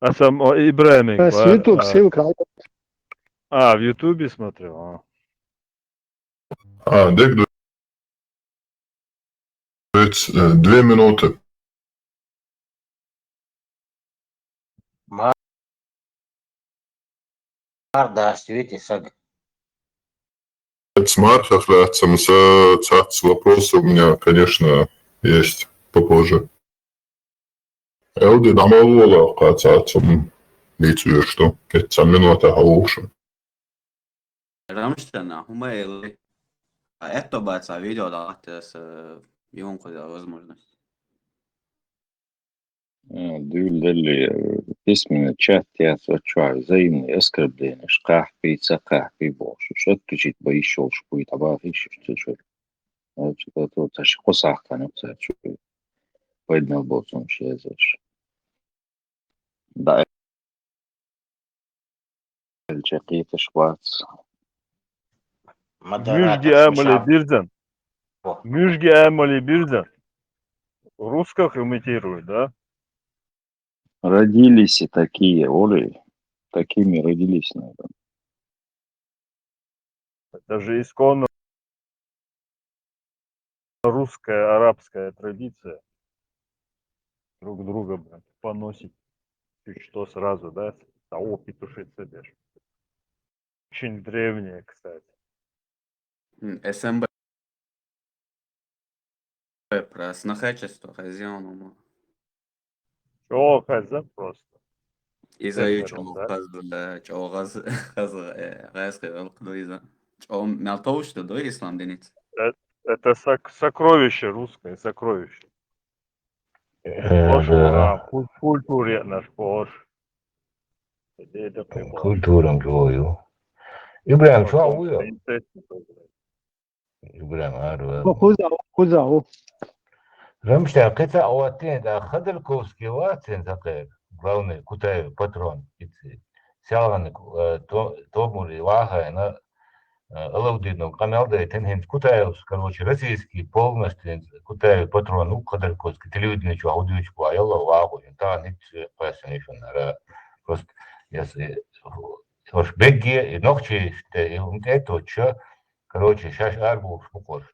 А сам Ибрahiming С YouTube ссылка. в Ютубе смотрел. Дек 2 минуты. Да, свете сага. Смарт, вопросы у меня, конечно, есть попозже. Элди домовола, кацацам, лицу что? Это минута лучше. Рамштана, Хумейл. Это баца видео, да, يوم كده возможность. Дюльдали письменный чат я отвечаю взаимные оскорбления, шкахпи, цакахпи, больше. Что отключить боишься, что будет обавишь, что это аж косахка, не цачу. Пойдем боксом шезешь. Да. Чакита шварц. Müjde Эмили Бирзен. Müjde Эмили Бирзен. Русских имитирует, да? Родились и такие, Оли, такими родились, наверное. Это же исконно русская, арабская традиция. Друг друга, блин, поносить чуть что сразу, да? Того петушить себе. Очень древняя, кстати. СМБ про снохачество хозяину. О, хаза просто. إذا جوغاز مالتوش до ислам денец. Это сокровище русское, сокровище. Культуре наш пош. Культурам говорю. Ибрahim şu an uyuyor. İbrahim ağrıyor. Кузау. Рамштайн, это ауатин, да, Ходорковский ватин, такой главный Кутай патрон. Сялган Томури Вага, на Алаудину, Камелда, Тенхин Кутаевс, короче, российский полностью Кутай патрон, ну, Ходорковский, телевидение, что, аудиочку, а я Вагу, та ничего пояснишь, просто, если уж беги, и ногчи, и это, что, короче, сейчас арбу шпукош,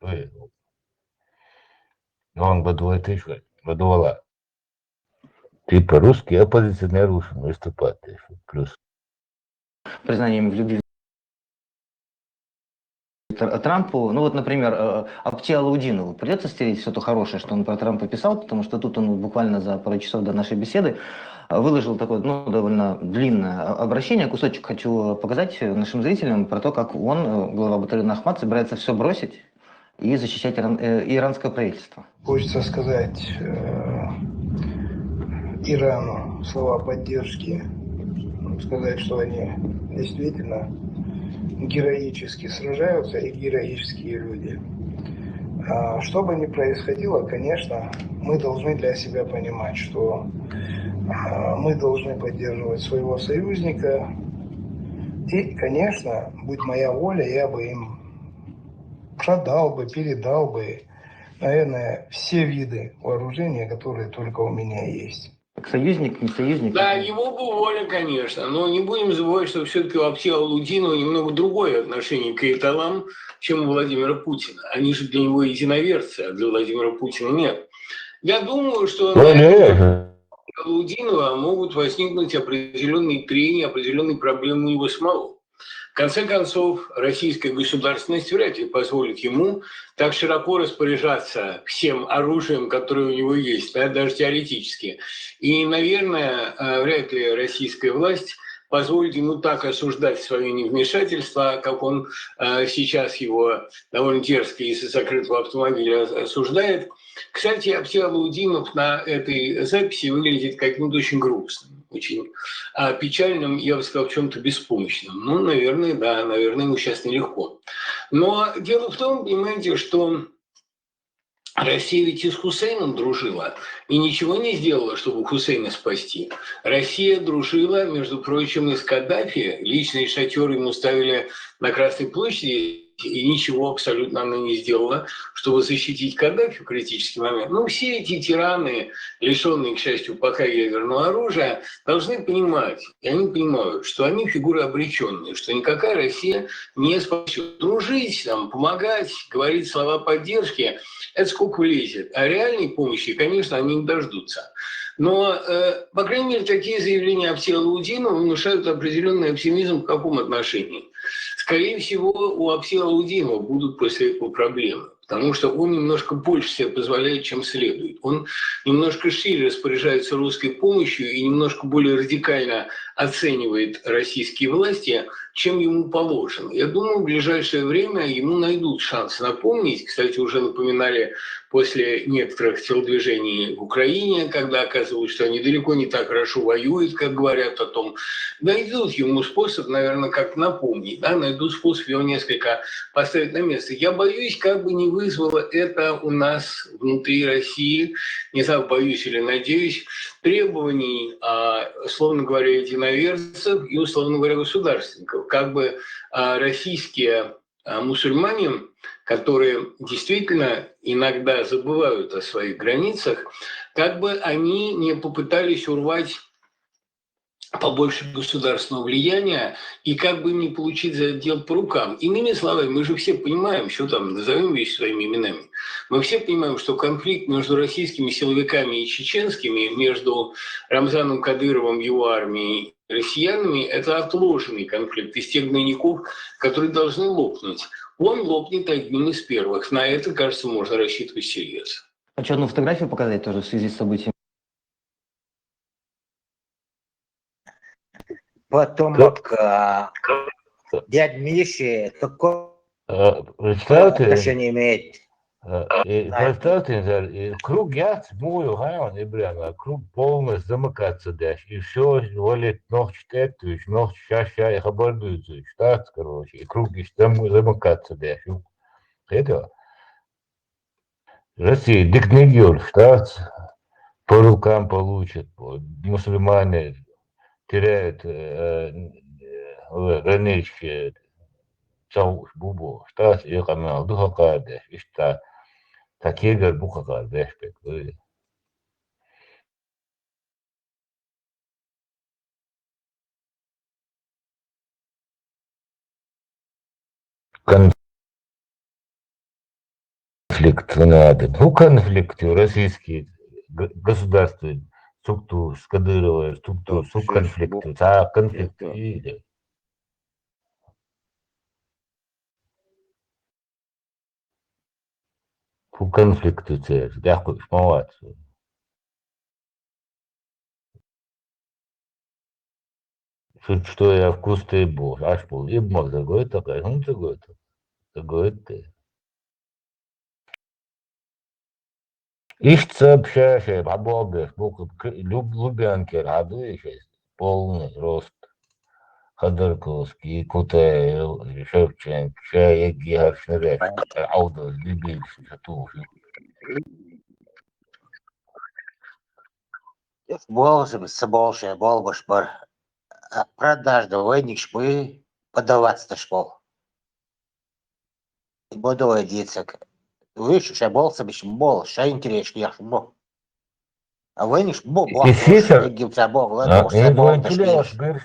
он бадует еще, бадуала. Типа русский оппозиционер выступает плюс. Признанием в любви Трампу, ну вот, например, Апти Алаудинову придется стереть все то хорошее, что он про Трампа писал, потому что тут он буквально за пару часов до нашей беседы выложил такое, ну, довольно длинное обращение. Кусочек хочу показать нашим зрителям про то, как он, глава батальона Ахмат, собирается все бросить и защищать иранское правительство. Хочется сказать Ирану слова поддержки, сказать, что они действительно героически сражаются и героические люди. Что бы ни происходило, конечно, мы должны для себя понимать, что мы должны поддерживать своего союзника. И, конечно, будь моя воля, я бы им продал бы, передал бы, наверное, все виды вооружения, которые только у меня есть. Союзник, не союзник? Да, его бы воля, конечно, но не будем забывать, что все-таки у Апти Алаудинова немного другое отношение к аятоллам, чем у Владимира Путина. Они же для него единоверцы, а для Владимира Путина нет. Я думаю, что на Алаудинова могут возникнуть определенные трения, определенные проблемы у него самого. В конце концов, российская государственность вряд ли позволит ему так широко распоряжаться всем оружием, которое у него есть, да, даже теоретически. И, наверное, вряд ли российская власть позволит ему так осуждать свое невмешательство, как он сейчас его довольно дерзко из закрытого автомобиля осуждает. Кстати, Апти Алаудинов на этой записи выглядит каким-то очень грустным, очень печальным, я бы сказал, в чем-то беспомощным. Ну, наверное, да, наверное, ему сейчас нелегко. Но дело в том, понимаете, что Россия ведь и с Хусейном дружила и ничего не сделала, чтобы Хусейна спасти. Россия дружила, между прочим, и с Каддафи. Личные шатеры ему ставили на Красной площади, и ничего абсолютно она не сделала, чтобы защитить Каддафи в критический момент. Но все эти тираны, лишенные, к счастью, пока ядерного оружия, должны понимать, и они понимают, что они фигуры обреченные, что никакая Россия не спасет. Дружить, там, помогать, говорить слова поддержки – это сколько влезет. А реальной помощи, конечно, они не дождутся. Но, по крайней мере, такие заявления Абсиалаудинова внушают определенный оптимизм в каком отношении? Скорее всего, у Абсиалаудинова будут после этого проблемы, потому что он немножко больше себе позволяет, чем следует. Он немножко шире распоряжается русской помощью и немножко более радикально оценивает российские власти, чем ему положено. Я думаю, в ближайшее время ему найдут шанс напомнить. Кстати, уже напоминали после некоторых телодвижений в Украине, когда оказывалось, что они далеко не так хорошо воюют, как говорят о том. Найдут ему способ, наверное, как напомнить, да, найдут способ его несколько поставить на место. Я боюсь, как бы не вызвало это у нас внутри России, не знаю, боюсь или надеюсь, требований, условно говоря, единоверцев и, условно говоря, государственников. Как бы российские мусульмане, которые действительно иногда забывают о своих границах, как бы они не попытались урвать побольше государственного влияния и как бы им не получить за это дело по рукам. Иными словами, мы же все понимаем, что там, назовем вещи своими именами, мы все понимаем, что конфликт между российскими силовиками и чеченскими, между Рамзаном Кадыровым, его армией и россиянами, это отложенный конфликт из тех гнойников, которые должны лопнуть. Он лопнет одним из первых. На это, кажется, можно рассчитывать серьезно. Хочу одну фотографию показать тоже в связи с событием. Потомок дядь Миши такое Представьте, отношение имеет. представьте, круг яд мою гайван и бряга, круг полностью замыкаться дашь, и все валит ночь тетуешь, ночь ща и хабардуешь, штат, короче, и круг замыкаться дашь. Это Россия дикнегер, штат, по рукам получит, мусульмане теряют гранички, цауш бубо, штат, и камел, духа кардеш, и штат. Такие горбуха кардеш, пек, конфликт надо. Ну, конфликт российский, государственный, структур, с Кадыровой, структур, субконфликты, а конфликт и субконфликты, дякую, молодцы. Что я вкусный был, аж был, и мог загоет такая, ну, загоет ты. Ишь общаешься, обалдешь, Лубянки, радуешь, полный рост. Ходорковский, Кутаев, Шевченко, Шаек, Георгий Аудос, Дебильский, Шатуфи. Болсы больше, болбаш бар. Продажда войник шпы подаваться шпол. И буду одеться. Выше шаболса биш бол, ша интерес я шбо. А войник шбо бог. И сейчас, Гибца бог, ладно, шабол чуляваш берш,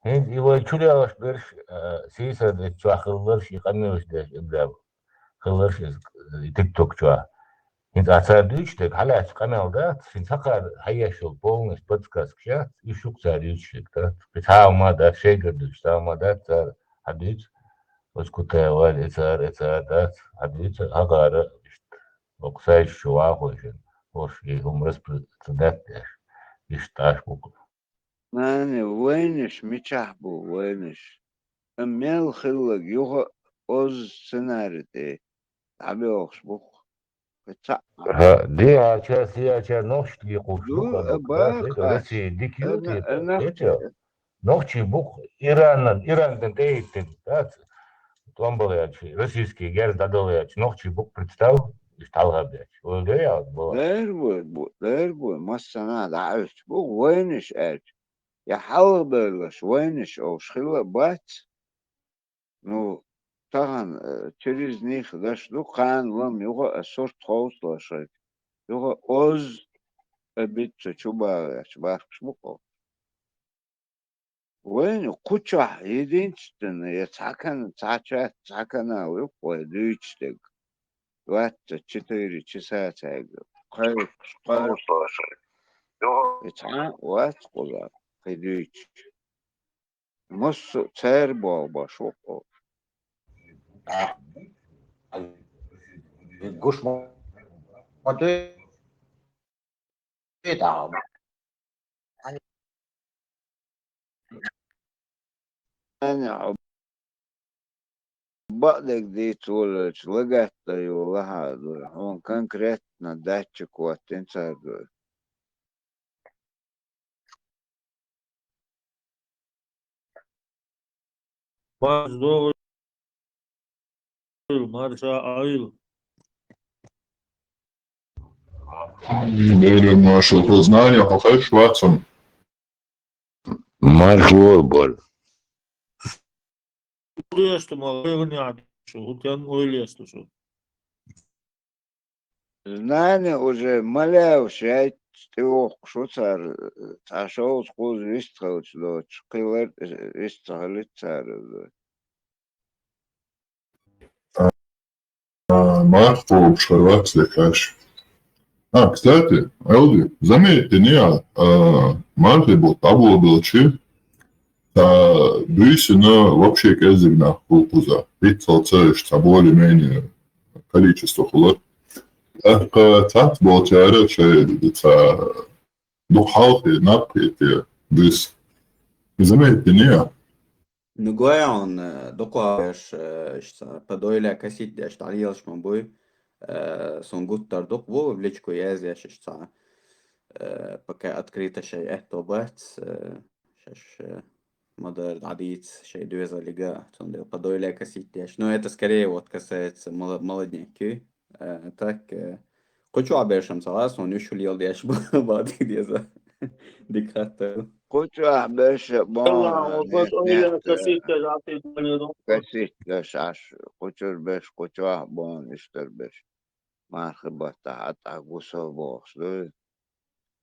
чуляваш берш, сейчас чуахылларш, и камилш деш, ибрав, хылларш, тикток чуа. انت اعتادوش حلقة قناة ده سنتقل حيشل полностью подсказки сейчас и шук царючек да битау ма да шегердуш да ма да цар адыч оскута вали цар да адыч агара оксай шуа хожен ош и умрас председат и шташ бук Nani weynish michahbu weynish. Emel khillag yuha oz scenarite. Tabi oxbuk. دي عشان نوش يقول Россия дикюти это ночи бух Иран тентейтен да там был я российский гер дадовый ночи бух представил шталгабяч وليه было Derbu masana da buk weynish et. Ya hawberlas weynish o schilla bat. Ну, через них дошло канлам, его сорт хауслашать. Его оз обидца чубара, чубаршмуко. Войну куча единственное, цакана, выпой, дючтег. 24 часа тягал. Кайф, вот куда, ходить. Мос царь баба, шоко. Гуш моды там. أنا بقدر دي طول لقيت والله هون конкретно датчик вот инсайдер. Derin нашего познания, какая швацам. Marhaba. Знание уже малявший трех шуцар, ташел сквозь вистрауч, чкилер вистралицар. Марфу в Хорватии, конечно. Кстати, Элди, заметьте, не Марфи был табло белчи, Дуисина вообще кезигна кулкуза. Питал что более-менее количество хулат. Так был теория, что духалки, напряги, дыс. Заметьте, не Nu gojan dokuājuši padoilē, kas itieši tā liels man būja. Sun guttar dokvu, vličku jēzieši tā пока открыто шей это бац, шеш модер адиц шей дуэза лига, тонде подойле каситеш. Но это скорее вот касается молодняки. Так, хочу обещам салас, он еще лил деш бади деза диктатор. Хочу обещам каситеш, шаш, хочу беш, хочу бон истербеш. Мархабата атагусо бокс, да.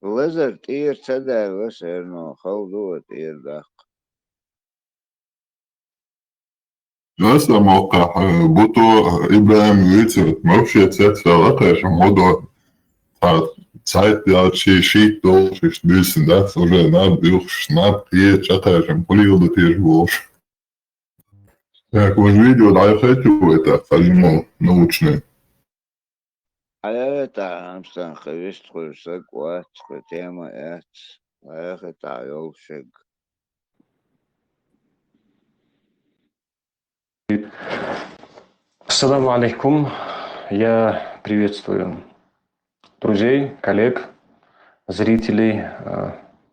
Лазер тир цеда весерно, халду тир дак. Знаешь, мока, будто Ибраим Вицер, вообще цвет салата, что моду Zeit ja, shit durch, ist wissen, das уже надо, schnapp, hier, чатаем, полил ты живешь. Так, вот видео, да, я хочу это, скажем, научное. А это амстан хавист хульсак, вот, тема это ёлшик. Ассаламу алейкум. Я приветствую друзей, коллег, зрителей,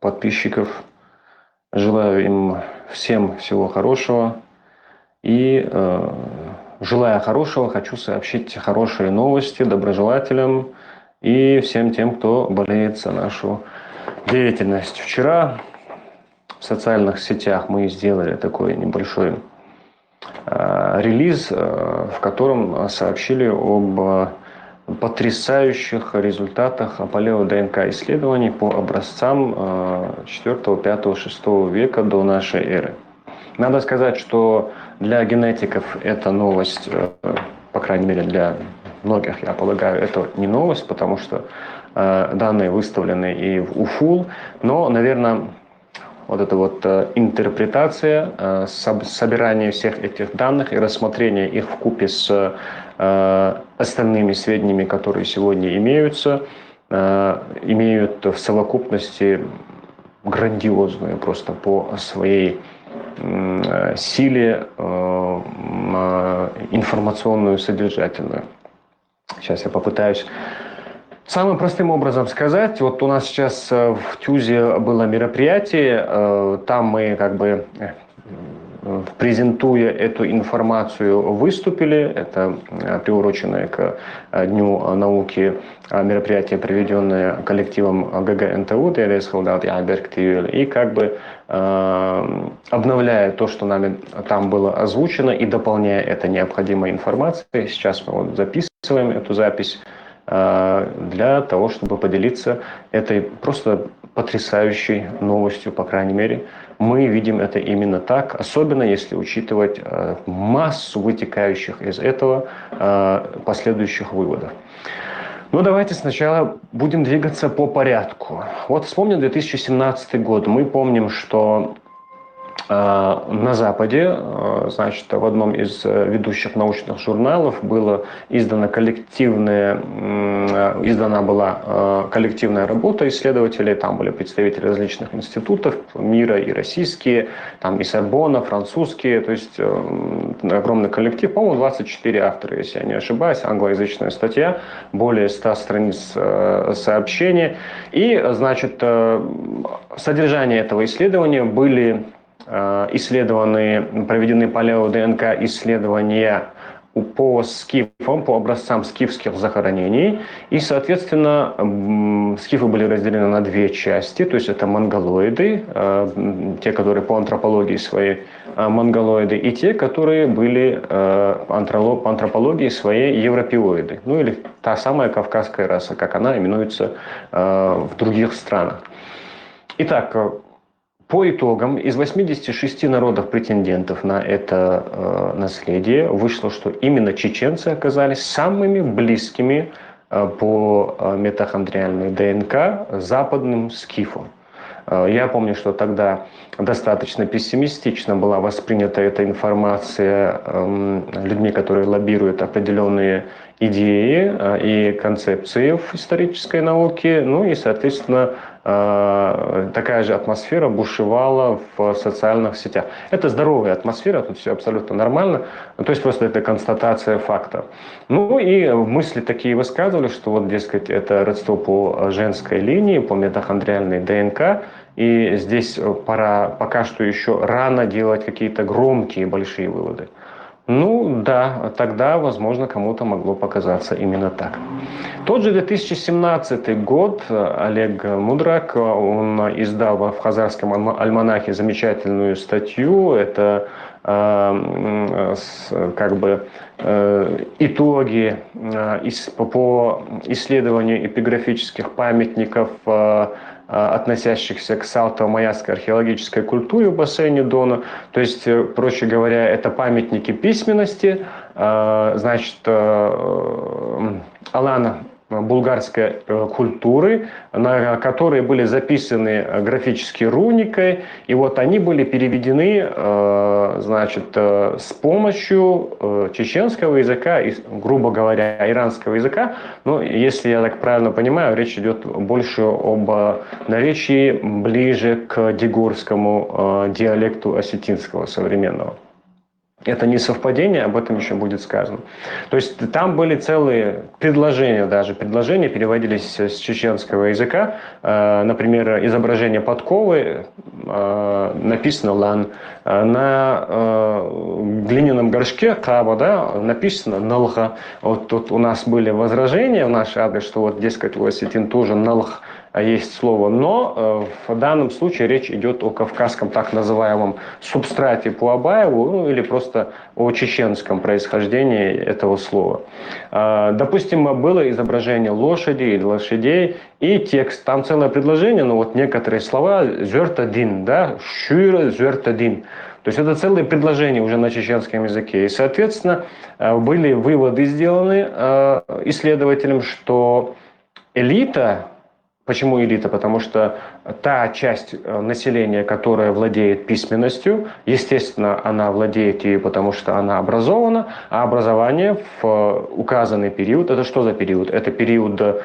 подписчиков. Желаю им всем всего хорошего. И желая хорошего, хочу сообщить хорошие новости доброжелателям и всем тем, кто болеет за нашу деятельность. Вчера в социальных сетях мы сделали такой небольшой релиз, в котором сообщили об потрясающих результатах палео-ДНК исследований по образцам 4, 5, 6 века до нашей эры. Надо сказать, что для генетиков это новость, по крайней мере для многих, я полагаю, это не новость, потому что данные выставлены и в УФУЛ, но, наверное, вот эта вот интерпретация, собирание всех этих данных и рассмотрение их вкупе с остальными сведениями, которые сегодня имеются, имеют в совокупности грандиозную просто по своей силе информационную, содержательную. Сейчас я попытаюсь самым простым образом сказать. Вот у нас сейчас в ТЮЗе было мероприятие, там мы как бы презентуя эту информацию, выступили. Это приуроченное к Дню науки мероприятие, проведенное коллективом ГГНТУ, и как бы обновляя то, что нами там было озвучено, и дополняя это необходимой информацией. Сейчас мы вот записываем эту запись для того, чтобы поделиться этой просто потрясающей новостью, по крайней мере. Мы видим это именно так, особенно если учитывать массу вытекающих из этого последующих выводов. Но давайте сначала будем двигаться по порядку. Вот вспомним 2017 год. Мы помним, что на Западе, значит, в одном из ведущих научных журналов издана была коллективная работа исследователей, там были представители различных институтов мира, и российские, там и Сорбонна, французские, то есть огромный коллектив, по-моему, 24 автора, если я не ошибаюсь, англоязычная статья, более 100 страниц сообщения, и, значит, содержание этого исследования были проведены палео-ДНК-исследования по скифам, по образцам скифских захоронений. И, соответственно, скифы были разделены на две части. То есть это монголоиды, те, которые по антропологии своей монголоиды, и те, которые были по антропологии своей европеоиды. Ну или та самая кавказская раса, как она именуется в других странах. Итак, по итогам из 86 народов-претендентов на это наследие вышло, что именно чеченцы оказались самыми близкими по митохондриальной ДНК западным скифам. Я помню, что тогда достаточно пессимистично была воспринята эта информация людьми, которые лоббируют определенные идеи и концепции в исторической науке. Ну и, соответственно, такая же атмосфера бушевала в социальных сетях. Это здоровая атмосфера, тут все абсолютно нормально. То есть просто это констатация факта. Ну и мысли такие высказывали, что вот, дескать, это родство по женской линии, по митохондриальной ДНК. И здесь пока что еще рано делать какие-то громкие большие выводы. Ну да, тогда, возможно, кому-то могло показаться именно так. Тот же 2017 год Олег Мудрак, он издал в Хазарском альманахе замечательную статью. Это как бы итоги по исследованию эпиграфических памятников, относящихся к салтово-майяской археологической культуре в бассейне Дона. То есть, проще говоря, это памятники письменности, значит, алано-булгарской культуры, на которые были записаны графически руникой, и вот они были переведены, значит, с помощью чеченского языка и, грубо говоря, иранского языка. Но, если я так правильно понимаю, речь идет больше об наречии ближе к дегурскому диалекту осетинского современного. Это не совпадение, об этом еще будет сказано. То есть там были целые предложения, даже предложения переводились с чеченского языка. Например, изображение подковы написано «лан». На глиняном горшке каба, да, написано «налха». Вот тут у нас были возражения в наш адрес, что вот, дескать, у осетин тоже «налх» есть слово, но в данном случае речь идет о кавказском так называемом субстрате по Абаеву, ну, или просто о чеченском происхождении этого слова. Допустим, было изображение лошади или лошадей и текст. Там целое предложение, но вот некоторые слова «зёртадин», да, «шюра зёртадин». То есть это целые предложения уже на чеченском языке. И, соответственно, были выводы сделаны исследователям, что элита. Почему элита? Потому что та часть населения, которая владеет письменностью, естественно, она владеет ею, потому что она образована, а образование в указанный период, это что за период? Это период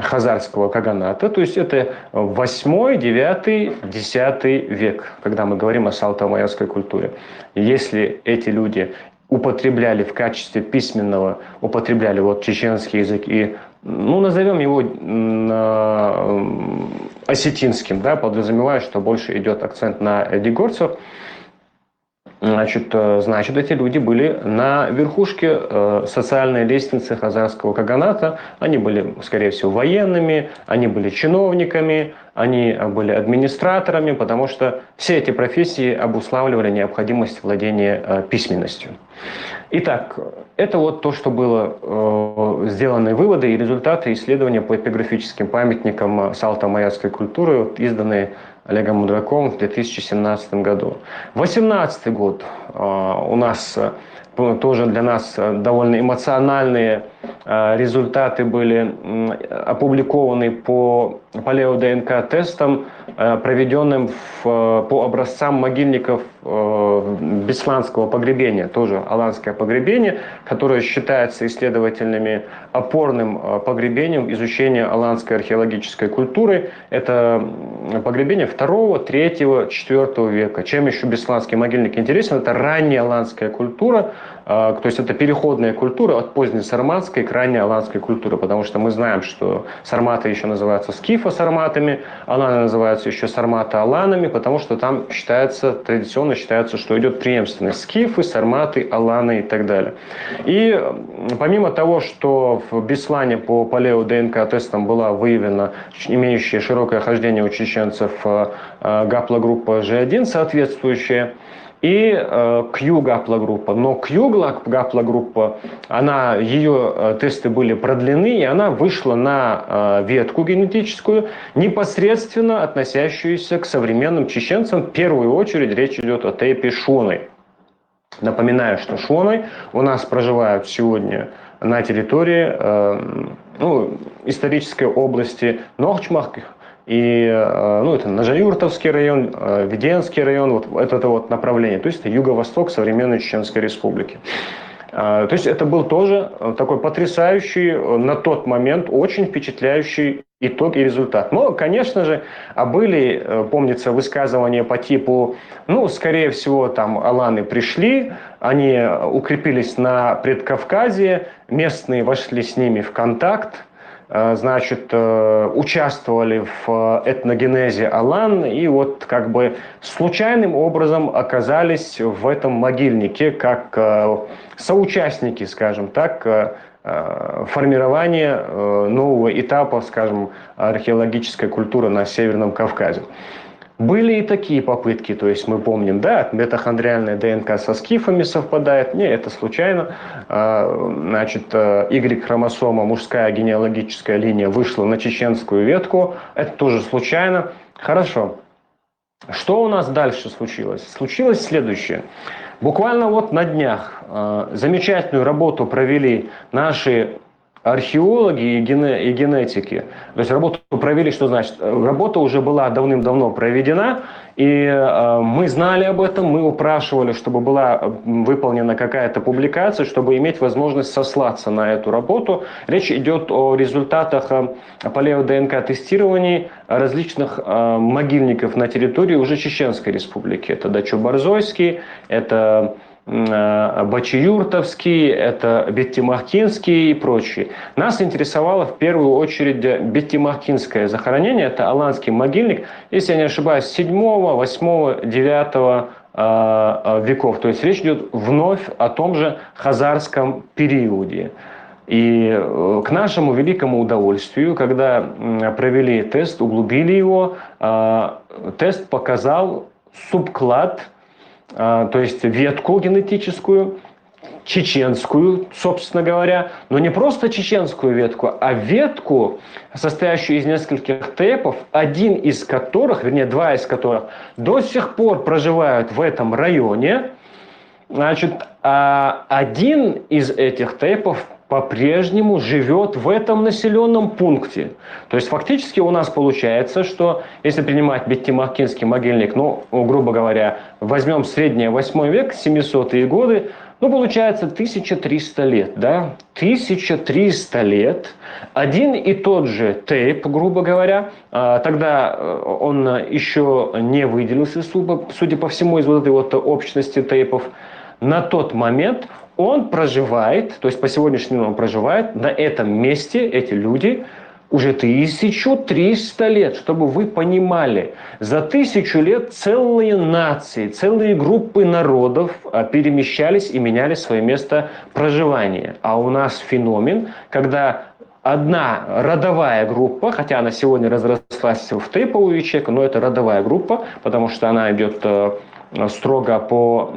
хазарского каганата, то есть это 8, 9, 10 век, когда мы говорим о салтово-майяской культуре. Если эти люди употребляли в качестве письменного, употребляли вот чеченский язык и, ну, назовем его осетинским, да, подразумевая, что больше идет акцент на дегорцев, значит, эти люди были на верхушке социальной лестницы хазарского каганата. Они были, скорее всего, военными, они были чиновниками, они были администраторами, потому что все эти профессии обуславливали необходимость владения письменностью. Итак, это вот то, что было сделаны выводы и результаты исследования по эпиграфическим памятникам салтово-маярской культуры, изданные Олегом Мудраком в 2017 году. 2018 год у нас тоже для нас довольно эмоциональные результаты были опубликованы по палео-ДНК-тестам, проведенным по образцам могильников бесланского погребения, тоже аланское погребение, которое считается исследовательными опорным погребением изучения аланской археологической культуры. Это погребение 2, 3, 4 века. Чем еще бесланский могильник интересен? Это ранняя аланская культура, то есть это переходная культура от поздней сарматской к ранней аланской культуре, потому что мы знаем, что сарматы еще называются скифо-сарматами, аланы называются еще сарматы-аланами, потому что там традиционно считается, что идет преемственность: скифы, сарматы, аланы и так далее. И помимо того, что в Беслане по палео-ДНК-тестам была выявлена имеющая широкое хождение у чеченцев гаплогруппа G1 соответствующая, и Q-гаплогруппа. Но Q-гаплогруппа, ее тесты были продлены, и она вышла на ветку генетическую, непосредственно относящуюся к современным чеченцам. В первую очередь речь идет о тейпе Шоны. Напоминаю, что Шоны у нас проживают сегодня на территории исторической области Нохчмах, и это Нажаюртовский район, Веденский район, вот это вот направление, то есть это юго-восток современной Чеченской Республики. То есть это был тоже такой потрясающий, на тот момент очень впечатляющий итог и результат. Но, конечно же, были, помнится, высказывания по типу, скорее всего, там аланы пришли, они укрепились на Предкавказье, местные вошли с ними в контакт, значит, участвовали в этногенезе алан и вот как бы случайным образом оказались в этом могильнике как соучастники, скажем так, формирования нового этапа, скажем, археологической культуры на Северном Кавказе. Были и такие попытки, то есть мы помним, да, митохондриальная ДНК со скифами совпадает, не, это случайно, значит, Y-хромосома, мужская генеалогическая линия вышла на чеченскую ветку, это тоже случайно. Хорошо. Что у нас дальше случилось? Случилось следующее. Буквально вот на днях замечательную работу провели наши археологи и генетики. То есть работу провели, что значит? Работа уже была давным-давно проведена, и мы знали об этом, мы упрашивали, чтобы была выполнена какая-то публикация, чтобы иметь возможность сослаться на эту работу. Речь идет о результатах палео-ДНК-тестирований различных могильников на территории уже Чеченской Республики. Это Дачо-Борзойский, это Бачиюртовский, это Беттимахкинский и прочие. Нас интересовало в первую очередь Беттимахкинское захоронение, это аланский могильник, если я не ошибаюсь, 7, 8, 9 веков. То есть речь идет вновь о том же хазарском периоде. И к нашему великому удовольствию, когда провели тест, углубили его, тест показал субклад, то есть ветку генетическую, чеченскую, собственно говоря, но не просто чеченскую ветку, а ветку, состоящую из нескольких тейпов, один из которых, вернее, 2 из которых до сих пор проживают в этом районе. Значит, а один из этих тейпов по-прежнему живет в этом населенном пункте. То есть фактически у нас получается, что если принимать Беттимахкинский могильник, грубо говоря, возьмем средний 8 век, 700-е годы, получается 1300 лет, да? 1300 лет, один и тот же тейп, грубо говоря, тогда он еще не выделился, судя по всему, из вот этой вот общности тейпов. На тот момент он проживает, то есть по сегодняшнему он проживает на этом месте, эти люди, уже 1300 лет, чтобы вы понимали. За 1000 лет целые нации, целые группы народов перемещались и меняли свое место проживания. А у нас феномен, когда одна родовая группа, хотя она сегодня разрослась в тейповую ячейку, но это родовая группа, потому что она идет строго по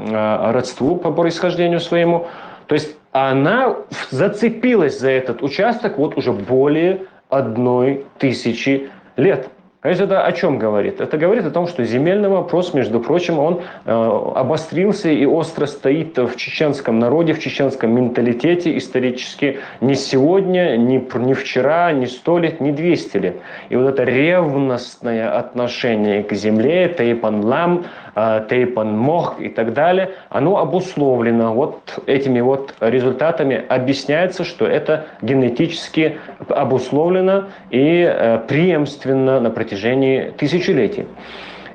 родству, по происхождению своему. То есть она зацепилась за этот участок вот уже более 1000 лет. То есть это о чем говорит? Это говорит о том, что земельный вопрос, между прочим, он обострился и остро стоит в чеченском народе, в чеченском менталитете исторически не сегодня, не вчера, не 100 лет, не 200 лет. И вот это ревностное отношение к земле, тейпан-лам, тейпан-мох и так далее, оно обусловлено вот этими вот результатами. Объясняется, что это генетически обусловлено и преемственно на протяжении тысячелетий.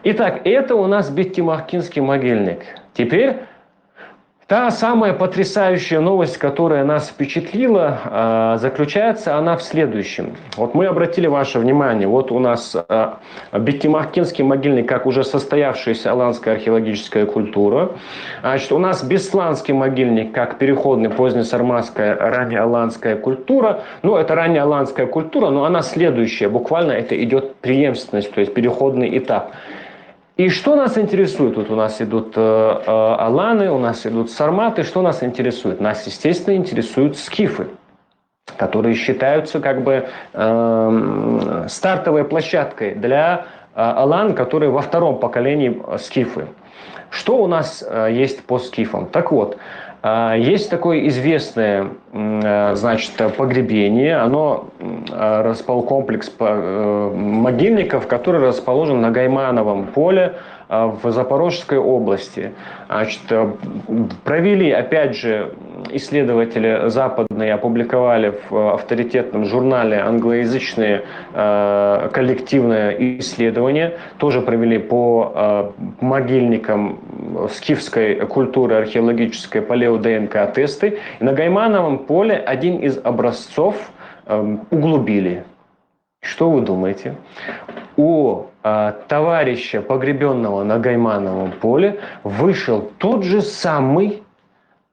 Итак, это у нас Беттимахкинский могильник. Теперь та самая потрясающая новость, которая нас впечатлила, заключается она в следующем. Вот мы обратили ваше внимание, вот у нас Беттимахкинский могильник как уже состоявшаяся аланская археологическая культура. Значит, у нас Бесланский могильник как переходный позднесарматская раннеаланская культура. Ну, это раннеаланская культура, но она следующая. Буквально это идет преемственность, то есть переходный этап. И что нас интересует? Тут у нас идут аланы, у нас идут сарматы. Что нас интересует? Нас, естественно, интересуют скифы, которые считаются как бы стартовой площадкой для алан, которые во втором поколении скифы. Что у нас есть по скифам? Так вот, есть такое известное, значит, погребение, оно комплекс могильников, который расположен на Гаймановом поле в Запорожской области. Значит, провели, опять же, исследователи западные, опубликовали в авторитетном журнале англоязычные коллективное исследование, тоже провели по могильникам скифской культуры археологической палео-ДНК-тесты. И на Гаймановом поле один из образцов углубили. Что вы думаете? У товарища, погребенного на Гаймановом поле, вышел тот же самый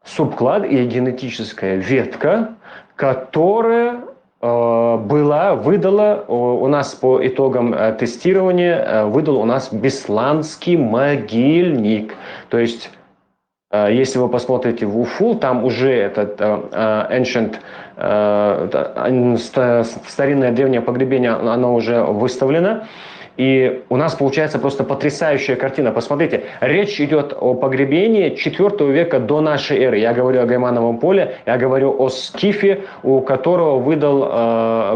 субклад и генетическая ветка, которая выдала у нас по итогам тестирования, выдал у нас Бесланский могильник. То есть, если вы посмотрите в Уфу, там уже этот ancient, старинное древнее погребение, оно уже выставлено. И у нас получается просто потрясающая картина. Посмотрите, речь идет о погребении 4 века до нашей эры. Я говорю о Гаймановом поле, я говорю о скифе, у которого выдал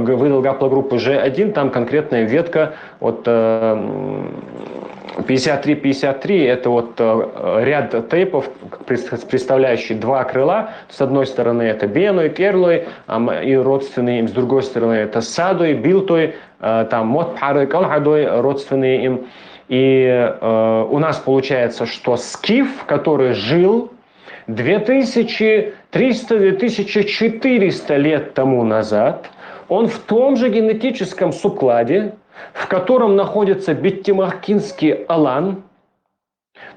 гаплогруппу G1, там конкретная ветка от 53-53, это вот ряд тейпов, представляющий два крыла. С одной стороны это Беной, Керлой и родственные им, с другой стороны это Садой, Билтой, там Мотпары, Калхадой, родственные им. И у нас получается, что скиф, который жил 2300-2400 лет тому назад, он в том же генетическом субкладе, в котором находится Беттимахкинский алан,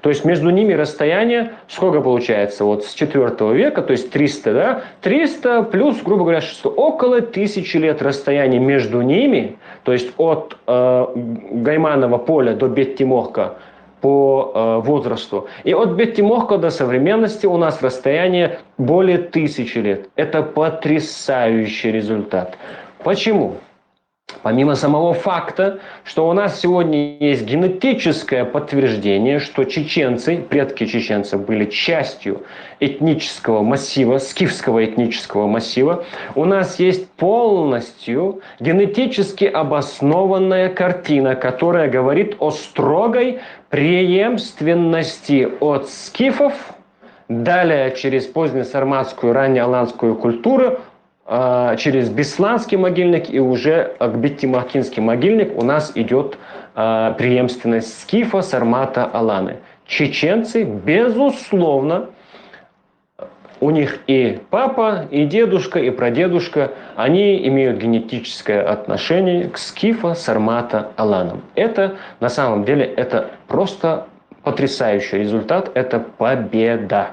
то есть между ними расстояние, сколько получается, вот с 4 века, то есть 300, да, 300 плюс, грубо говоря, 600, около 1000 лет расстояние между ними, то есть от Гайманова поля до Беттимохка по возрасту. И от Беттимохка до современности у нас расстояние более 1000 лет. Это потрясающий результат. Почему? Помимо самого факта, что у нас сегодня есть генетическое подтверждение, что чеченцы, предки чеченцев были частью этнического массива, скифского этнического массива, у нас есть полностью генетически обоснованная картина, которая говорит о строгой преемственности от скифов, далее через позднесарматскую, раннеаланскую культуру, через Бесланский могильник и уже к Беттимахкинский могильник у нас идет преемственность скифа, сармата, аланы. Чеченцы, безусловно, у них и папа, и дедушка, и прадедушка, они имеют генетическое отношение к скифа, сармата, аланам. Это, на самом деле, это просто потрясающий результат, это победа.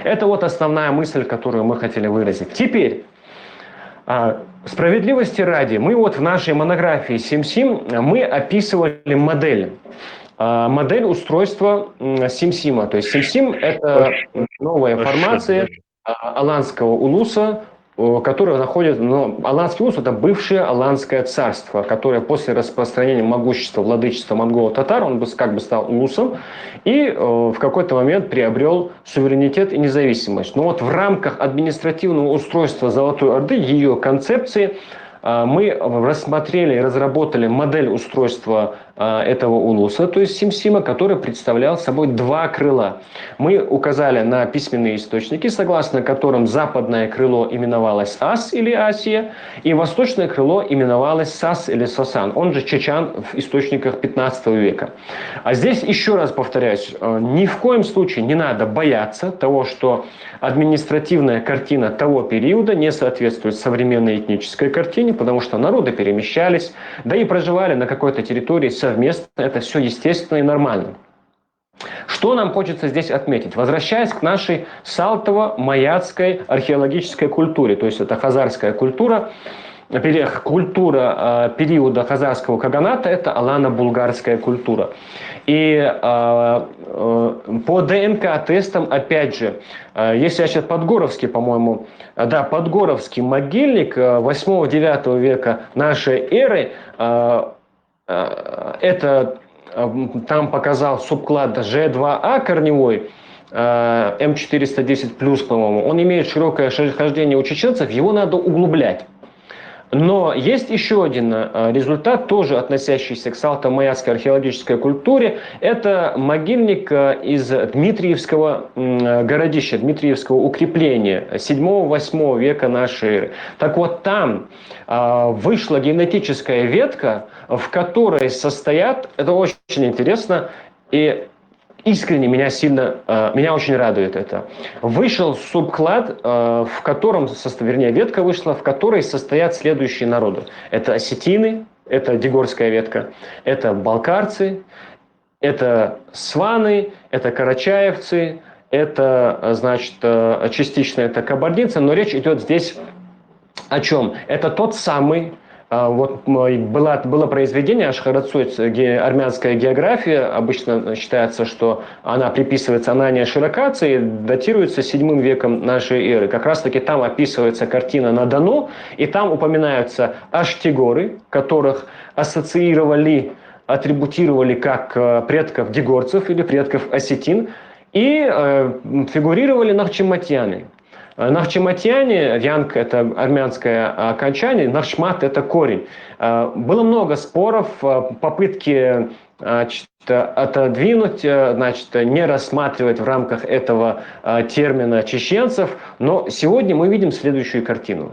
Это вот основная мысль, которую мы хотели выразить. Теперь, справедливости ради, мы вот в нашей монографии Сим-Сим мы описывали модель устройства Сим-Сима. То есть Сим-Сим – это новая формация аланского улуса, которая находится... Аланский улус – это бывшее Аланское царство, которое после распространения могущества, владычества монголо-татар, он как бы стал улусом и в какой-то момент приобрел суверенитет и независимость. Но вот в рамках административного устройства Золотой Орды, ее концепции, мы рассмотрели и разработали модель устройства этого улуса, то есть Сим-Сима, который представлял собой два крыла. Мы указали на письменные источники, согласно которым западное крыло именовалось Ас или Асия, и восточное крыло именовалось Сас или Сасан, он же Чечан в источниках 15 века. А здесь еще раз повторяюсь, ни в коем случае не надо бояться того, что административная картина того периода не соответствует современной этнической картине, потому что народы перемещались, да и проживали на какой-то территории совместно. Это все естественно и нормально. Что нам хочется здесь отметить? Возвращаясь к нашей салтово-маяцкой археологической культуре, то есть это хазарская культура, культура периода хазарского каганата – это алано-булгарская культура. И по ДНК-тестам, опять же, если я сейчас Подгоровский, по-моему, да, Подгоровский могильник 8-9 века нашей эры, это там показал субклад G2A корневой, М410+, по-моему, он имеет широкое хождение у чеченцев, его надо углублять. Но есть еще один результат, тоже относящийся к салто-маяцкой археологической культуре. Это могильник из Дмитриевского городища, Дмитриевского укрепления 7-8 века нашей эры. Так вот, там вышла генетическая ветка, в которой состоят, это очень интересно, и искренне меня очень радует это. Вышел субклад, в котором, вернее, ветка вышла, в которой состоят следующие народы. Это осетины, это дегорская ветка, это балкарцы, это сваны, это карачаевцы, это, значит, частично это кабардинцы, но речь идет здесь о чем? Это тот самый. Вот было произведение Ашхарацуйц, армянская география, обычно считается, что она приписывается Анания Широкаце и датируется 7 веком нашей эры. Как раз таки там описывается картина на Дону, и там упоминаются аштигоры, которых ассоциировали, атрибутировали как предков дегорцев или предков осетин, и фигурировали нахчиматьяны. Нахчиматьяне, янг – это армянское окончание, нахшмат – это корень. Было много споров, попытки отодвинуть, значит, не рассматривать в рамках этого термина чеченцев, но сегодня мы видим следующую картину.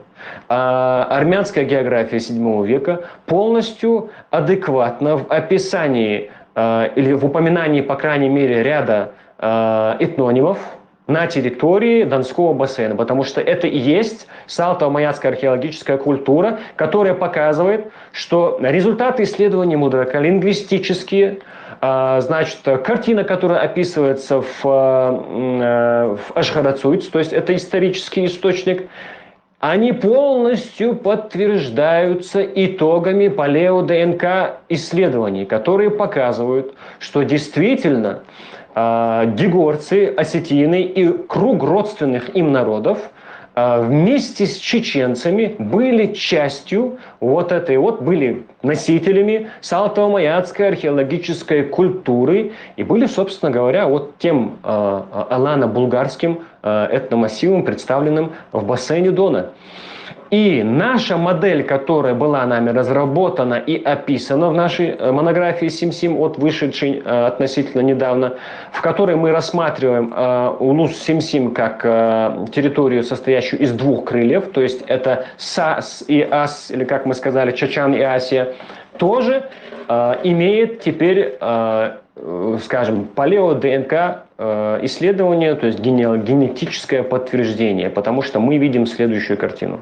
Армянская география 7 века полностью адекватна в описании или в упоминании, по крайней мере, ряда этнонимов на территории Донского бассейна, потому что это и есть салтово-маяцкая археологическая культура, которая показывает, что результаты исследований Мудрака, лингвистические, значит, картина, которая описывается в Ашхарацуйц, то есть это исторический источник, они полностью подтверждаются итогами палео-ДНК исследований, которые показывают, что действительно дегорцы, осетины и круг родственных им народов вместе с чеченцами были частью вот этой вот, были носителями салтово-маяцкой археологической культуры и были, собственно говоря, вот тем алано-булгарским этномассивом, представленным в бассейне Дона. И наша модель, которая была нами разработана и описана в нашей монографии Сим-Сим, вот вышедшей относительно недавно, в которой мы рассматриваем улус Сим-Сим как территорию, состоящую из 2 крыльев, то есть это Сас и Ас, или как мы сказали, Чачан и Асия, тоже имеет теперь, скажем, палео-ДНК исследование, то есть генетическое подтверждение, потому что мы видим следующую картину.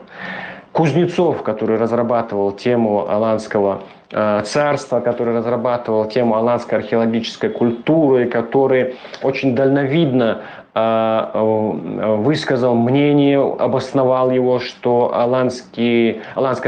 Кузнецов, который разрабатывал тему аланского царства, который разрабатывал тему аланской археологической культуры, который очень дальновидно высказал мнение, обосновал его, что Аланское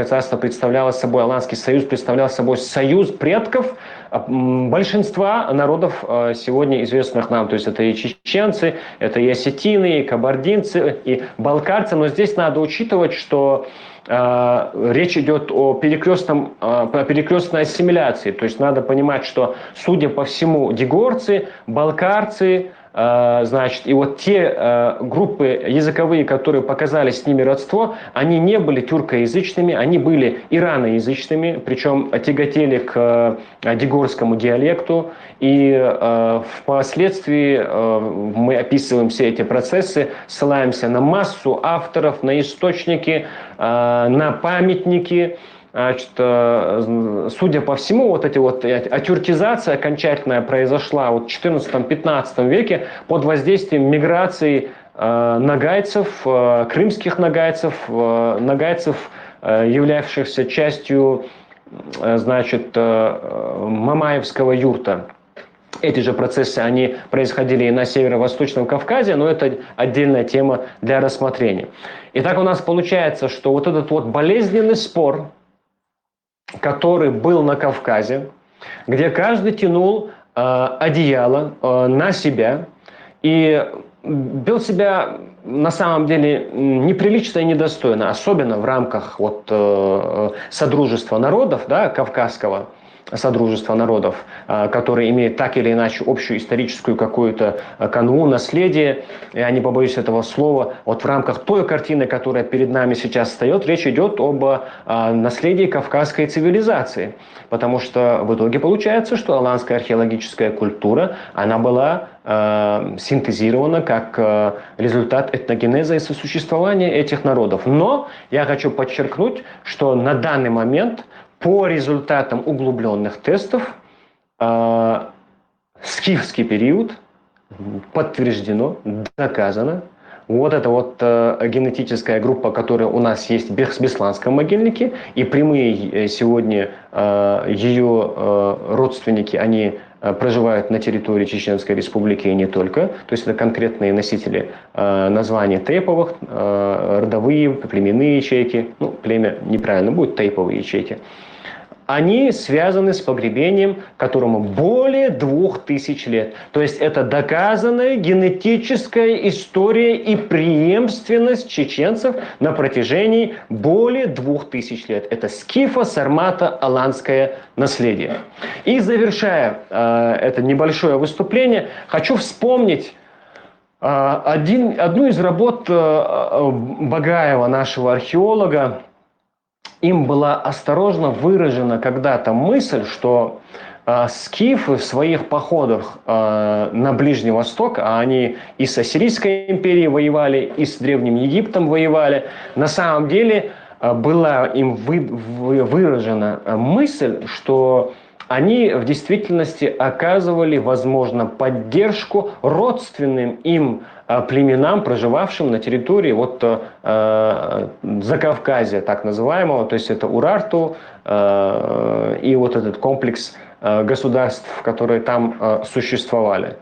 царство представляло собой, Аланский союз представлял собой союз предков большинства народов сегодня известных нам. То есть это и чеченцы, это и осетины, и кабардинцы, и балкарцы. Но здесь надо учитывать, что речь идет о перекрестной ассимиляции. То есть надо понимать, что, судя по всему, дегорцы, балкарцы, значит, и вот те группы языковые, которые показали с ними родство, они не были тюркоязычными, они были ираноязычными, причем тяготели к дегорскому диалекту. И впоследствии мы описываем все эти процессы, ссылаемся на массу авторов, на источники, на памятники. Значит, судя по всему, вот эти вот атюркизация окончательная произошла вот в XIV-XV веке под воздействием миграции нагайцев, крымских нагайцев, являвшихся частью, значит, мамаевского юрта. Эти же процессы, они происходили и на Северо-Восточном Кавказе, но это отдельная тема для рассмотрения. Итак, у нас получается, что вот этот вот болезненный спор, который был на Кавказе, где каждый тянул одеяло на себя и вел себя на самом деле неприлично и недостойно, особенно в рамках вот, Содружества народов, да, Кавказского Содружества народов, которые имеют так или иначе общую историческую какую-то канву, наследие. Я не побоюсь этого слова. Вот в рамках той картины, которая перед нами сейчас встает, речь идет об наследии кавказской цивилизации. Потому что в итоге получается, что аланская археологическая культура, она была синтезирована как результат этногенеза и сосуществования этих народов. Но я хочу подчеркнуть, что на данный момент по результатам углубленных тестов скифский период подтверждено, доказано. Вот эта вот генетическая группа, которая у нас есть в Бесланском могильнике, и прямые сегодня ее родственники, они проживают на территории Чеченской Республики и не только. То есть это конкретные носители названий тейповых, родовые, племенные ячейки. Ну, племя неправильно будет, тейповые ячейки. Они связаны с погребением, которому более 2000 лет. То есть это доказанная генетическая история и преемственность чеченцев на протяжении более 2000 лет. Это скифо-сармато-аланское наследие. И завершая это небольшое выступление, хочу вспомнить одну из работ Багаева, нашего археолога. Им была осторожно выражена когда-то мысль, что скифы в своих походах на Ближний Восток, а они и с Ассирийской империей воевали, и с Древним Египтом воевали, на самом деле была им выражена мысль, что они в действительности оказывали, возможно, поддержку родственным им племенам, проживавшим на территории вот, Закавказья, так называемого, то есть это Урарту и вот этот комплекс государств, которые там существовали.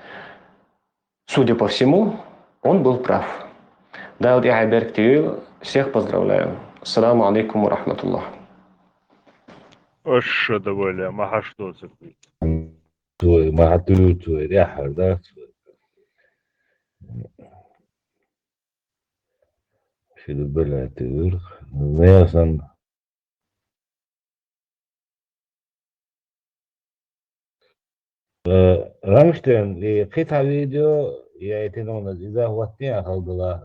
Судя по всему, он был прав. Дауд Яхайберг ТВ, всех поздравляю. Ассаламу алейкум ва рахматуллах. Оша довольно, маха что цепи. Твой, магатую твой, ряхар, да? Şimdi böyle diyor. Ne yazan Рамштейн и قطع فيديو يأتينا إذا هو اثنين خلقلا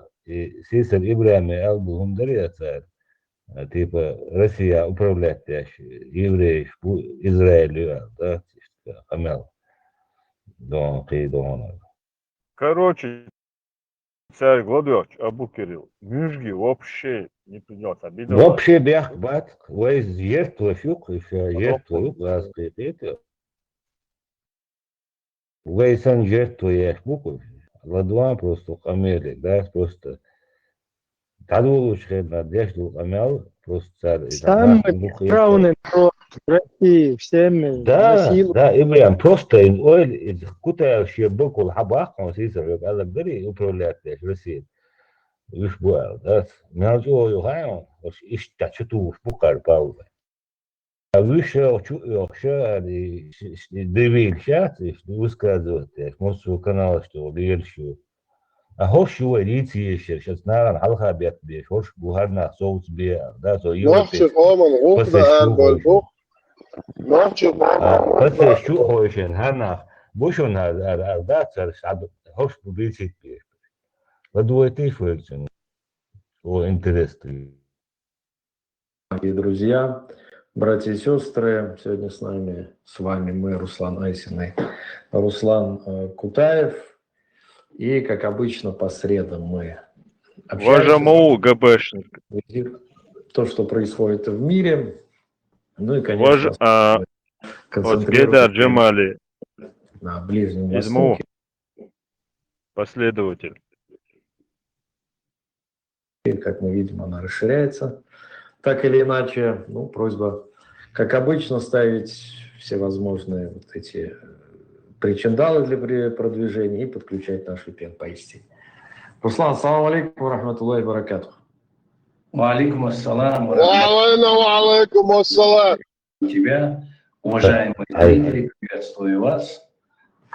سياسة إبراهيم ألبهم دريات типа Россия управляет евреев, Израиль, да, хамел, дон, Короче, Царь Гладыш, Абу Кирилл, Мюжги вообще не принес обиды. Вообще бях бат, вайз ертва фюк, еще ертва юк, это. Вайсан жертва я букв. Ладва просто камели, да, просто. Тадул на дешду камел, просто царь. Самый правный народ в России, всеми. Да, да, и прям просто ой, куда вообще букву хабах, он сидит, а загдали управлять Россией. Лишь был, да, между югаем, ищ тачуту в букар пау. А выше вообще девиль сейчас, высказывать, может канал что девильщу. А хош его рити еще сейчас на халха бьет бьет, хош бухарна соус бьет, да, so نحشف من غفنا بالبخ نحشف بس شو هو شن هنا بوشون هذا ده صار شعب هوش بيجي بيه بدويتي فيرجن هو интересный. Дорогие друзья, братья и сестры, сегодня с вами мы, Руслан Айсин и Руслан Кутаев. И, как обычно, по средам мы общаемся. ГБшник. То, что происходит в мире. Ну и, конечно, Джемали. На Ближнем Востоке. Последователь. И, как мы видим, она расширяется. Так или иначе, ну, просьба, как обычно, ставить всевозможные вот эти причиндалы для продвижения и подключать нашу пен поистине. Руслан, ассаламу алейкум ва рахматуллахи ва баракатух. Ва алейкум ассалам. Ва алейкум ассалам. Тебя, уважаемые зрители, приветствую вас.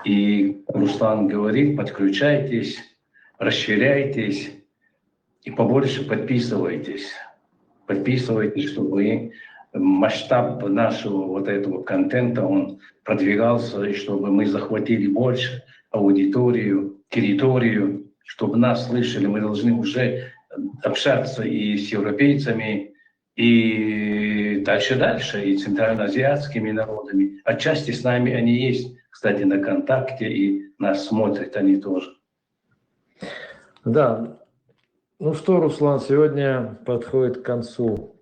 И Руслан говорит, подключайтесь, расширяйтесь и побольше подписывайтесь. Подписывайтесь, чтобы масштаб нашего вот этого контента, он продвигался, и чтобы мы захватили больше аудиторию, территорию, чтобы нас слышали. Мы должны уже общаться и с европейцами, и дальше, и центральноазиатскими народами. Отчасти с нами они есть, кстати, на контакте, и нас смотрят они тоже. Да. Ну что, Руслан, сегодня подходит к концу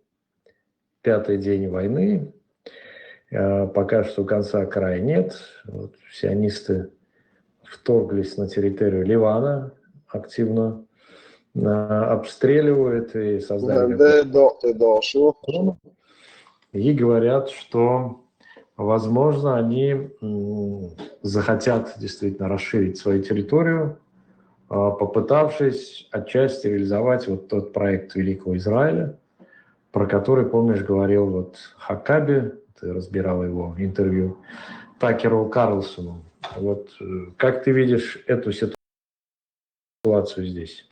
5-й день войны. Пока что конца края нет. Вот, сионисты вторглись на территорию Ливана, активно обстреливают и создали... И говорят, что, возможно, они захотят действительно расширить свою территорию, попытавшись отчасти реализовать вот тот проект Великого Израиля, про который, помнишь, говорил вот Хакаби, ты разбирал его интервью, Такеру Карлсону. Вот как ты видишь эту ситуацию здесь?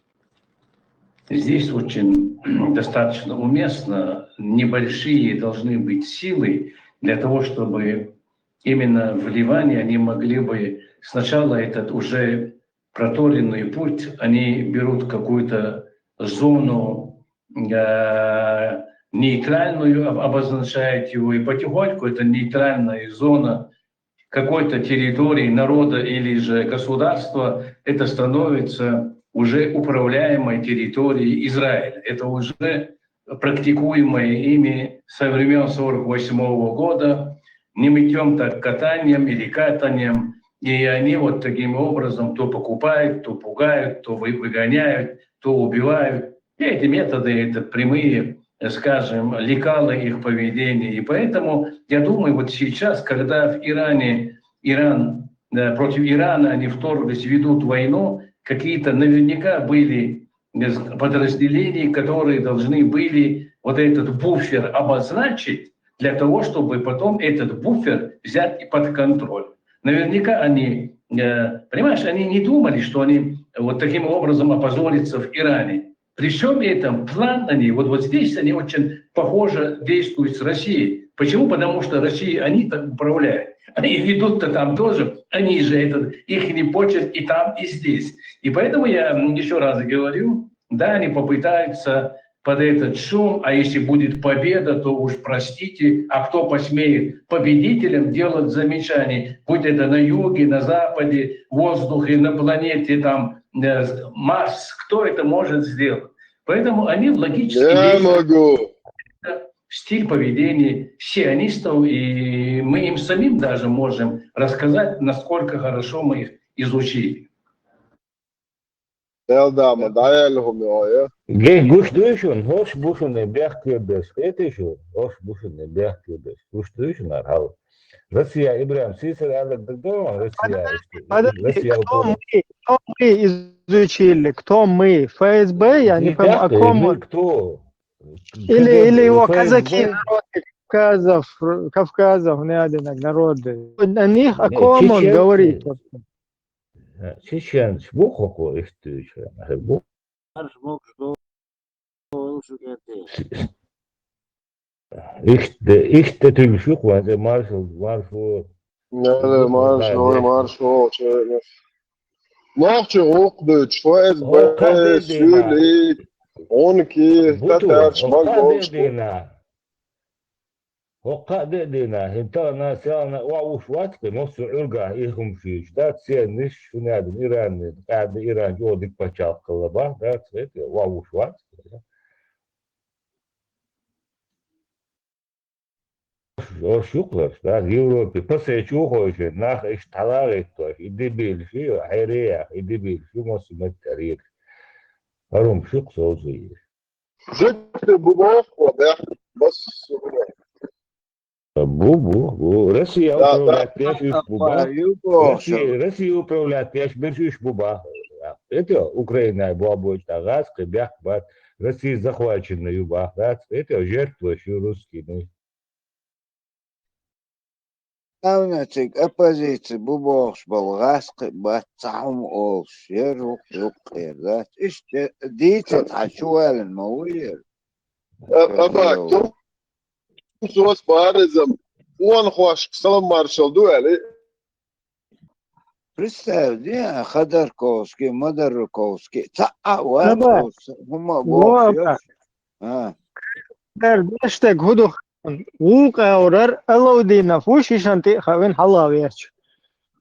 Здесь очень достаточно уместно. Небольшие должны быть силы для того, чтобы именно в Ливане они могли бы сначала этот уже проторенный путь, они берут какую-то зону нейтральную, обозначают его, и потихоньку эта нейтральная зона какой-то территории народа или же государства, это становится уже управляемой территорией Израиля. Это уже практикуемое ими со времен 1948 года, не мытьем, так катанием или катанием. И они вот таким образом то покупают, то пугают, то выгоняют, то убивают. И эти методы, это прямые, скажем, лекалы их поведения. И поэтому, я думаю, вот сейчас, когда в Иран против Ирана они вторглись, ведут войну, какие-то наверняка были подразделения, которые должны были вот этот буфер обозначить для того, чтобы потом этот буфер взять под контроль. Наверняка они, понимаешь, они не думали, что они вот таким образом опозорятся в Иране. При всем этом план они, вот здесь они очень похоже действуют с Россией. Почему? Потому что Россия, они так управляют. Они ведут-то там тоже, они же этот, их не почерк и там, и здесь. И поэтому я еще раз говорю, да, они попытаются под этот шум, а если будет победа, то уж простите, а кто посмеет победителям делать замечания, будь это на юге, на западе, в воздухе, на планете, там, Марс, кто это может сделать. Поэтому они логически Я действуют. могу. Стиль поведения сионистов, и мы им самим даже можем рассказать, насколько хорошо мы их изучили. Eldama dayalıhım ya. Guş duyuşun, hoş buşun behkirdes. Etişu, hoş buşun behkirdes. Guş duyuşun hal. Россия, Ибрahim, сисер алек дагдо, Россия, Подожди, Россия кто мы изучили? Кто мы? ФСБ? Я не пойму, о ком он? кто? Или его ФСБ? казаки, народы Кавказов, народы. О них, о ком он говорит? Чечен, bu koku istiyor. Bu işte Türkçük var. Marşu. Ja, marşo. Nahçı okduç, FSB, Sülik, 12, Tatar, Şmalboş. وقعدنا هنتانا سانا وعوش وقت نص عرقة إيهم فيش دات سينش نادم إيران قاعد إيران جو ديك بشاق قلبا دات سيت وعوش وقت Hoş yoklar. Avrupa pasaya çok hoş. Nach iş talar ettiler. İdebil şey, hayriye, İdebil şu masumet tarih. Harum şuk sözü. Ciddi bu bakma be. Bas. Bu Rusya upravляет üç buba. Rusya upravляет üç buba. Это Украина была больше газка, бяхбат. Россия захвачена юба. Это жертва еще русские. Avnatik opozitsiya bu boş balğasqı batçam olş yer yok yerdat. İşte diyet taşualın mavir. Bak, sos barizm. Он хош салам маршал дуэли. Представьте, Ходорковский, Модорковский, Дердештег худох وقاورر الودينا فو شيشانتي خاوين حلاويرچ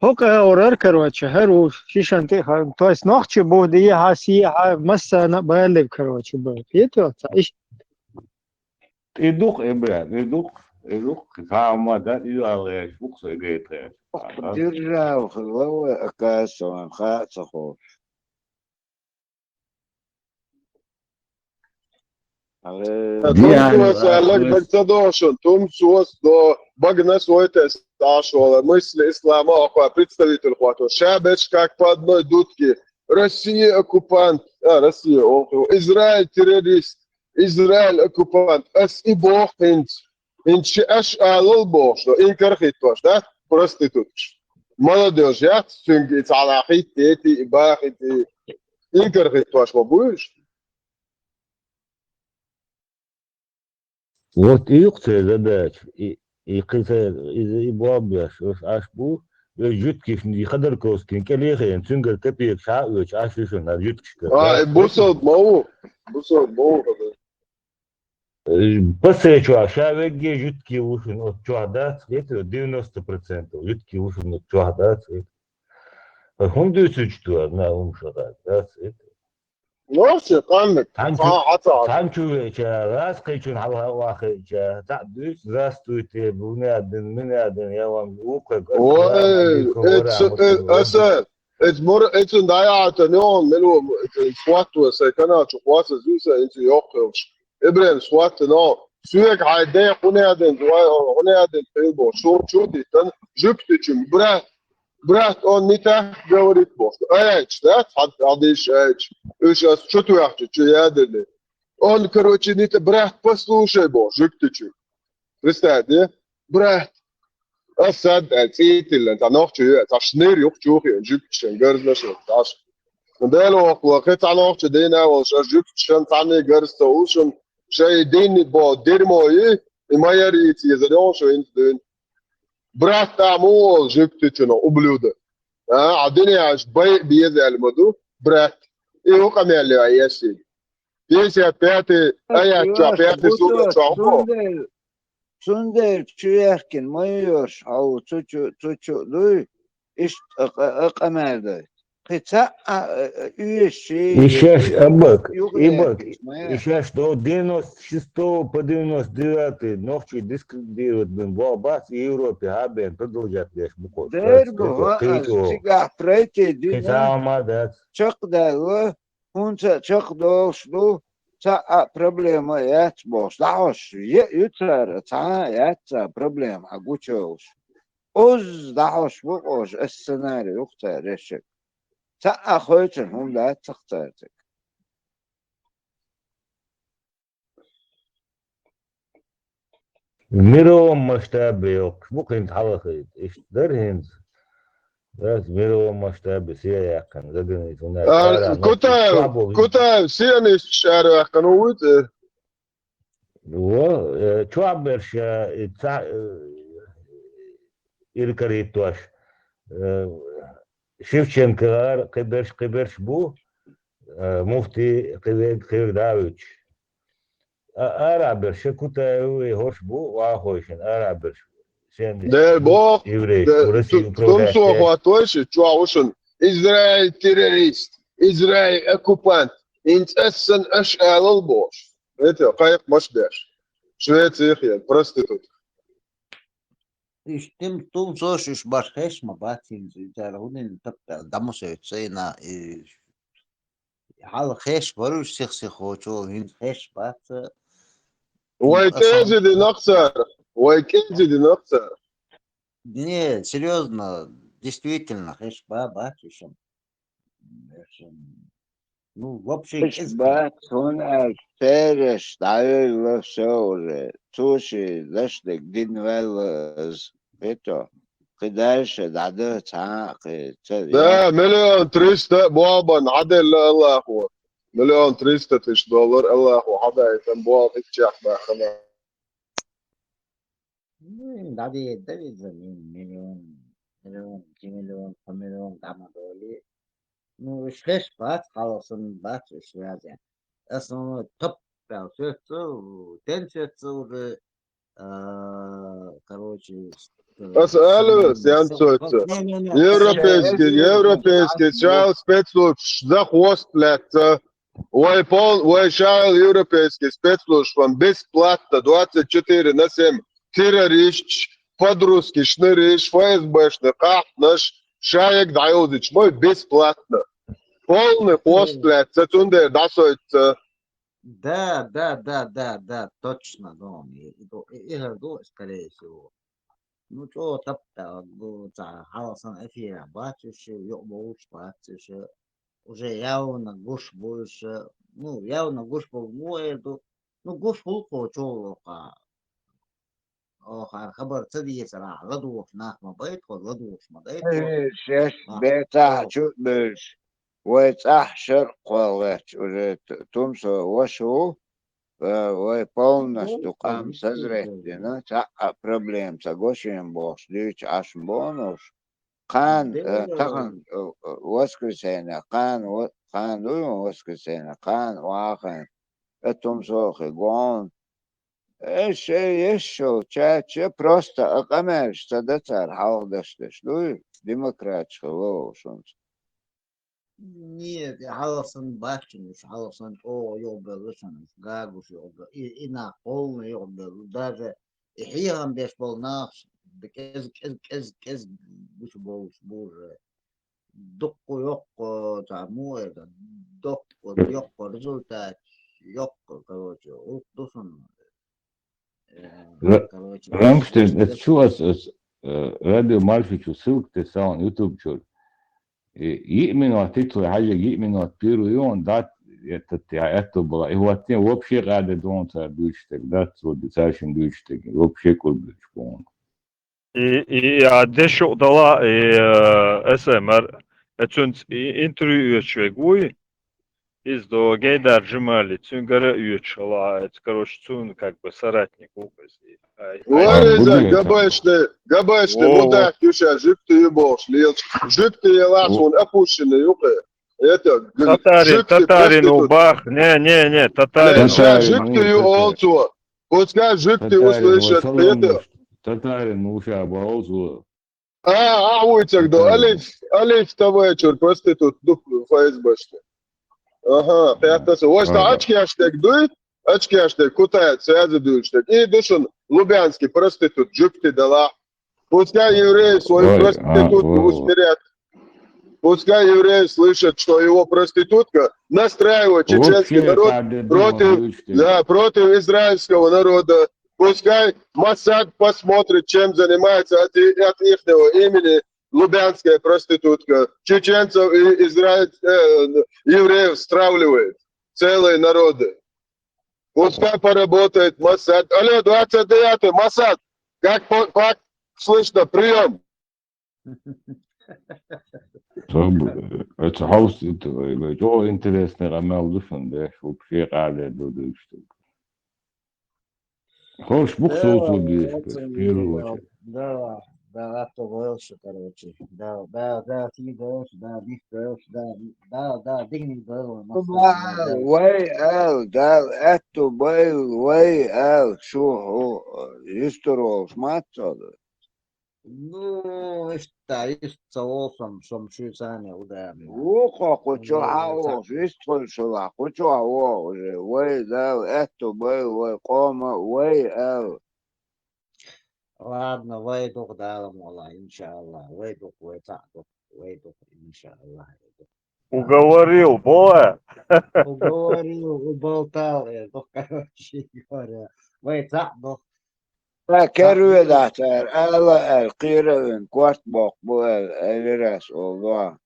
هو قاورر كروچ هرو شيشانتي خاوين تو اس نوخچ بودي هاسي مسنا بالب كروچ بو يتو ايش Eduk Ibrahim, eduk kamadan ilerleyiş bu kısa gayet. Держав, глава оказывается, хацахов. Tumsos elek begtadošan, tumsos do bagnas oites tašola, мысли ислама охва представитель хвато. Шабеч как по одной дудке. Россия оккупант, Россия, Израиль террорист, Израиль оккупант. Ас и бог инч аш алол бог, что инкархит ваш, да? Проститутш. Молодежь, я сюнгит алахит, эти и бахити. Инкархит ваш, будешь? Вот их задач, и кызы и бабьяш, аш bu jütkif ni Ходорковский, келехен, цунгер копеек шаыч, ашишын, jütkишкер. Busod mau. Пасэ чуа, шавеге жютки ушын от чуада, это 90%, жютки ушын от чуада, хундуйсу чтуа, на умшага, это. Норше, канник. Танчу, раз кайчун хавахи, так, здравствуйте, меня, я вам укаг. Ой, it's een dayaat en jongen, melo, swat was, kana chukwas zusa into yokkels. Ibrahim swat no. Süek hayde kunaden, kunaden peybo. Şu ditan, jüptüçüm, brat on nita gavarit bost. Ayç, da, hadiş ayç. Üç çutu yaptı, çuyadeli. Он, короче, нita brat послушай бо, jüptüçüm. Представьте, brat. أصدق تيتل أنت نوختي تشنير يوختي جبتشن جرزنشن تاش ندلو وقت على نوختي دينا وش جبتشن تاني جرز توشن شيء ديني با ديرموي ما يريت يزرعون شو أنت دين برات تعمول جبتشن أبلوده عدني عش بيزعل مدو برات إيه كم يلي عيشي يسيا بياتي أيه بياتي سوق شعبه Sunder çüyerkin mayıyor, au çuçu duy, iş ıkamerde. قطع üyesi Еще Абак, югрек, еще что 96 по 99 ночи дискредитировать в Аббас и Европе, Абен продолжать лишь буквально. dergo az sigah prete dina Китамадат. çok da hunca çok doşlu ta problema yat boş daş yutar ta yat problema guçoş oz daş bu oz senaryo yoksa reşek ta khoytun hum da taqtartık В мировом масштабе, мукин халахит, ишдерхин, в мировом масштабе сирияқан, загнит, у нас كنت سياني شارع قنوت و чуаберш иркаритуаш Шевченко киберш бу муфти кивдавич араберш кутаю хош бу вахойшен араберш ده بوق تمسو اخواتوش تشواوشن إسرائيل تيروريست إسرائيل أكوبانت إنت أسن أشعال البوش إنت قايق مش داش شوية يخيل بروستيتوت İşte tüm sonuç başka iş mi batın züterhudin tabi damus ötseyna hal خيش varış sexi xoço hin خيش bat ويكيزي دي نقصر ويكيزي دي نقصر не серьезно действительно خيش батышем ну вообще бат он переш дайла все туши лаштек динвелс бето قداش دعده تعاقد ده مليون 300 بوابا عدل الله يا اخوة مليون 300 $3 الله يا اخوة حدا يتم بوابا اتشاح بقى خلاص دادي زمين مليون 2 مليون 5 مليون دعم دولي ну шесть бат халасын бат связи основной топ тенсиятся уже короче اسأله سيانسويتسا европейский шайл спецслужб за хвост плятся ой шайл европейский спецслужб бесплатно 24/7 террорист подростки шнырыш ФСБшный кахнаш шаек дайодыч мой бесплатно полный хвост плятся тунде дасоица да точно да скорее всего ну что топта за халасан эфира батюши ёбуш батюши уже явно гуш больше ну явно гуш по-моему ну гуш хулко чолока خبر تدي صراحة غدوش ناخما بيت غدوش ما بيت شش بيتاع شو بيش ويتاح شرق والغش уже тумсо وشو полностью قام سزرتنا تاع проблем سغوشين бош ديش аш бонус قان تقن воскресенье قان دوم воскресенье قان واخن تумсо خيغون ايش еще ча просто акамеш садацар халдашдеш ну демократ шолошон нет халасан башнуш халасан о ёбелышан гагуш ёбел и на полный ёбел даже ихиям без полнаш кез буш боже докко ёкко таму это докко ёкко результат ёкко короче досон Рамштейн, это что у вас радио Мальфичу, ссылка ты сам, YouTube чё. يؤمنوا تطلع حاجة يؤمنوا تبيرون دات это было. И вот те вообще рады дон дучтек, да, вот десятшин дучтек, вообще курбич пон. И дешо дала СМР, это интервью чвегуй. Из до гейдар жимали, цунгара уючала, это, короче, цун как бы соратник упаси. وين قبشت مدح يشا جبت يبوش ليش جبت يلاسون أبوشن يوقع Татарин убах, не, татарин. جبت يوالتو вот скажи, ты услышишь это. Татарин уша обалзу. Ahvuycak do, Alif to вечер, prostitut, duplu, FSB-ште. Ага, пятнадцать. Вот что очки аштег дует, очки аштег кутает, связи дует. И душен лубянский проститут, джупти дала. Пускай евреи свою проститутку усмирят. Пускай евреи слышат, что его проститутка настраивает чеченский народ против израильского народа. Пускай Моссад посмотрит, чем занимается от их имени лубянская проститутка. Чеченцев и евреев стравливает. Целые народы. Пускай поработает Моссад. Алло, 29-й, Моссад. Как слышно, прием. Het house het jo интересный рамел душен, да, чтоб все рады до что. Хочешь буксу услуги, в первую очередь. Да, то больше, короче. Да, ты говоришь, да, биг говоришь, да, дигни говорил. وي ال ده اتو باي وي ال شو هو يستروش ما تصدق Ну, ist awesome, some shoes on it, да. وخو خشوا عاوش يستخل شلا خشوا عاوش وي ده اتو باي وي قوما وي ال Ладно, выйду да, мола, иншаллах. Выйду, иншаллах. Уговорил, боя. Уговорил, уболтал, короче говоря. Выйду. كروي داتر ألا القيرة كوارت بوق بو الرس والله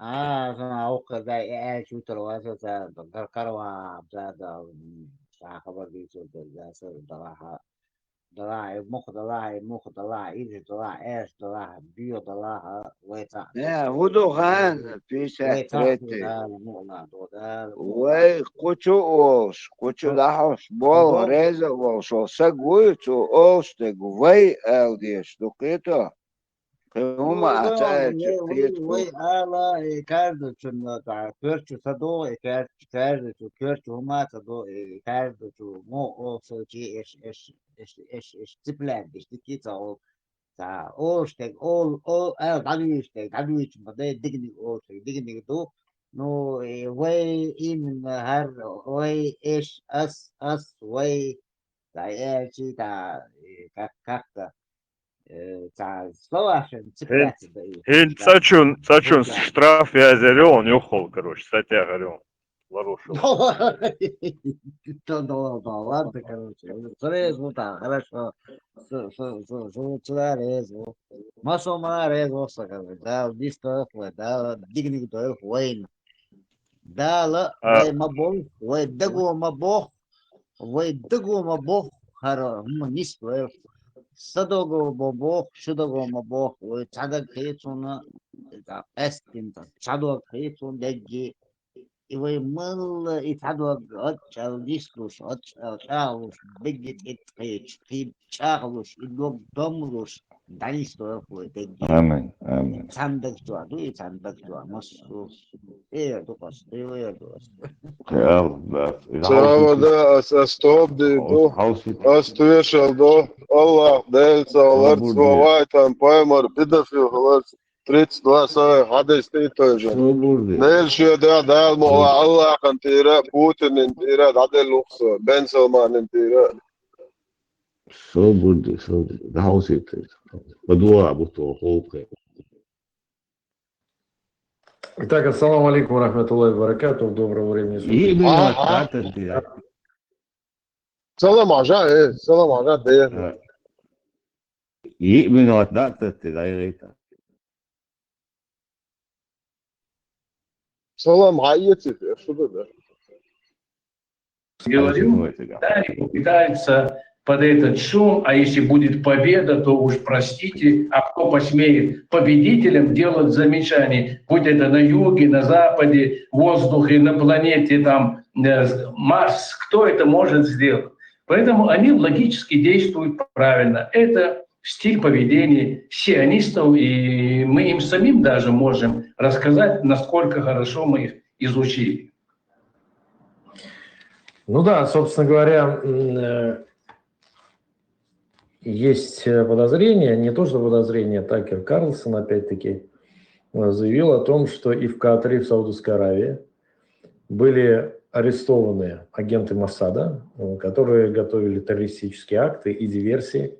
أنا أوقع ده شو ترواسة ده كروا ده خبر دي شو ده دلاها مخ دلاها إيد دلاها إيش دلاها بيو دلاها ويتا هدو خان في ساترتي وي كوتشو دحوش بول ريزا وشو سقوي تو أوستق وي ألديش دقيتو هما أتاج وي ألا كاردو شن تاع كيرتو تدو كيرتو هما تدو كاردو مو أوصل شيء إيش تبلاد إيش تكيتا أو تاع أوستق أول دعويش بدأ دقني دو نو وي إن هر وي إيش أس وي تاع إيش تاع كاكتا Хин Сачун штраф я зерел, он ехал, короче, статья горел. Ворошил. Ладно, короче. Резво так, хорошо. Сюда резво. Масома резво, да, убийство, да, дигник до войн. Да, вой мабох, вой дагу мабох, харо, мисто. Садого бобох, шудого мабох, вой цадак хейцуна, да, эстинта, цадок хейцун дегги. И вы мыл и цадок отчал дискуш, отчалуш, бегит и чарлуш, и домлуш, данисто вой дегги. Амин. Цандак туа, и цандак туа, масу. Дукас, Сава да, стоп, оствешал, Allah dēļ savu vai tam paimar pedofil, 32 savu hadis tītojuši. Dēļ šie dēļ mola Allah kan tīrē, Putinin tīrē, Adel Luxo, Ben Salmanin tīrē. Sobudi, klausies. Padomā, būs to hulkai. Итак, ассаламу алейкум рахматуллахи баракату, доброго времени суток. Salam aja değil. يؤمن وتنطط غيرته. Salam hayeti, что это? Говорю, пытается под этот шум, а если будет победа, то уж простите, а кто посмеет победителям делать замечания, будь это на юге, на западе, в воздухе, на планете, там, Марс, кто это может сделать? Поэтому они логически действуют правильно. Это стиль поведения сионистов, и мы им самим даже можем рассказать, насколько хорошо мы их изучили. Ну да, собственно говоря, есть подозрение, не то что подозрение, Такер Карлсон опять-таки заявил о том, что и в Катаре, и в Саудовской Аравии были арестованы агенты Моссада, которые готовили террористические акты и диверсии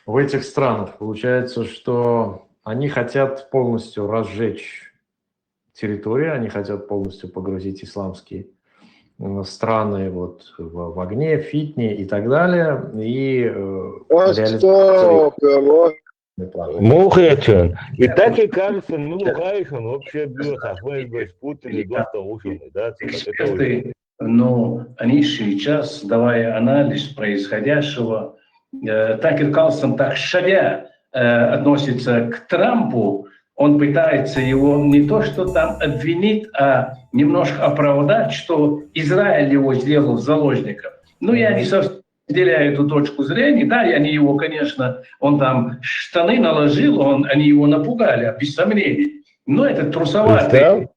в этих странах. Получается, что они хотят полностью разжечь территорию, они хотят полностью погрузить исламские страны вот в огне, фитне и так далее, и реализовать Мухачен. И так и кажется, ну, Мухачен вообще бьет ФСБ, Путин и доста ушами, да? Но они сейчас, давая анализ происходящего, Такер Карлсон так шадя относится к Трампу, он пытается его не то что там обвинить, а немножко оправдать, что Израиль его сделал заложником. Ну, я не совсем разделяю эту точку зрения. Да, они его, конечно, он там штаны наложил, они его напугали, без сомнений. Но это трусоватый.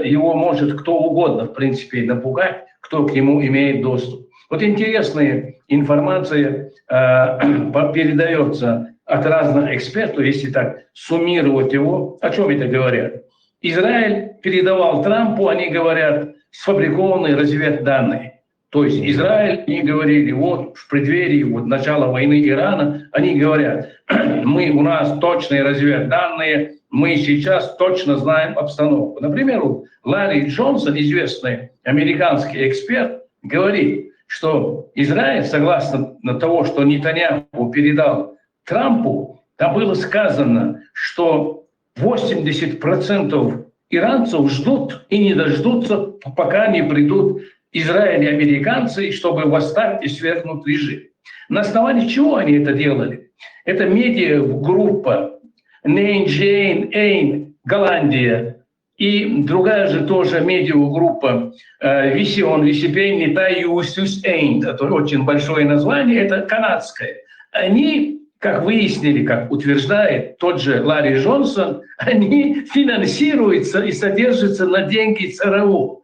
Его может кто угодно, в принципе, напугать, кто к нему имеет доступ. Вот интересная информация передается от разных экспертов, если так суммировать его. О чем это говорят? Израиль передавал Трампу, они говорят, сфабрикованные разведданные. То есть Израиль, они говорили, вот в преддверии начала войны Ирана, они говорят, у нас точные разведданные, мы сейчас точно знаем обстановку. Например, Ларри Джонсон, известный американский эксперт, говорит, что Израиль, согласно того, что Нетаньяху передал Трампу, там было сказано, что 80% иранцев ждут и не дождутся, пока не придут Израиль и американцы, чтобы восстать и свергнуть режим. На основании чего они это делали? Это медиа-группа Нейн Эйн, Голландия, и другая же тоже медиа-группа Висион, Висипейн, Нитай, Юсюс Эйн, это очень большое название, это канадское. Они, как выяснили, как утверждает тот же Ларри Джонсон, они финансируются и содержатся на деньги ЦРУ.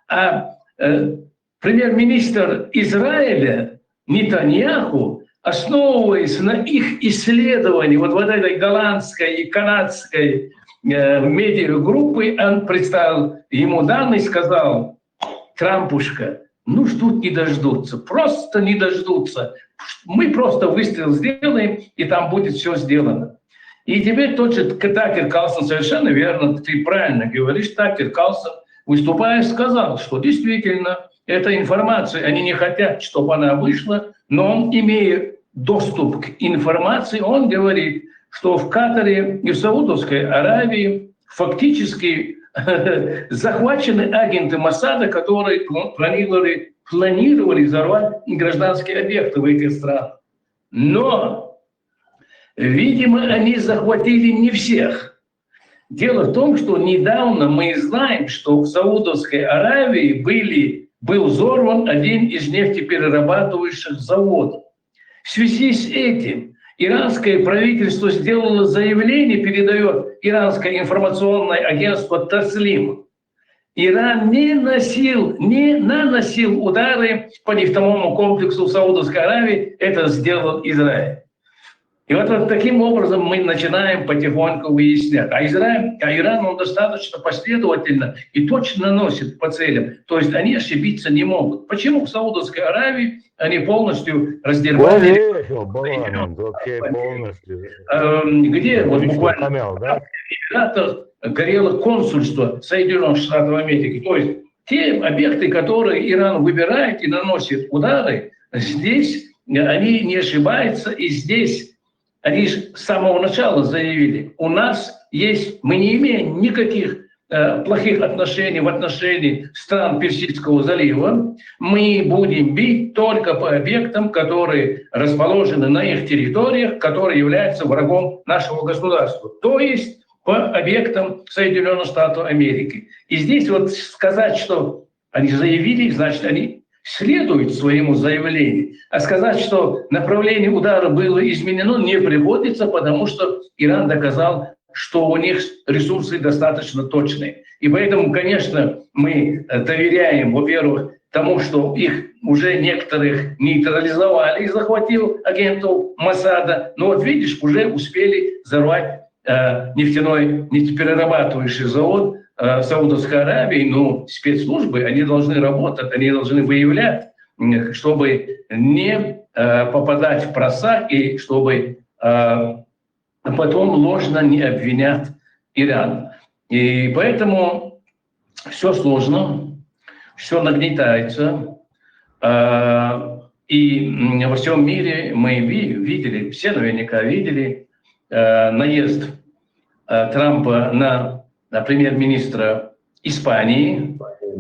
А премьер-министр Израиля Нетаньяху, основываясь на их исследовании вот этой голландской и канадской медиагруппы, он представил ему данные и сказал: Трампушка, ну ждут не дождутся, просто не дождутся. Мы просто выстрел сделаем, и там будет все сделано. И теперь тот же Такер Карлсон, совершенно верно, ты правильно говоришь, Такер Карлсон, выступая, сказал, что действительно эта информация, они не хотят, чтобы она вышла, но он, имея доступ к информации, он говорит, что в Катаре и в Саудовской Аравии фактически захвачены агенты Моссада, которые планировали взорвать гражданские объекты в этих странах. Но, видимо, они захватили не всех. Дело в том, что недавно мы знаем, что в Саудовской Аравии был взорван один из нефтеперерабатывающих заводов. В связи с этим иранское правительство сделало заявление, передает иранское информационное агентство Таслим. Иран не наносил удары по нефтяному комплексу в Саудовской Аравии, это сделал Израиль. И вот таким образом мы начинаем потихоньку выяснять. А Иран, он достаточно последовательно и точно наносит по целям. То есть они ошибиться не могут. Почему в Саудовской Аравии они полностью раздербанили? Где вот буквально в Эмиратах горело консульство Соединенных Штатов Америки. То есть те объекты, которые Иран выбирает и наносит удары, здесь они не ошибаются, и здесь они же с самого начала заявили, мы не имеем никаких плохих отношений в отношении стран Персидского залива, мы будем бить только по объектам, которые расположены на их территориях, которые являются врагом нашего государства, то есть по объектам Соединенных Штатов Америки. И здесь вот сказать, что они заявили, значит, они следует своему заявлению. А сказать, что направление удара было изменено, не приходится, потому что Иран доказал, что у них ресурсы достаточно точные. И поэтому, конечно, мы доверяем, во-первых, тому что их уже некоторых нейтрализовали и захватил агентов Моссада. Но вот видишь, уже успели взорвать нефтяной нефтеперерабатывающий завод в Саудовской Аравии. Но спецслужбы, они должны работать, они должны выявлять, чтобы не попадать в просак и чтобы потом ложно не обвинять Иран. И поэтому все сложно, все нагнетается. И во всем мире мы видели, все наверняка видели, наезд Трампа на премьер-министра Испании.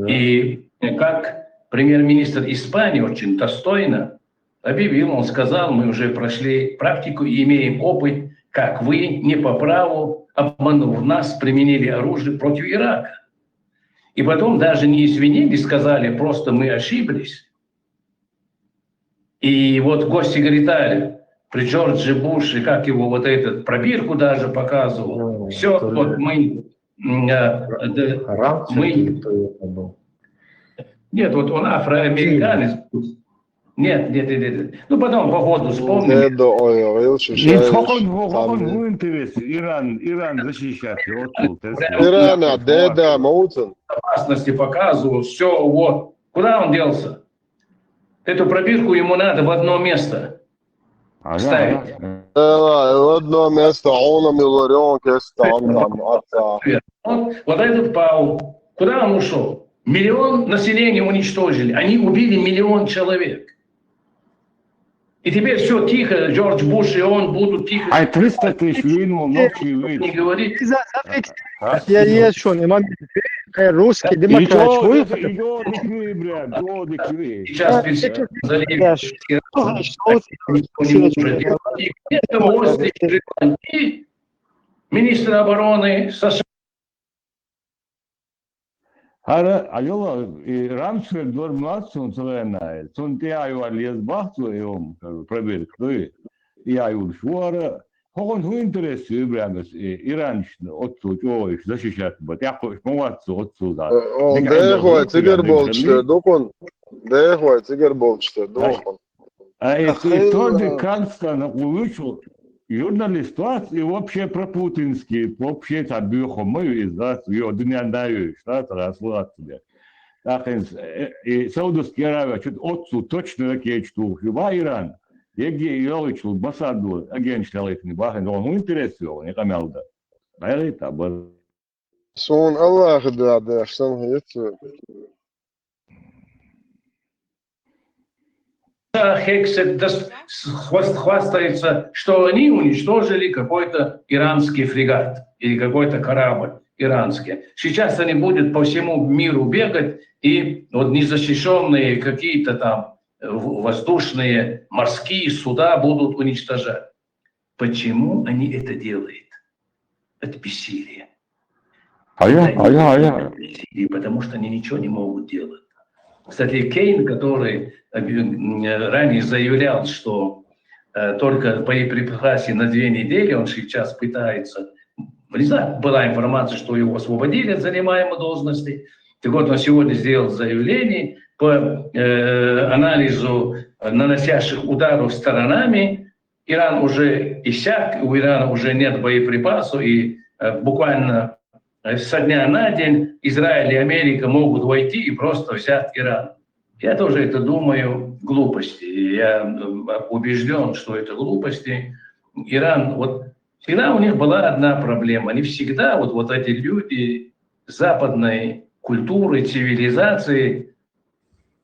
И как премьер-министр Испании очень достойно объявил, он сказал: мы уже прошли практику и имеем опыт, как вы не по праву, обманув нас, применили оружие против Ирака. И потом даже не извинились, сказали: просто мы ошиблись. И вот госсекретарь при Джордже Буше, как его вот этот пробирку даже показывал, все, вот мы... Нет, вот он афроамериканец. Нет. Ну, потом по ходу вспомним. Иран защищать. Опасности показывал, все, вот. Куда он делся? Эту пробирку ему надо в одно место ставить. В одно место, он миллион Вот этот Пау, куда он ушел? 1 миллион населения уничтожили. Они убили 1 миллион человек. И теперь все тихо, Джордж Буш и он будут тихо. А 300 тысяч минимум не говорит. Я что, не могу. Русский демократ. Министр обороны США. Алло, Рамсфельд нормацию целая, он тяю алиес бахту его проверку, и аю швара, он интересует брагас иранчно отцу чего защищать, вот я хочу помогаться отцу да. Он дехует цигерболчте, докон, дехует цигерболчте, докон. А это тоже Константин улучшил. Журналист и вообще про путинский, вообще табюхо мы из нас ее дняндаешь, да, рассылать тебе. Так и Саудовская Аравия чуть отцу точно такие что Иран, где елочил Масаду, агентство их не бахнет, он интересует, не камелда. Это был. Сон Аллах да, что это. Хексет хвастается, что они уничтожили какой-то иранский фрегат или какой-то корабль иранский. Сейчас они будут по всему миру бегать и вот незащищенные какие-то там воздушные морские суда будут уничтожать. Почему они это делают? От бессилия. Потому что они ничего не могут делать. Кстати, Кейн, который ранее заявлял, что только боеприпасы на 2 недели, он сейчас пытается, не знаю, была информация, что его освободили от занимаемой должности. Так вот, он сегодня сделал заявление по анализу наносящих ударов сторонами. Иран уже иссяк, у Ирана уже нет боеприпасов, и буквально со дня на день Израиль и Америка могут войти и просто взять Иран. Я тоже это думаю глупости. Я убежден, что это глупости. Иран, вот всегда у них была одна проблема. Они всегда, вот эти люди западной культуры, цивилизации,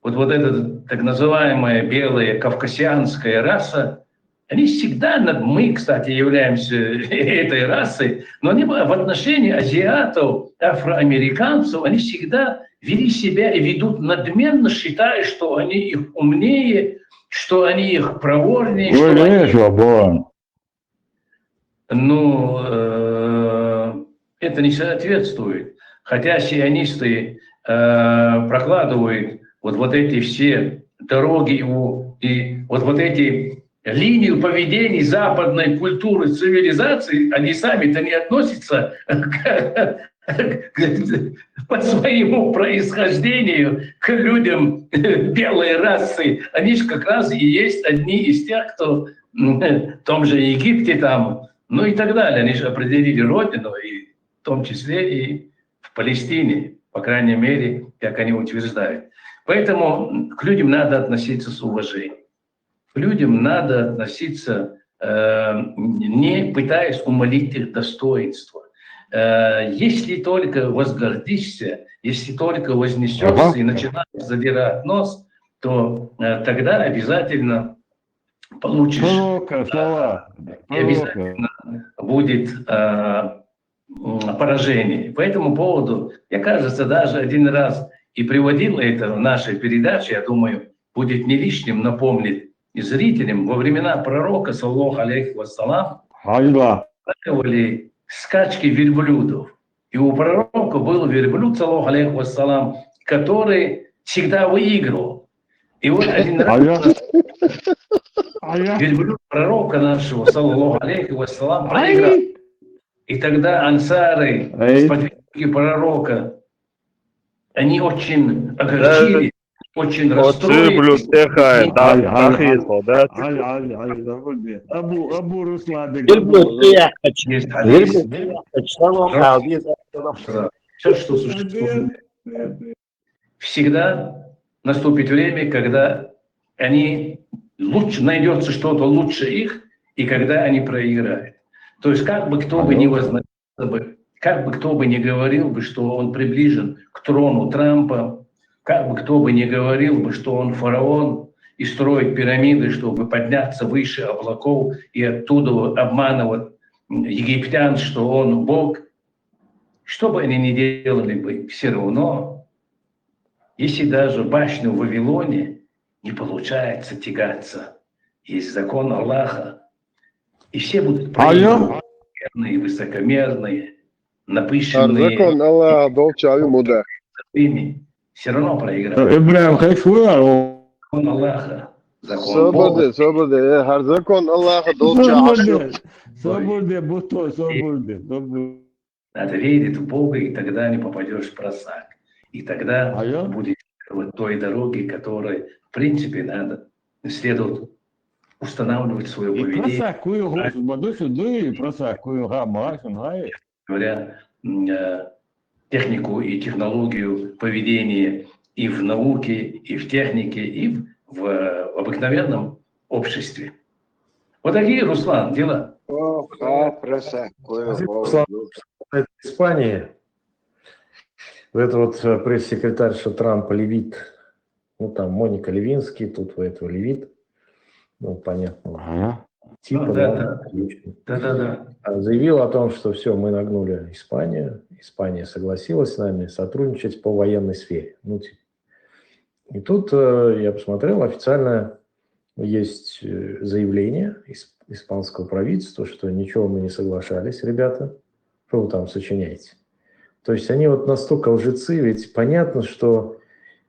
вот эта так называемая белая кавказианская раса, они всегда, мы, кстати, являемся этой расой, но они в отношении азиатов, афроамериканцев, они всегда вели себя и ведут надменно, считая, что они их умнее, что они их проворнее. Это не соответствует. Хотя сионисты прокладывают вот эти все дороги и вот эти линию поведения западной культуры, цивилизации, они сами-то не относятся к по своему происхождению к людям белой расы. Они же как раз и есть одни из тех, кто в том же Египте там, ну и так далее. Они же определили родину, и в том числе и в Палестине, по крайней мере, как они утверждают. Поэтому к людям надо относиться с уважением. К людям надо относиться, не пытаясь умолить их достоинство. Если только возгордишься, если только вознесешься и начинаешь задирать нос, то тогда обязательно получишь, и обязательно будет поражение. По этому поводу, я, кажется, даже один раз и приводил это в нашей передаче, я думаю, будет не лишним напомнить и зрителям, во времена пророка, саллаллаху алейхи вассалам, устраивали скачки верблюдов. И у пророка был верблюд, саллаллаху алейхи вассалам, который всегда выигрывал. И вот один раз верблюд пророка нашего, саллаллаху алейхи вассалам, проиграл. И тогда ансары, сподвижники пророка, они очень огорчились, очень расстроились. Все, что существует. Всегда наступит время, когда они найдется что-то лучше их, и когда они проиграют. То есть как бы кто бы ни возносился бы, как бы кто бы ни говорил бы, что он приближен к трону Трампа, как бы кто бы ни говорил бы, что он фараон и строит пирамиды, чтобы подняться выше облаков и оттуда обманывать египтян, что он Бог, что бы они ни делали бы, все равно, если даже башню в Вавилоне не получается тягаться, есть закон Аллаха, и все будут проигрывать, высокомерные, напыщенные, все равно проигрывают. Закон Аллаха, закон Бога. Надо верить в Бога, и тогда не попадешь в просак. И тогда будешь вот той дороге, которой, в принципе, надо следует устанавливать свое поведение. Говоря, технику и технологию поведения и в науке, и в технике, и в обыкновенном обществе. Вот такие, Руслан, дела. Испании. Это вот пресс-секретарша Трампа Левит, ну там Моника Левинский, тут у этого Левит, ну понятно, типа, да. Заявил о том, что все, мы нагнули Испанию, Испания согласилась с нами сотрудничать по военной сфере. Ну, типа. И тут я посмотрел, официально есть заявление испанского правительства, что ничего мы не соглашались, ребята, что вы там сочиняете. То есть они вот настолько лжецы, ведь понятно, что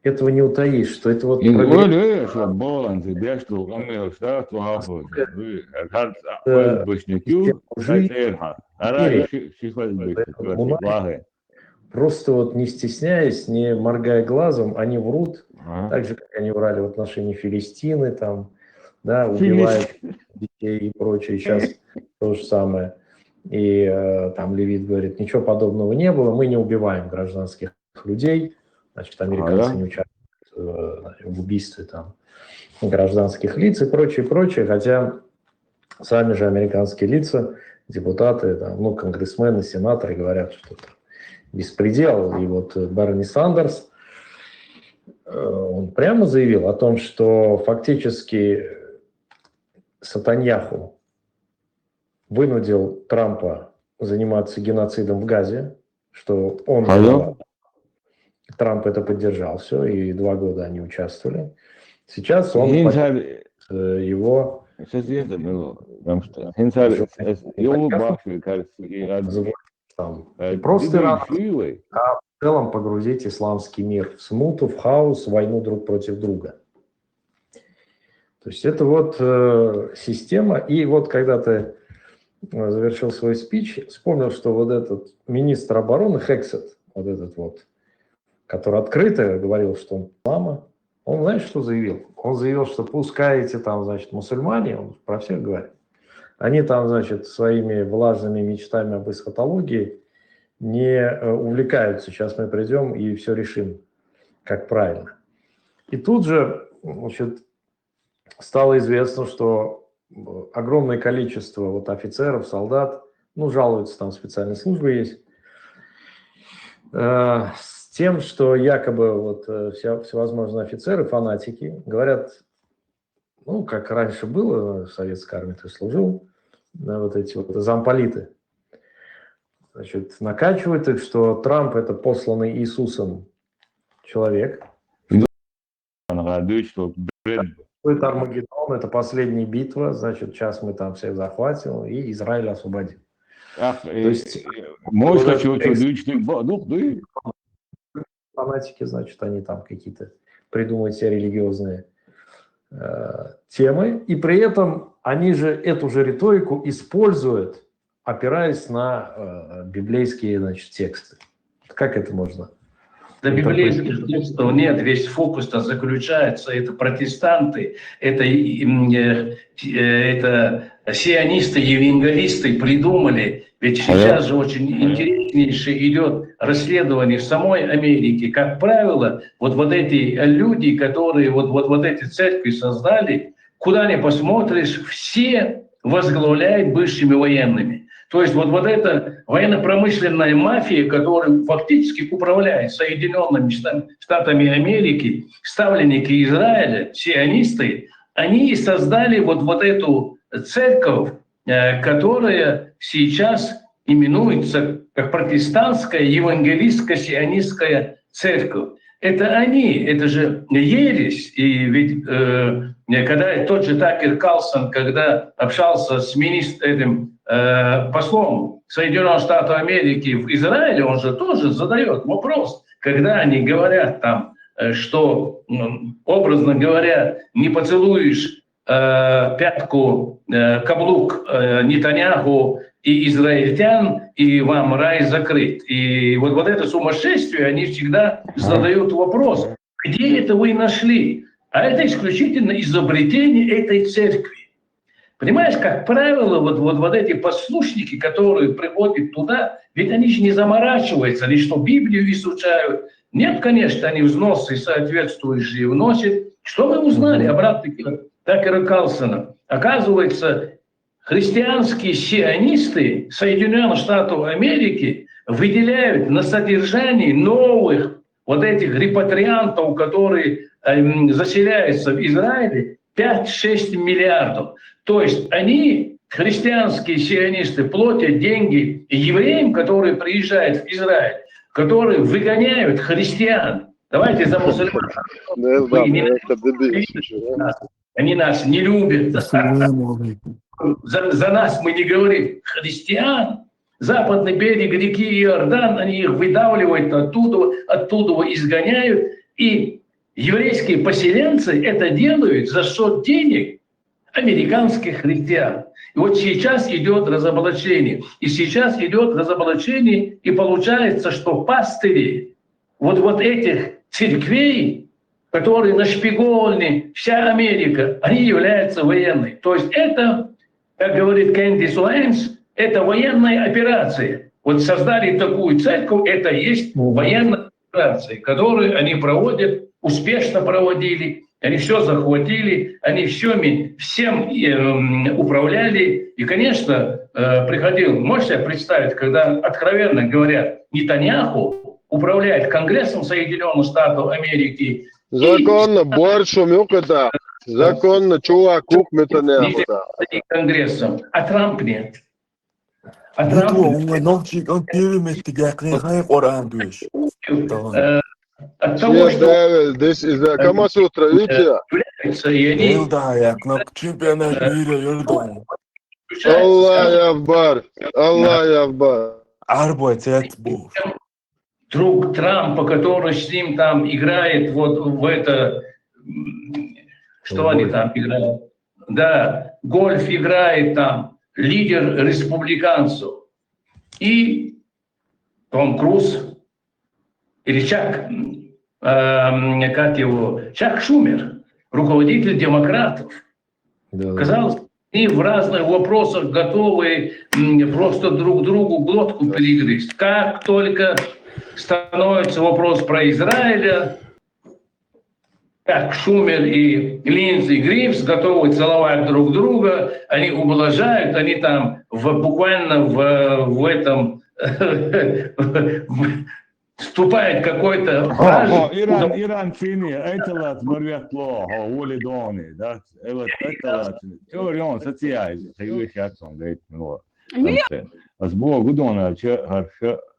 этого не утаишь, что это вот... Просто вот не стесняясь, не моргая глазом, они врут, так же, как они врали в отношении Филистины, там, да, убивают детей и прочее. Сейчас то же самое. И там Левит говорит, ничего подобного не было, мы не убиваем гражданских людей, значит, американцы не участвуют в убийстве там гражданских лиц и прочее, хотя сами же американские лица, депутаты, там, ну, конгрессмены, сенаторы говорят, что это беспредел. И вот Берни Сандерс, он прямо заявил о том, что фактически Сатаньяху вынудил Трампа заниматься геноцидом в Газе, что он Трамп это поддержал, все, и 2 года они участвовали. Сейчас он его просто в целом погрузить исламский мир в смуту, в хаос, в войну друг против друга. То есть это вот система, и вот когда ты завершил свой спич, вспомнил, что вот этот министр обороны Хексет, вот этот вот, который открыто говорил, что он ислама, он, знаешь, что заявил? Он заявил, что пускай эти там, значит, мусульмане, он про всех говорит, они там, значит, своими влажными мечтами об эсхатологии не увлекаются. Сейчас мы придем и все решим, как правильно. И тут же, значит, стало известно, что огромное количество вот офицеров, солдат, ну, жалуются, там специальные службы есть, с тем, что якобы вот всевозможные офицеры, фанатики, говорят, ну, как раньше было, в советской армии ты служил, вот эти вот замполиты, значит, накачивают их, что Трамп – это посланный Иисусом человек. Это Армагеддон, это последняя битва, значит, сейчас мы там всех захватим и Израиль освободим. То есть, фанатики, значит, они там какие-то придумывают себе религиозные темы, и при этом они же эту же риторику используют, опираясь на библейские, значит, тексты. Как это можно? Да, библейских текстов нет, весь фокус-то заключается, это протестанты, это сионисты, евангелисты придумали, ведь сейчас же очень интереснейшее идет расследование в самой Америке. Как правило, вот эти люди, которые вот эти церкви создали, куда ни посмотришь, все возглавляют бывшими военными. То есть вот эта военно-промышленная мафия, которая фактически управляет Соединенными Штатами Америки, ставленники Израиля, сионисты, они создали вот эту церковь, которая сейчас именуется как протестантская евангелистско-сионистская церковь. Это они, это же ересь. И ведь когда тот же Такер Карлсон, когда общался с министром, послом Соединенных Штатов Америки в Израиле, он же тоже задает вопрос, когда они говорят там, что, образно говоря, не поцелуешь пятку, каблук Нетаньяху и израильтян, и вам рай закрыт. И вот это сумасшествие, они всегда задают вопрос, где это вы нашли? А это исключительно изобретение этой церкви. Понимаешь, как правило, вот эти послушники, которые приходят туда, ведь они же не заморачиваются, они что, Библию изучают? Нет, конечно, они взносы соответствующие вносят. Что мы узнали обратно Такера Карлсона? Оказывается, христианские сионисты Соединенных Штатов Америки выделяют на содержание новых вот этих репатриантов, которые заселяются в Израиле, 5-6 миллиардов. То есть они, христианские сионисты, платят деньги евреям, которые приезжают в Израиль, которые выгоняют христиан. Давайте за мусульман. Они нас не любят. За нас мы не говорим. Христиан, западный берег реки Иордан, они их выдавливают оттуда изгоняют. И еврейские поселенцы это делают за счет денег американских христиан. И вот сейчас идет разоблачение. И сейчас идет разоблачение, и получается, что пастыри вот этих церквей, которые нашпигованы, вся Америка, они являются военной. То есть это, как говорит Кэндис Уаймс, это военная операция. Вот создали такую церковь, это и есть военная операция, которую они проводят, успешно проводили. Они все захватили, они всем управляли. И, конечно, приходил, можешь себе представить, когда, откровенно говорят, Нетаньяху управляет Конгрессом Соединенных Штатов Америки. Законно, больше это. Законно, чувак, Нетаньяху. Конгрессом, а Трамп нет. А Трамп от того, что this is the Камасутра, видите? Аллах Акбар, Аллах Акбар. Друг Трампа, который с ним там играет вот в это, что они там играют? Да, гольф играет там. лидер республиканцев, и Том Круз, или Чак Шумер, руководитель демократов. Казалось, они в разных вопросах готовы просто друг другу глотку перегрызть. Как только становится вопрос про Израиль, как Шумер и Линдзи Грифс готовы целовать друг друга, они ублажают, они там буквально в этом вступает какой-то враж. Иран фини, это лат морвят плохо, воли дони, да, это лат. Теорион социальный, ты шатсон, говорит, ну, а с Богу дона,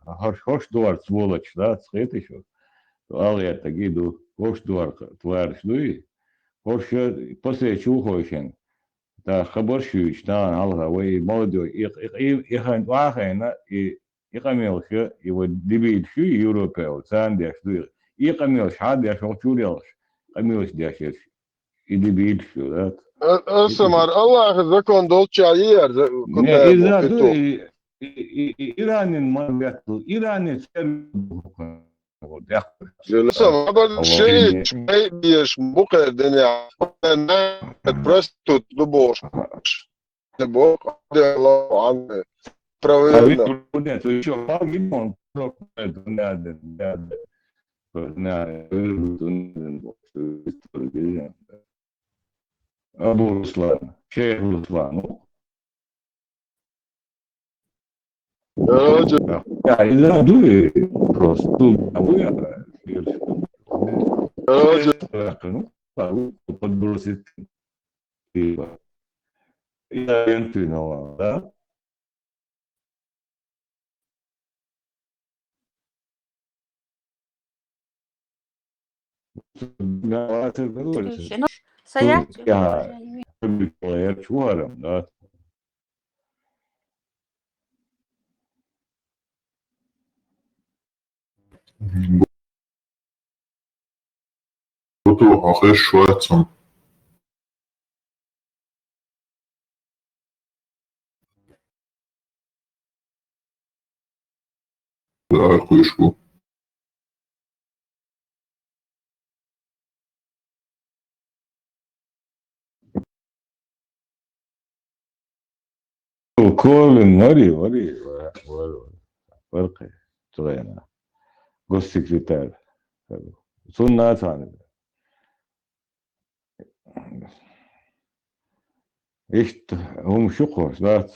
харш дуар сволочь, да, схет еще, але я так иду, харш дуар тварь шлюи, харш после чухойшен, да, хабаршуич, да, алга, вы молодой, их вахайна и يقاميلش يود دبيد شو يوروبا وسان داش دوير يقاميلش حد داش وشوريلش قاميلش داش يدبيد شو ذات اسمع الله يخزكم دولتش عيار كنت إذا دو إيران ما بيحصل إيران لسه هذا الشيء بيش بقى الدنيا просто تبوش تبوك الله عنه правильно. Нет, еще погиб, Абу Руслан, Шейх Руслан. Я из-за дури просто, ну, подбросит, я вентиновал, да? Я чуаром, да. Butu אחרי שואצון. Да, кышку. Колин, Мари, فرق تغينا قص سكرتير صنع ثاني إيش هم شقوا ذات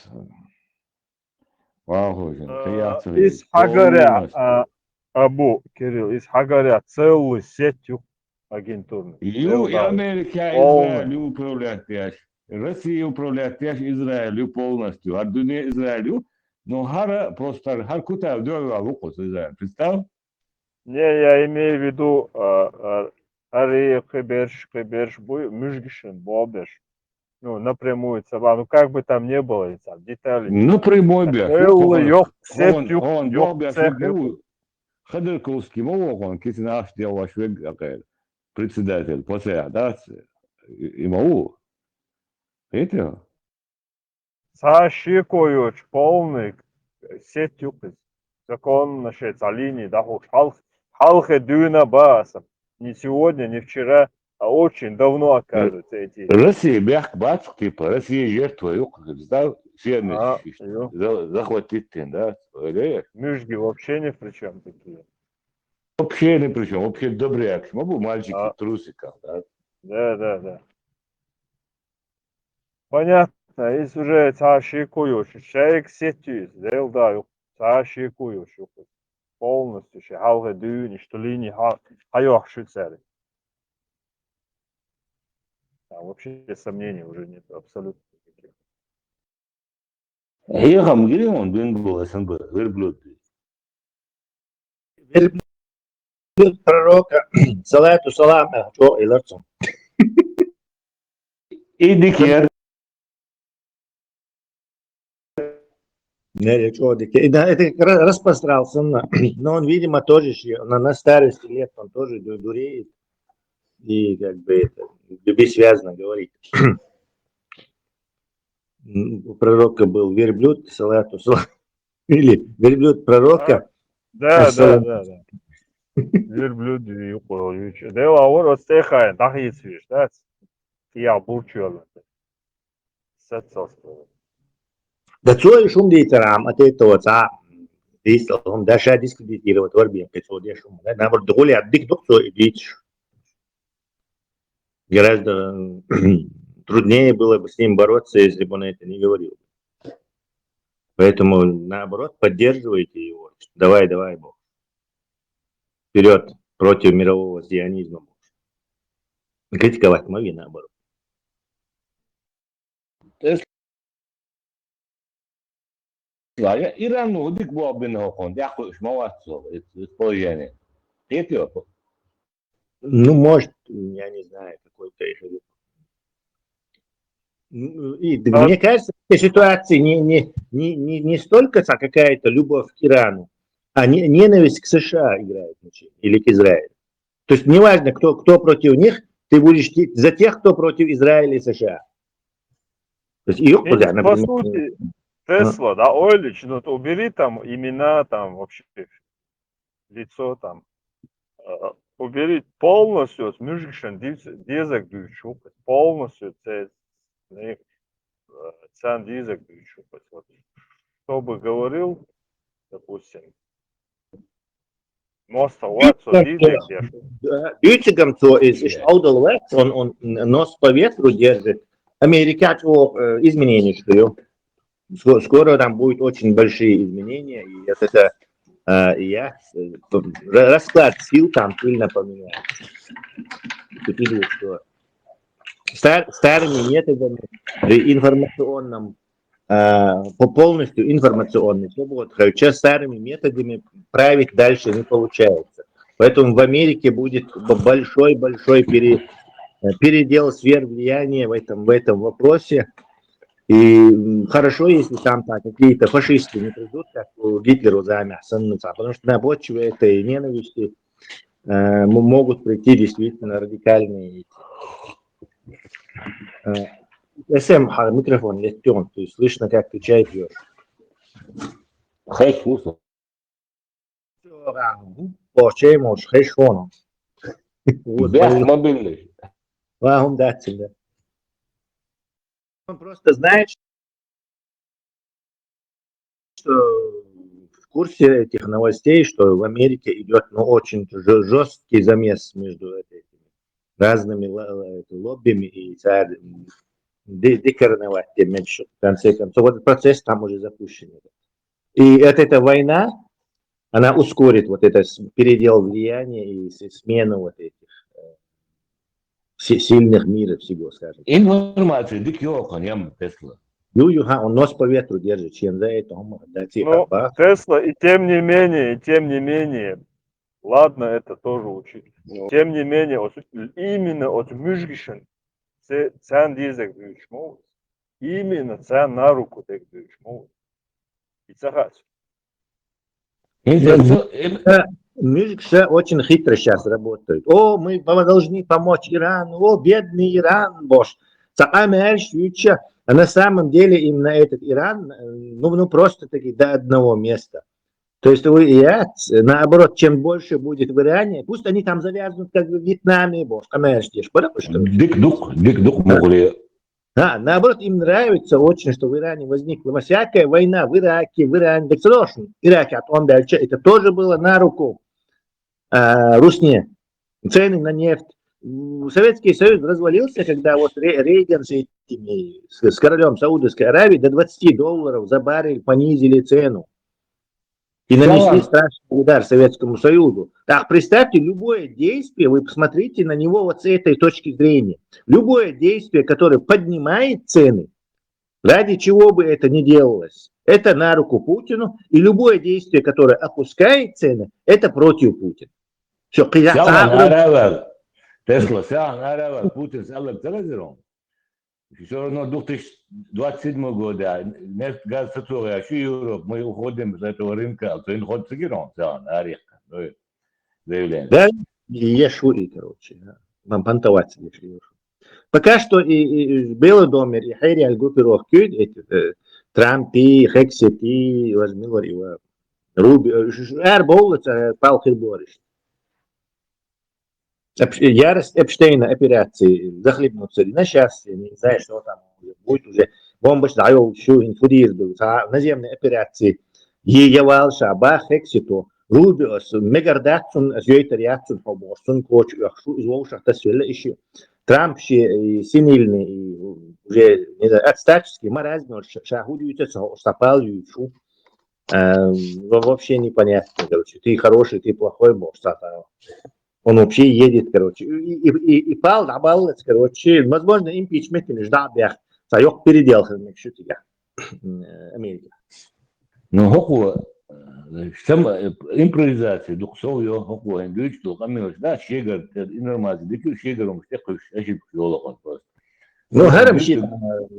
Из Хагаря, Абу, Кирилл, из Хагаря целую сетью агентурную. И Америка, Израиль управляет пять. Россия управляет пять Израилю полностью. А дуне Израилю, но хара просто хар кута вдруг лукус Израиль. Представь? Не, я имею в виду Ари Хеберш, Мюжгишин, Бобеш. Ну, напрямую цаба. Ну, как бы там ни было, там, детали. Напрямую, бля. Он, Ходорковский мовок, кисинаш делал швег, председатель, после, да, и могу. Это? Саши Койоч, полный сетью, закон нашей линии, да, халхе дюна баса. Не сегодня, не вчера, а очень давно, оказывается, эти... Россия, бях, бац, типа, Россия жертва, да, все захватить, да, Мюжги вообще ни при чем такие. Вообще ни при чем, вообще добряк, могу мальчики в трусиках, да. Да. Понятно, если уже Саши Койоч, человек сетью, сделал, да, Саши Койоч, полностью, халхе дюни, что линии, хайох шуцеры. Вообще сомнений уже нет абсолютно никаких. Я вам говорю, он был СНБ, верблюд. Верблюд пророка, салату салам, что и ларцом. И дикер. Не, что дикер. Да, это распространялся, но он, видимо, тоже на старости лет он тоже дуреет. И как бы это бессвязно говорить. У пророка был верблюд, салату, или верблюд пророка, Да. салат. Верблюд юқойуч. Дева ауыр остехайн, дахи свиш, да? Я бурчуал. Сетсалство. Да что и шум дейтерам от этого ца он даже дискредитировать варбе, что шум. Наоборот, доли отдых доктор идти. Гораздо труднее было бы с ним бороться, если бы он это не говорил. Поэтому, наоборот, поддерживайте его. Давай, Бог. Вперед против мирового зионизма. Критиковать могли, наоборот. Иран удик бобин хокон, дякую, шмоватцо, использование. Ну, может, я не знаю, какой-то еще. И мне кажется, в этой ситуации не столько какая-то любовь к Ирану, а ненависть к США играет значение, или к Израилю. То есть неважно, кто против них, ты будешь за тех, кто против Израиля и США. То есть ее, По сути, Тесла, да, Ойлич, ну то убери там имена, там вообще лицо там, убери полностью с мюжикшен дизек дүйшуп, полностью цен дизек дүйшуп. Вот. Кто бы говорил, допустим, моста Уатсо дизек дешуп. Бютигам то из Аудал Векс, он нос по ветру держит. Американцы изменения, что скоро там будут очень большие изменения, и это расклад сил там сильно поменяется. Что старыми методами информационным, полностью информационный, сейчас старыми методами править дальше не получается. Поэтому в Америке будет большой передел сфер влияния в этом вопросе. И хорошо, если там какие-то фашисты не придут, как Гитлеру замясануться, потому что на почве этой ненависти могут прийти действительно радикальные. СМ микрофон летен, то есть слышно, как кричает Ёж. Хэш слушал. Почему хэш фоном? Мобильный. Он датчик, да. Он просто знает, что в курсе этих новостей, что в Америке идет очень жесткий замес между этими разными лоббями и декорнователями. В конце концов, вот этот процесс там уже запущен. И эта война, она ускорит вот этот передел влияния и смену вот этих сильных мира всего, скажем. Информация, дикёхан, ям Тесла. Он нос по ветру держит, чем за это. Ну, Тесла, и тем не менее, ладно, это тоже учить. Тем не менее, именно от Мюжгишен, цен дизек дүйшмоу, именно цен на руку дек дүйшмоу. И цахать. Мюжгиша очень хитро сейчас работает. Мы должны помочь Ирану, бедный Иран, бош. А на самом деле именно этот Иран, просто-таки до одного места. То есть наоборот, чем больше будет в Иране, пусть они там завязнут, как в Вьетнаме, Дик-дук могли. Наоборот, им нравится очень, что в Иране возникла всякая война в Ираке, в Иране. Так срочно, Ираке, он дальше, это тоже было на руку Русне. Цены на нефть. Советский Союз развалился, когда вот Рейган с королем Саудовской Аравии до $20 за баррель понизили цену. И нанесли страшный удар Советскому Союзу. Так, представьте, любое действие, вы посмотрите на него вот с этой точки зрения. Любое действие, которое поднимает цены, ради чего бы это ни делалось, это на руку Путину. И любое действие, которое опускает цены, это против Путина. Все, Тесла, Путин сказал телевизором. Все равно 2027 года нефть, газ, сатуры, а что Европа, мы уходим с этого рынка, а то он ходит с Иран, орехка, заявление. Да, и я шури, короче, вам понтоваться. пока что и Белый дом, и Хайри группировки, Трампи, Хексити, возможно, Руби, Эрбол, Пал Хирбориш. Ярость Эпштейна операции захлебнуться на счастье, не знаю, что там будет уже. Бомба шдаю, всю инфудирду, наземные операции. Явал Шаба, Хекситу, Рубиос, Мегардатсун, Зюйтериатсун, Хобостун, Коч, Яхшу, Изволшах, Тасвелла, еще. Трамп синильный, уже не знаю, отстатический, маразмер, шахудиются, стопал, юйчу. Вообще непонятно, короче. Ты хороший, ты плохой, бог, он вообще едет, короче. И пал, добавил, короче, возможно, импичмент не ждал, я sayok передел, что тебя, Америка. Ну, хохуа, сам импровизация, духсов ее, хохуа, индуич, дух, амилось, да, шегар, информация, дикю шегаром, штекаешь, اشي بخيولك просто. Ну, харам щит,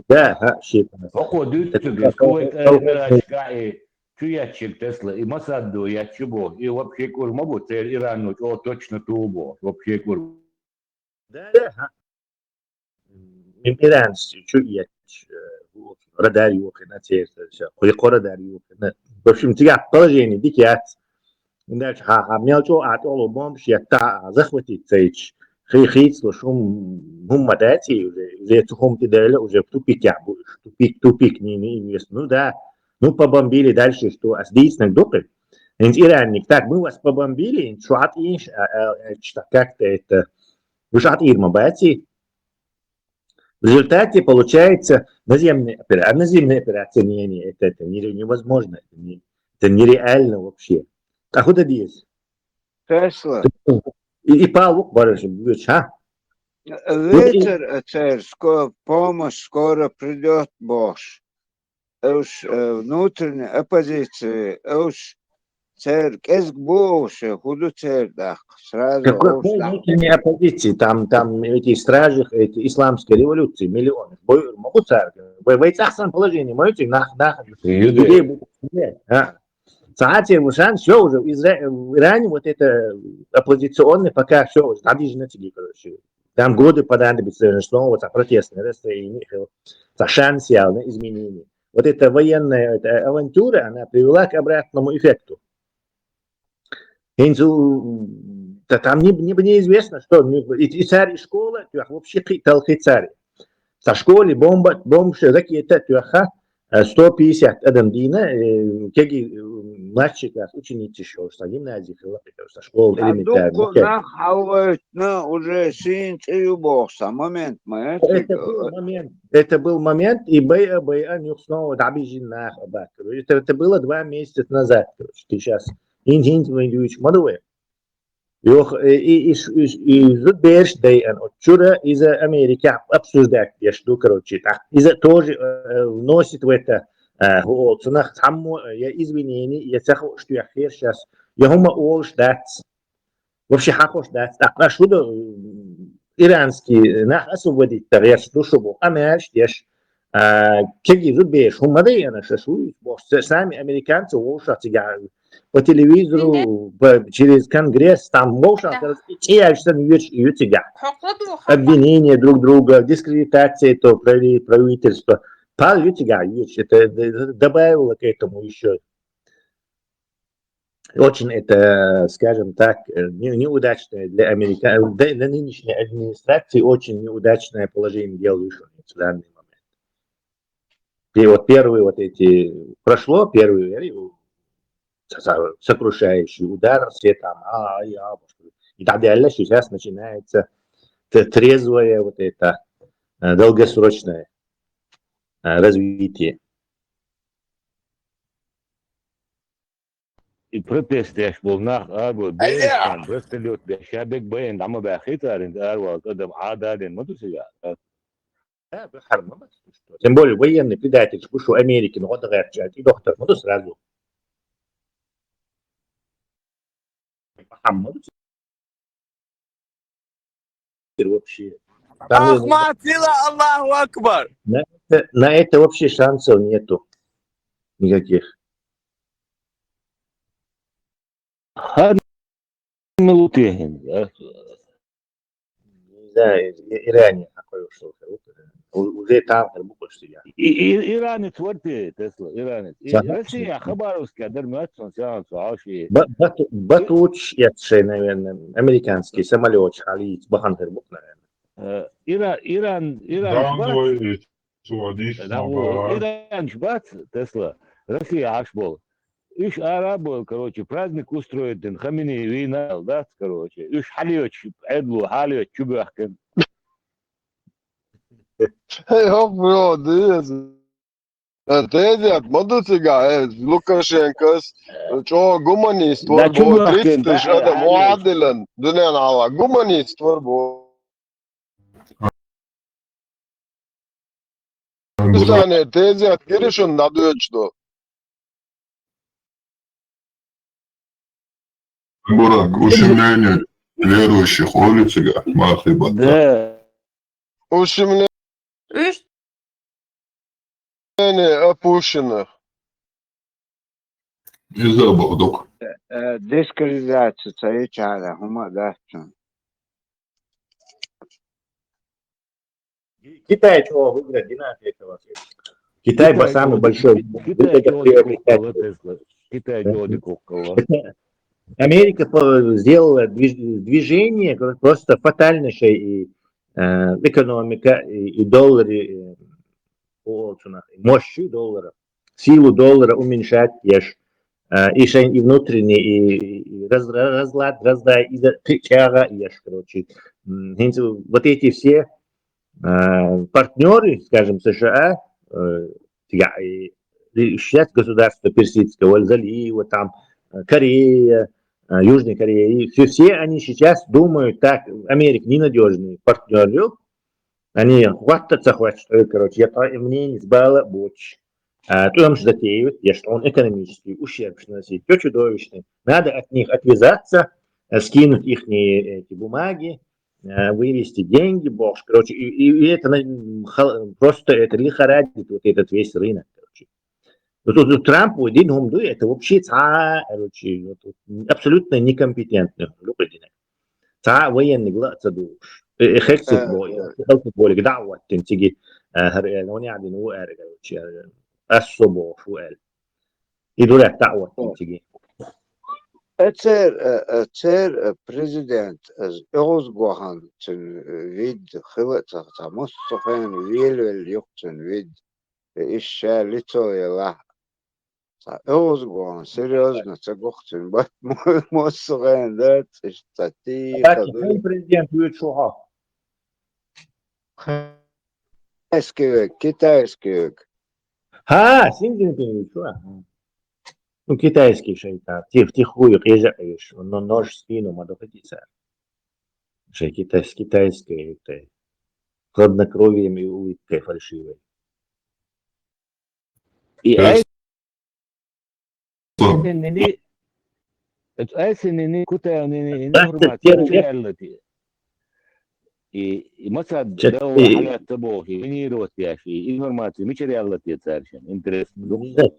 да, щит. Хохуа, дюйчик, сколько рачкаи, чуячик Тесла, и Масадду, я чего, и вообще кур могу, цель Ирану, о, точно тубо, вообще кур. Да, иранцы, чуяч, радар юк, на те, все, хуйко радар юк. В общем, тебя положение, дикят. Дальше, мелчо, от олу бомб, щета, захватить цейч. Хейхит, слушум, муммадати, уже цухом ты дали, уже в тупике будешь, тупик, не известно. Ну да, ну побомбили дальше, что асдейственных допы. Иранник, так, мы вас побомбили, шуат инш, как-то это, вы шуат ирма бати. В результате получается наземная операция. А наземная операция это невозможно, это нереально вообще. А куда здесь? Тесла. И палук барыши, а? Ветер, помощь скоро придет, Бош. Уж внутренняя оппозиция, уж церковь, эсгбоше, худу церковь, сразу. Какой внутренней оппозиции? Там эти стражи, эти исламские революции, миллионы. Могут церковь. В этих положении, можете, людей будут стрелять. Саати, Мушан, все уже, в Иране вот это оппозиционное пока все, обижено тебе, короче. Там годы понадобятся, снова протестные настроения, шанс на изменения. Вот эта военная авантюра, она привела к обратному эффекту. Там неизвестно, что и царь, и школа, вообще толкай царь. Со школы бомба, ракета, 150 адам дина, кеги младший класс, ученицы еще, что гимназии, со школы элементарно. Уже сын и босса, момент, Это был момент, и Б.А. не снова добежин на это было 2 месяца назад, короче, ты сейчас интуич модуэ. И зуберш дейан отчуда из Америки обсуждать, что, короче, из-за тоже вносит в это цена саму я извинения, я цеху, что я хер сейчас, я хума ол ждать, вообще хаку ждать, а что иранский на освободить тарьяш душу, а мяч ешь, кеги зуберш, хума дейан, что сами американцы волшат тебя по телевизору, через Конгресс, там волшат, и тебя. Обвинения друг друга, дискредитация то правительства. Пал тебя, это добавило к этому еще. Очень это, скажем так, неудачное для для нынешней администрации, очень неудачное положение дел вышло в данный момент. И вот первые вот эти, прошло первый сокрушающий удар, все там, и тогда сейчас начинается трезвое вот это долгосрочное развитие. И протесты я был на Бейнстан, просто лед, шабек Бейн, дама бахитар, индарва, когда ададин, мотосигар. Тем более военный предатель, что Америки, но вот и доктор, ну то сразу. Вообще. Аллаху Акбар. На это вообще шансов нету никаких. да, Иране такое что-то. Уже там буквально сидят. إيران تورتي تسلا إيران روسيا خبروسك قدر ما تصنع ساعة عاشي Батуч, наверное, американский самолет, халит, Бахантер Бук, наверное. إيران شبات Даной Суадис إيران شبات تسلا روسيا عاشبول إيش арабы, короче, праздник устроит, ден Хамини вина, да, короче, إيش حليوت عدلو حليوت شبهكن. Hej, bro, Tēdziet, Madusīgā, Lukašenkas, čo gumanīst Da varbūt čubahken, 30 gada muadilen, Dunēnālā, gumanīst varbūt. Pakistānie tēdziet, Kirišun nadēčto. Бурак, ущемление верующих улица, Махиба. Да. Ущемление опущенных. Из-за Багдук. Дискредитация царичара, хума дастун. Китай чего выиграть, динамика этого. Китай самый большой. Китай Джоди Куккова. Америка сделала движение просто фатальнейшее, и экономика, и доллары, мощь доллара, силу доллара уменьшать, и внутренний, и разлад, из-за тычага, короче. Вот эти все партнеры, скажем, США, сейчас государство Персидского залива, там Корея, Южная Корея, и все они сейчас думают, так, Америка ненадежный партнер, они хватятся, короче, я мне не сбала больше. Там же затеют, что он экономический ущерб наносит, все чудовищный. Надо от них отвязаться, скинуть их эти бумаги, вывести деньги, бог, короче, и это просто это лихорадит вот этот весь рынок, короче. Тут Трамп, это вообще короче, абсолютно некомпетентный люди. Военный глаз душ. Эффектив более, да, вот тиги, они один уэр, короче, особо фуэль. И дурак, да, вот тиги. أتر بريزيدنت أوزغوهان ويد خلطة مصطفين ويل يقتن ويد إشالتو يلا أوزغوهان سيريوزنا تقوختن بات مصطفين ذات إشتاتي Какой президент будет шуха? китайский. Синьцзинпин шуха. Ну, китайский шайтан, втихую езжаешь, но нож в спину, мадофатица. Китайское, это хладнокровием и улыбкой фальшивой. И أسنني كتاني نهرماتي и масад дал حاجات تبوهي مني روتي شيء информации материалati царшин интересно.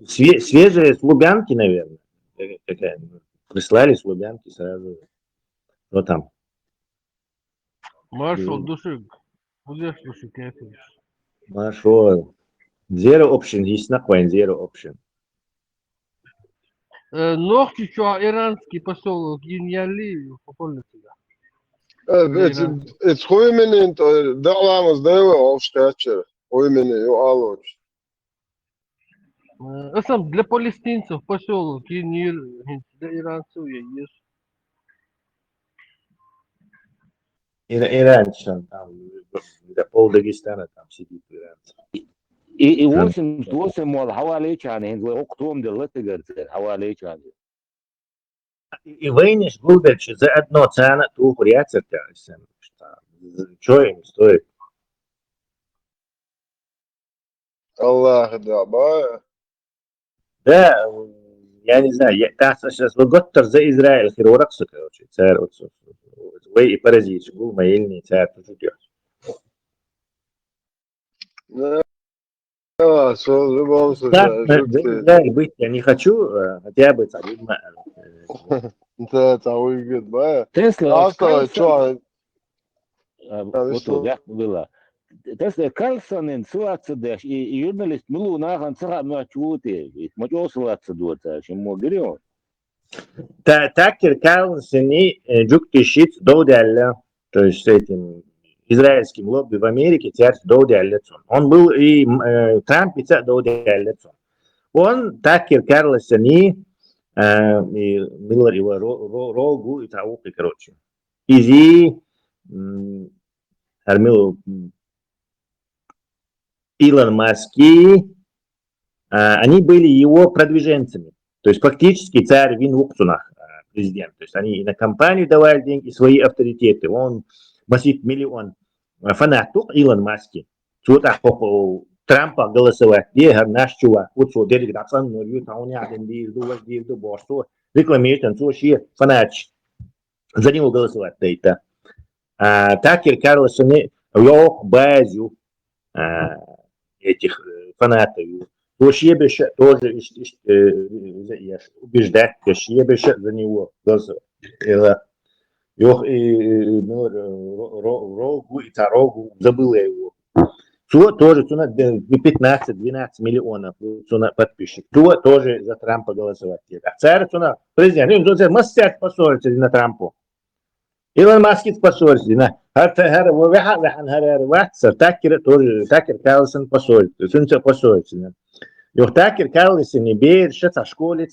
Свежие с Лубянки, наверное. Прислали с Лубянки сразу. Вот там. Маршал душик. Будешь душик, я хочу. Маршал. Zero option, есть нахуй, zero option. Ногти, что иранский поселок Иньяли, попольно сюда. Het goeie meneer, daar laten we delen of stadje. Goeie meneer, алло. Сам для палестинцев поселок Иньяли, для иранцев есть. Иранцы, там, пол Дагестана там сидит иранцы. И 88 мол حوالي كان هند وقتهم دلت قرت حوالي كان И вынешь губерчи за одно цена ту хуряцер тяжся. Что им стоит? Аллах да, бая. Да, я не знаю, я сейчас выгодтер за Израиль хирураксу, короче, царь отцу. Вы и паразит, гул маильный царь тут идет. Да, в любом случае. Да, быть я не хочу, хотя бы царь. Да, это выгод, бая. Тесла, что? Foto было. Das Carlsonin suatsadeš и журналист милу нахан сага мачути. Мачо суатсадуата, чему говорю. Такер Карлсон и Джуктишит Доудялля, то есть с этим израильским лобби в Америке, театр Доудяллецон. Он был и Трамп, и Доудяллецон. Он Такер Карлсон и Миллер его Рогу и Тауки, короче. Изи Армилу Илон Маски, они были его продвиженцами. То есть фактически царь Вин Вукцунах, президент. То есть они и на кампанию давали деньги, свои авторитеты. Он масит миллион фанатов Илон Маски. Сюда Трампа голосовать. Где наш чувак? Вот что, дерек датсан, но ю тауни один дирду босту. Рекламирует, он что, фанат. За него голосовать. Это. Такер Карлсон в базу этих фанатов. То Шебеша тоже убеждать, что Шебеша за него голосовать. Рогу и Тарогу, забыл я его. Что тоже 15-12 миллионов подписчиков. Что тоже за Трампа голосовать. А царь, президент, он массят поссориться на Трампу. Илон Маск поссорился на Такер Карлсон поссорился. Такер Карлсон не берет со школы,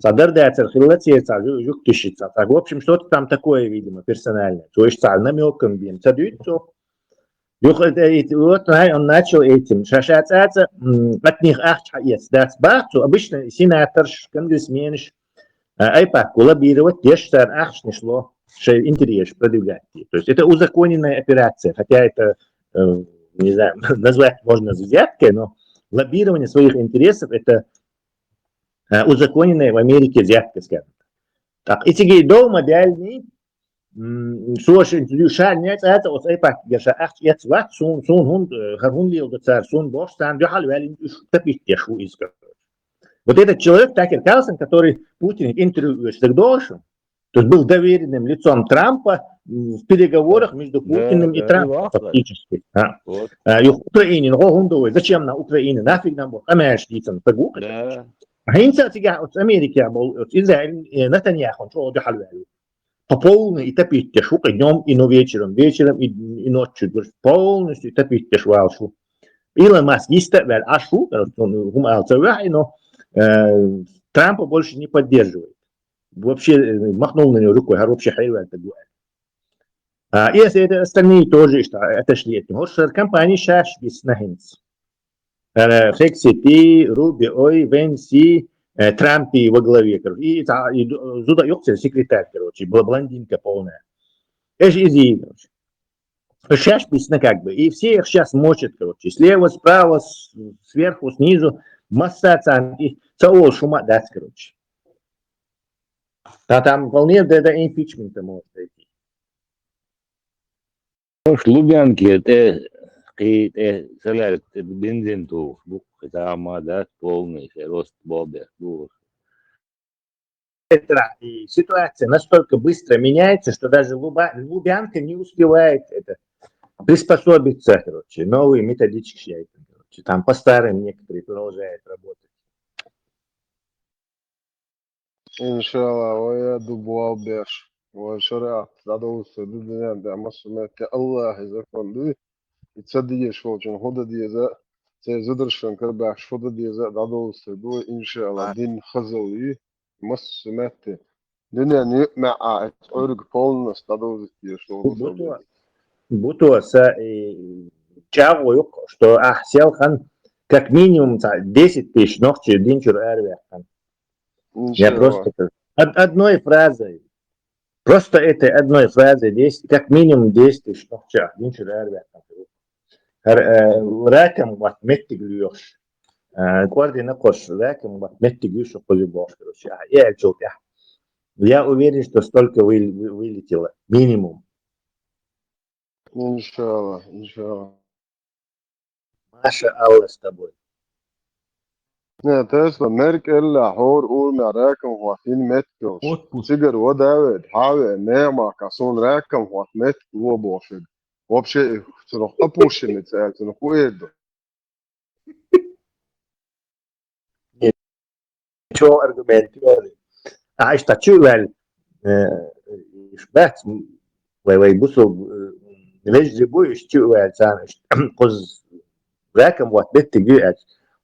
дердается, хилатится, юктищится. В общем, что-то там такое, видимо, персональное. То есть намеком бьем. Вот он начал этим шашаться, от них обычно сенатор, конгрессмен, айпак лоббировать, те что не шло, что интерес продвигать. То есть это узаконенная операция, хотя это, не знаю, назвать можно взяткой, но лоббирование своих интересов это узаконенная в Америке взятка, скажем так. Эти дома модельные, слушай, нет, это вот айпак, геша, jetzt was, сон хунд, харунли удацар, сон бош, там дюхал вялин, топить тешу искать. Вот этот человек, Такер Карлсон, который Путин интервьюирует Сагдошу, то есть был доверенным лицом Трампа в переговорах между Путиным и Трампом, фактически. И в Украине, зачем на Украине, нафиг нам Бог, Америка, погукать. А инца тебя от Америки, Израиль, Нетаньяху, что дюхал вялин. По полной и топить тешу, днем и вечером и ночью, полностью топить тешу алшу. Илон Маск истовал ашу, но Трампа больше не поддерживает. Вообще махнул на него рукой, а вообще хайвал такое. И если остальные тоже отошли от него, что компания сейчас есть на Хинц. Хексити, Руби, Ой, Венси, Трампи во главе. И Зуда Йокцель, секретарь, короче, была блондинка полная. Это же изи, короче. Сейчас писано как бы. И все их сейчас мочат, короче. Слева, справа, сверху, снизу. Масса оценки. Целого шума дать, короче. А там вполне до импичмента может дойти. Лубянки, это соляр, бензин тух, это амада, полный рост бобер. И ситуация настолько быстро меняется, что даже Лубянка не успевает это приспособиться, короче, новые методички, короче, там по старым некоторые продолжают работать. Иншалла, ويا دبوا بيش وشرع تدوس الدنيا ده مسمى الله إذا كان دي تصدق شو جن هذا دي إذا تزدرشن كربع شو ده دي إذا تدوس دو إن شاء الله دين خزوي مسمى دنيا نيمع أورج بولنس تدوس دي شو Бутуаса чего, что Ахселхан как минимум 10 тысяч ногти динчур эрверхан. Я просто одной фразой, просто этой одной фразой 10, как минимум 10 тысяч ногти динчур эрверхан. Раком вот меттиглюш. Кварди накош раком вот меттиглюш полюбош, короче. Я уверен, что столько вылетело минимум. Иншалла, иншалла. Маша Алла с тобой. نه تسلا مرك إلا حور أول ما راكم وحين متكوش سيجر وداود حاوي نعمة كسون راكم وحمت هو بوشد вообще опущенный цель, уеду. Čo argumenti oli? Sitä syvällä, jos bäts, vai busu, leži bujuši syvällä säännöstä, kos väkän vuot betti gyät.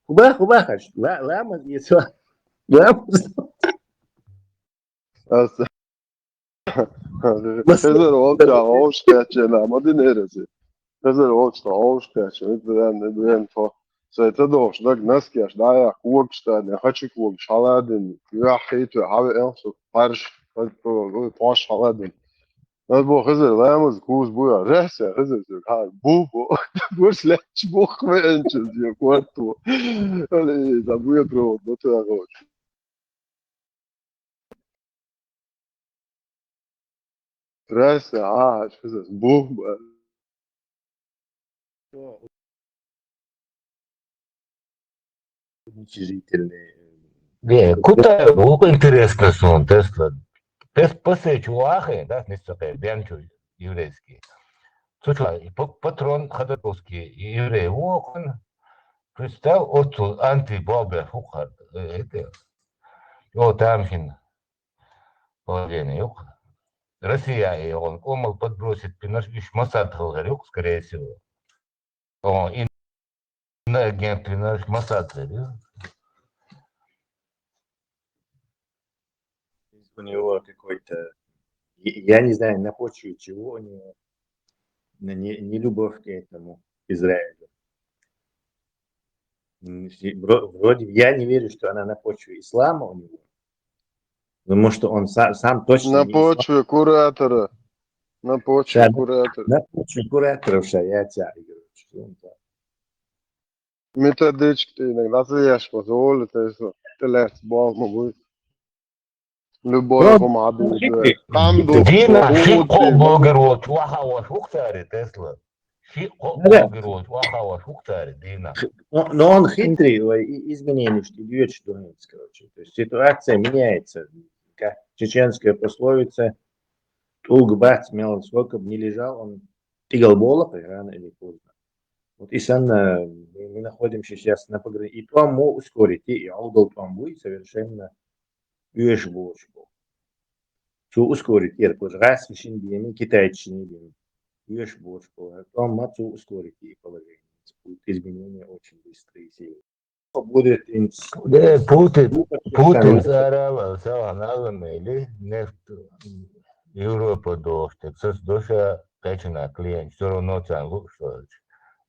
Hubahas, lämmas, lämmas. Ezer oldu avšķēķenā, man nerezi. Ezer oldu avšķēķenā, nedēļ to. Сайтадош, так наскеш, да, я курчтан, я хочу курч, халадин, я хейту, хаве элсу, парш, паш халадин. Нас бо хызыр, лаймыз, куз буя, рәсә, хызыр, ха, бу, бурш ләч бух венчез, я кварту. Али, да буя провод, вот я хочу. Рәсә, хызыр, бу. Уничижительные. Куда интересно сон Тесла. Тест посечу ахе, да, не столько бенчу еврейский. Слушай, патрон Ходорковский еврей, он представь, отцу антибабе фухар, это, вот тамхин положение, юг. Россия, и он умел подбросить наш Моссад, скорее всего. О, и на агент наш Моссад, У него какой-то, я не знаю, на почве чего у него, не любовь к этому Израилю. Вроде я не верю, что она на почве ислама у него, потому что он сам точно На почве куратора. На почве куратора. На почве кураторов шаятся. Методички иногда заешь, позволит, ты лезь, бог могу. Любой помады. Там Дина, шико блогерот, вахава шухтари, Тесла. Шико блогерот, вахава шухтари, Дина. Но он хитрый, изменения, что идет, что нет, короче. То есть ситуация меняется. Как чеченская пословица, Улгбат смел, сколько бы ни лежал, он тигал бола, рано или поздно. Вот и санна, мы находимся сейчас на пограничье. И то мы ускорить, и аудал там будет совершенно юж больше. Что ускорить, я такой раз вишен бьеми, китайцы не бьеми. Юж больше. Там мы что ускорить и положение. Изменения очень быстрые силы. Будет Путин заравал, саванавами, или нефть Европа дошти, цес доша качана клиент, все равно там лучше.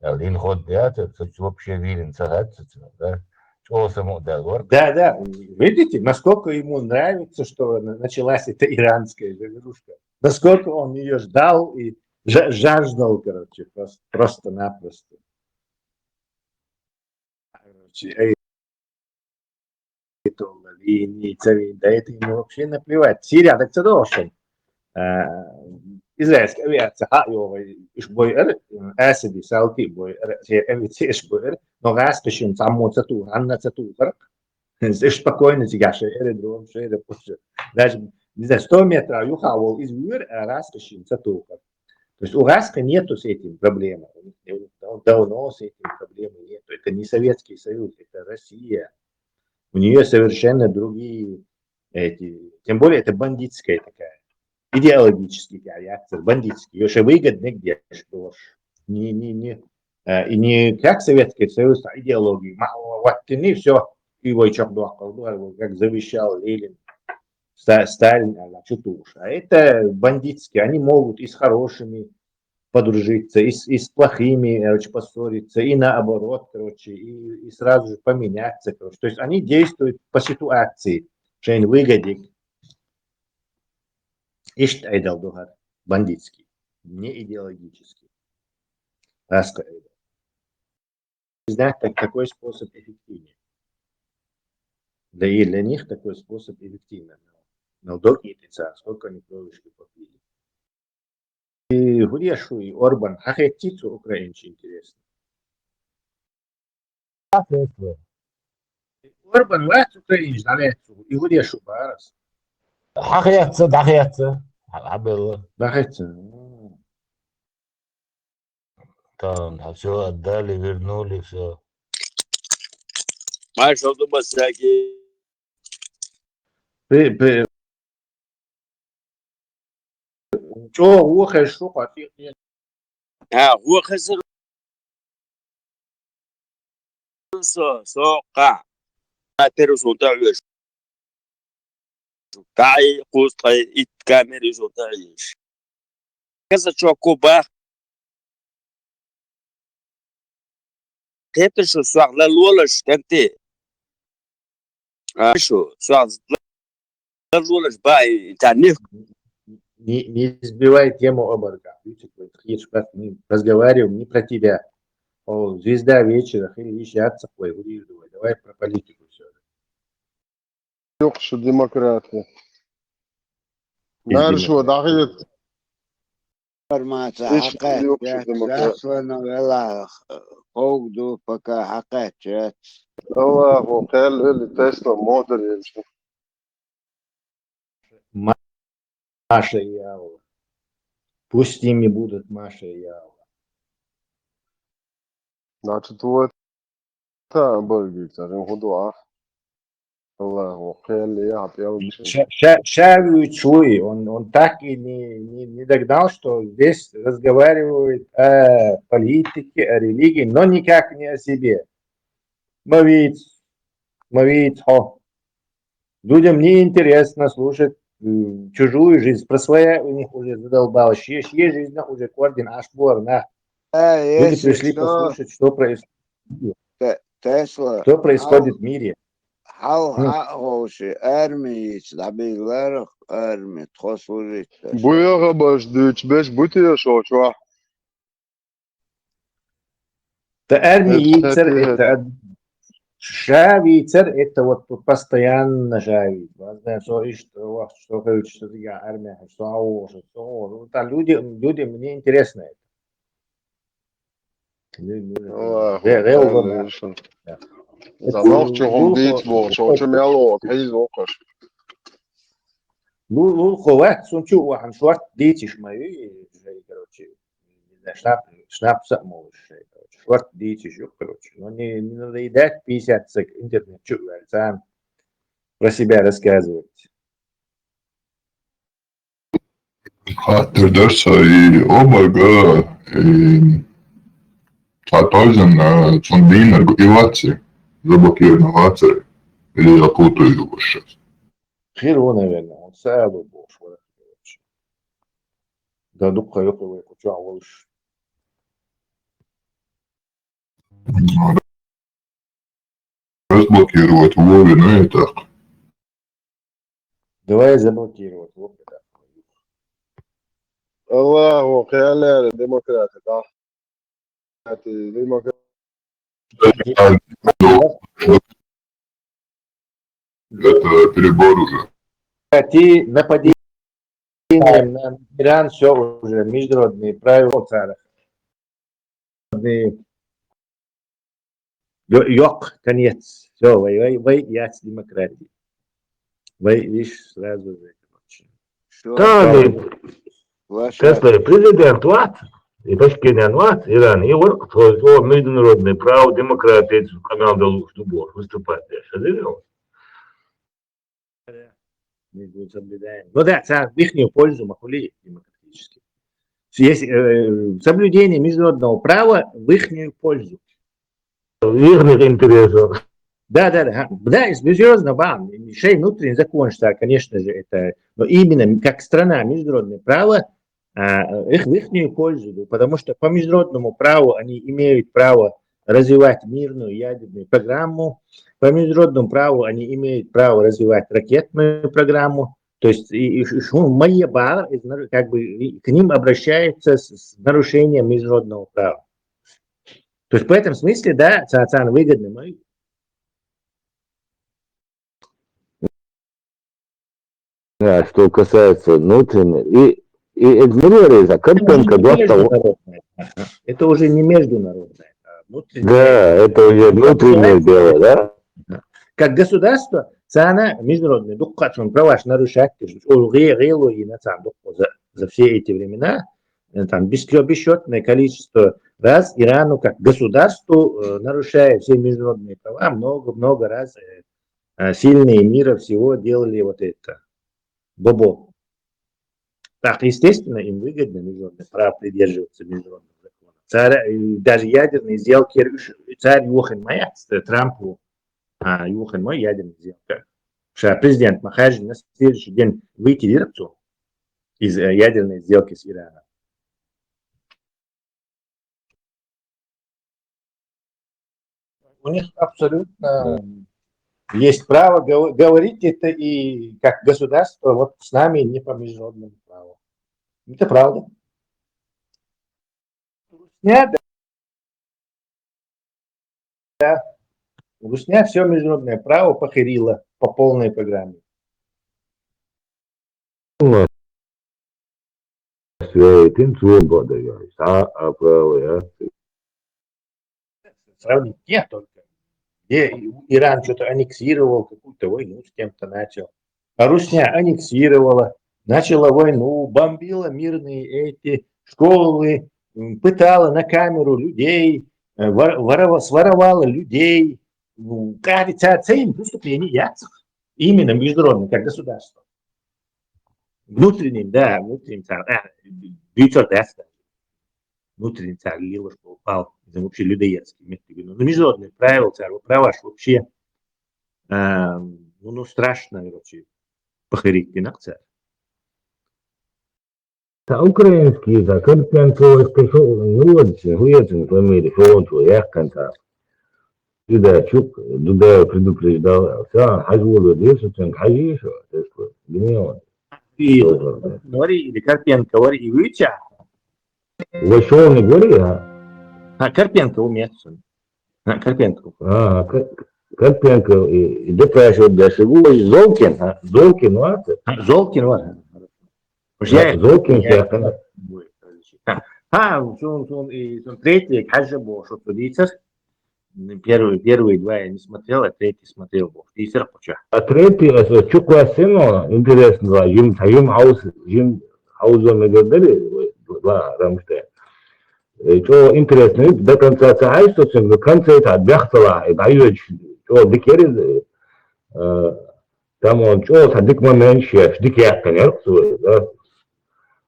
Лин ход диатр, вообще вилен сагаться, да? Что само договор? Да, видите, насколько ему нравится, что началась эта иранская завирушка. Насколько он ее ждал и жаждал, короче, просто-напросто. Короче, да это ему вообще наплевать. Сирия, так это должен. Израильская авиация, иш бой асиди, салти бой, авиация иш бой, но распишем саму цату, анна цату, здесь спокойно тягаши, аэродром, шея, даже, не знаю, 100 метров юхавол из мира, распишем цату. То есть у Раска нету с этим проблемы, давно с этим проблемы нету. Это не Советский Союз, это Россия. У нее совершенно другие эти, тем более это бандитская такая. Идеологический реактор, бандитский, еще выгодный где что и не как Советский Союз, а идеологии. Вот ты все, его как завещал Ленин, Сталин, а это бандитские, они могут и с хорошими подружиться, и с плохими, короче, поссориться, и наоборот, короче, и сразу же поменяться, короче. То есть они действуют по ситуации, что им выгодит. Ишт айдалдугар, бандитский, не идеологический. Раска айдал. Знать, какой способ эффективнее. Да и для них такой способ эффективный. Но долгие лица, сколько они кровушки попили. И Гурешу и Орбан, хахетицу украинцы интересно. Орбан, вац украинец, далецу, и Гурешу барас. Хахетца, дахетца. Абелла. Дахетца. Там все отдали, вернули, все. Маршал Дубасаки. هو خيشوق عتيق هو خسر سوقع ترسو تعيش تعي قوس تعي إتكامل يسو تعيش كذا شو كوبا كيف شو سواق للولش كنتي شو سواق للولش باي تعنيف не сбивай тему оборка. Видите, мы разговариваем не про тебя. О, звезда вечера, или ищаться, давай про политику все. يقصد ديمقراطية نعرف شو دقيق Informacija ايش اللي يقصد حقيقة ديمقراطية تسونا ولا قوقدو بكا حقيقة الله وقال اللي تسلا مودر يمشي Маша и Ява. Пусть с ними будут Маша и Ява. значит вот تا برگی ترین خدا الله وقال لي يا بيوم Шавью Чуи, он так и не догнал, что здесь разговаривают о политике, о религии, но никак не о себе. Мовит, людям неинтересно слушать чужую жизнь, про своя у них уже задолбалось, чья жизнь уже кордин аж на. Люди если пришли послушать, что происходит, Тесла что происходит в мире. حاو حقوشي أرمي تعبير أرمي تخصوصي بويا باش دوتش باش بوتي شو شو Армийцер это шавийцер это вот постоянно шавить. Знаешь, что говорит, что я армия, что АО, что это людям мне интересно это. زمان چون بیت بود چون میالو هیچ وقتش خوات سونچو وحن شوات ديتش ماي короче шнап самовыш шварт дичь короче но не надоедать 50 секунд интернет сам про себя рассказывать. خاطر درسي أوباغا Taizan Sondina Иваци заблокированы в Ацере. Или я путаю его сейчас? Хиро, наверное, он сам был. Да, духа его куча лучше. Разблокировать Вове, ну и так. Давай заблокировать Вове, да. الله خيال ديمقراطي да. Демократ. Это перебор уже. Ты нападение на Иран, все уже международные правила царя. Yok, конец. Все, вы я с демократией. Вы видишь сразу же. Кстати, президент Ват, и Пашкинян Ват, Иран, и вот международное право, демократия, команда Луфтубор выступать. Я видел? Ну да, в их пользу махули демократически. Есть соблюдение международного права в их пользу. В их интересах. Да, серьезно, вам, шей внутренний закон, что, конечно же, это, но именно как страна международное право, их в их пользу, потому что по международному праву они имеют право развивать мирную ядерную программу, по международному праву они имеют право развивать ракетную программу, то есть Майяба, как бы, к ним обращаются с нарушением международного права. То есть в этом смысле, да, Цаацан выгодный мой. Да, что касается внутренней и игнорируется картинка Это уже не международное. Да, это уже внутреннее дело, да? Как государство, цана международная, дуккатун права нарушать, за все эти времена, там бесчетное количество раз Ирану как государству, нарушая все международные права, много раз сильные мира всего делали вот это. Бобо. Так, естественно, им выгодно международных прав придерживаться международных законов. Даже ядерные сделки, царь Юхан Майя, Трампу, Юхан Мой ядерная сделка. Президент Махаджи на следующий день выйти из ядерной сделки с Ираном. У них абсолютно есть право говорить это и как государство вот с нами не по международному праву. Это правда. Русня все международное право похерила по полной программе. Сравнить нет только. Где Иран что-то аннексировал, какую-то войну с кем-то начал. А Русня аннексировала, начала войну, бомбила мирные эти школы, пытала на камеру людей, своровала людей. Кажется, цель преступления яцев. Именно международным, как государство. Внутренним, да, внутренним внутренний царь Лилош упал, это вообще людоедский. Но международные правила, права вообще, страшно, короче, похорить пинок царь. Украинский язык, Карпенко пришел, очень по мере фронту, конца. Чук, Дудаев предупреждал, Хазулу держится, Хазишу, гневно. Или Карпенко, и Выча. Вошел не говори, Карпенко умеется. Карпенко. Карпенко, и докажет, даже Золкин, Золкин, Золкин, Золкин, он третий, кажется, был, что судится. Первые два я не смотрел, а третий смотрел. А третий, Чуква сыну, интересно, Жим Хаузон и Гадали, Рамштейн. Что интересно, до конца царь, что в конце это отбяхтала, и дают, что дикерин, там он, что садик момент, что дикер, конечно, да,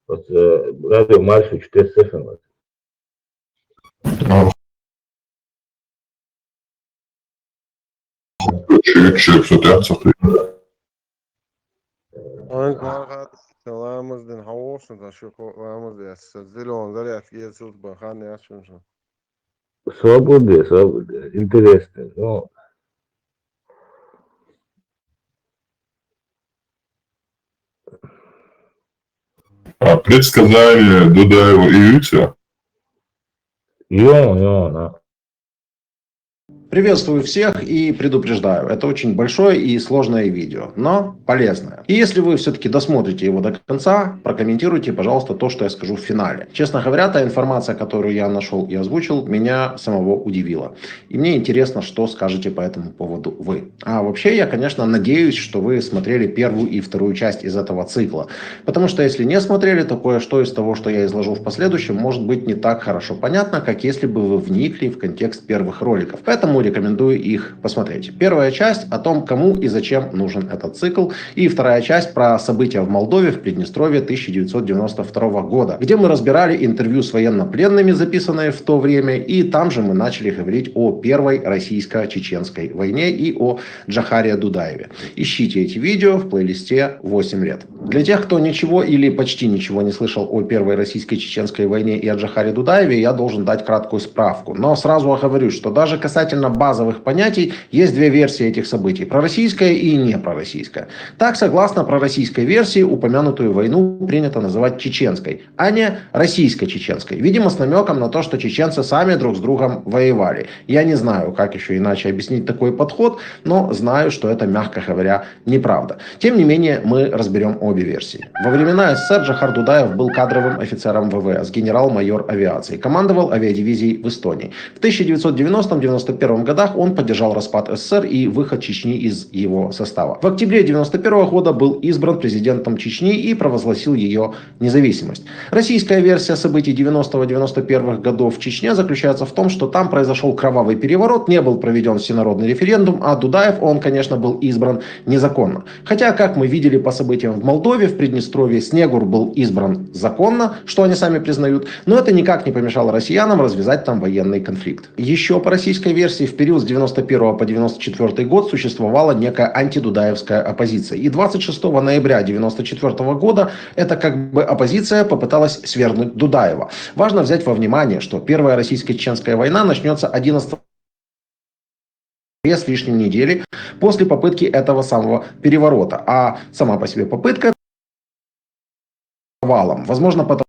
вот, радио марш 4 совершенно. Свободы, интересно. Но... Предсказания Дудаева и Ютя? Да. Приветствую всех и предупреждаю, это очень большое и сложное видео, но полезное. И если вы все-таки досмотрите его до конца, прокомментируйте, пожалуйста, то, что я скажу в финале. Честно говоря, та информация, которую я нашел и озвучил, меня самого удивила. И мне интересно, что скажете по этому поводу вы. А вообще, я, конечно, надеюсь, что вы смотрели первую и вторую часть из этого цикла. Потому что если не смотрели, то кое-что из того, что я изложу в последующем, может быть не так хорошо понятно, как если бы вы вникли в контекст первых роликов. Поэтому рекомендую их посмотреть. Первая часть о том, кому и зачем нужен этот цикл. И вторая часть про события в Молдове в Приднестровье 1992 года, где мы разбирали интервью с военнопленными, записанные в то время. И там же мы начали говорить о первой российско-чеченской войне и о Джохаре Дудаеве. Ищите эти видео в плейлисте 8 лет. Для тех, кто ничего или почти ничего не слышал о первой российско-чеченской войне и о Джохаре Дудаеве, я должен дать краткую справку. Но сразу оговорюсь, что даже касательно базовых понятий есть две версии этих событий: пророссийская и непророссийская. Так, согласно пророссийской версии, упомянутую войну принято называть чеченской, а не российско-чеченской. Видимо, с намеком на то, что чеченцы сами друг с другом воевали. Я не знаю, как еще иначе объяснить такой подход, но знаю, что это, мягко говоря, неправда. Тем не менее, мы разберем обе версии. Во времена СССР Джохар Дудаев был кадровым офицером ВВС, генерал-майор авиации, командовал авиадивизией в Эстонии. В 1990-91 годах он поддержал распад СССР и выход Чечни из его состава. В октябре 1991 года был избран президентом Чечни и провозгласил ее независимость. Российская версия событий 90-91 годов в Чечне заключается в том, что там произошел кровавый переворот, не был проведен всенародный референдум, а Дудаев, он, конечно, был избран незаконно. Хотя, как мы видели по событиям в Молдове, в Приднестровье, Снегур был избран законно, что они сами признают, но это никак не помешало россиянам развязать там военный конфликт. Еще по российской версии в период с 91 по 94 год существовала некая антидудаевская оппозиция. И 26 ноября 1994 года эта как бы оппозиция попыталась свергнуть Дудаева. Важно взять во внимание, что Первая российско-чеченская война начнется 11 с лишним недели после попытки этого самого переворота. А сама по себе попытка провалом. Возможно, потому что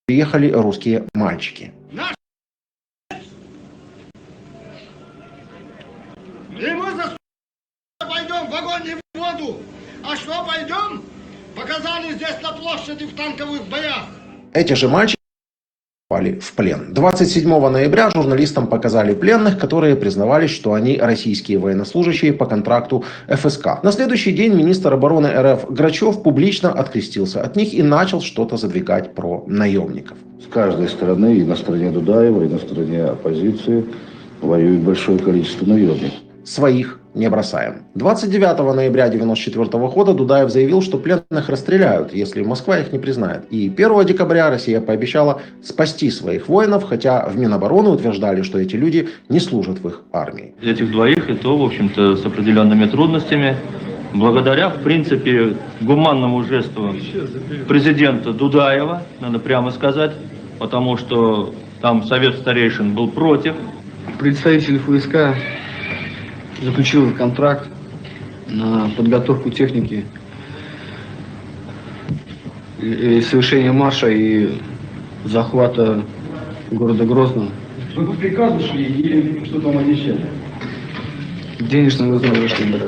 приехали русские мальчики. И мы за пойдем в огонь и в воду. А что пойдем? Показали здесь на площади в танковых боях. Эти же мальчики попали в плен. 27 ноября журналистам показали пленных, которые признавались, что они российские военнослужащие по контракту ФСК. На следующий день министр обороны РФ Грачев публично открестился от них и начал что-то задвигать про наемников. С каждой стороны, и на стороне Дудаева, и на стороне оппозиции, воюет большое количество наемников. Своих не бросаем. 29 ноября 1994 года Дудаев заявил, что пленных расстреляют, если Москва их не признает. И 1 декабря Россия пообещала спасти своих воинов, хотя в Минобороны утверждали, что эти люди не служат в их армии. Этих двоих, и то, в общем-то, с определенными трудностями, благодаря, в принципе, гуманному жесту президента Дудаева, надо прямо сказать, потому что там совет старейшин был против. Представитель ФСК заключил контракт на подготовку техники и совершения марша и захвата города Грозного. Вы по приказу шли или что там обещали? Денежное вознаграждение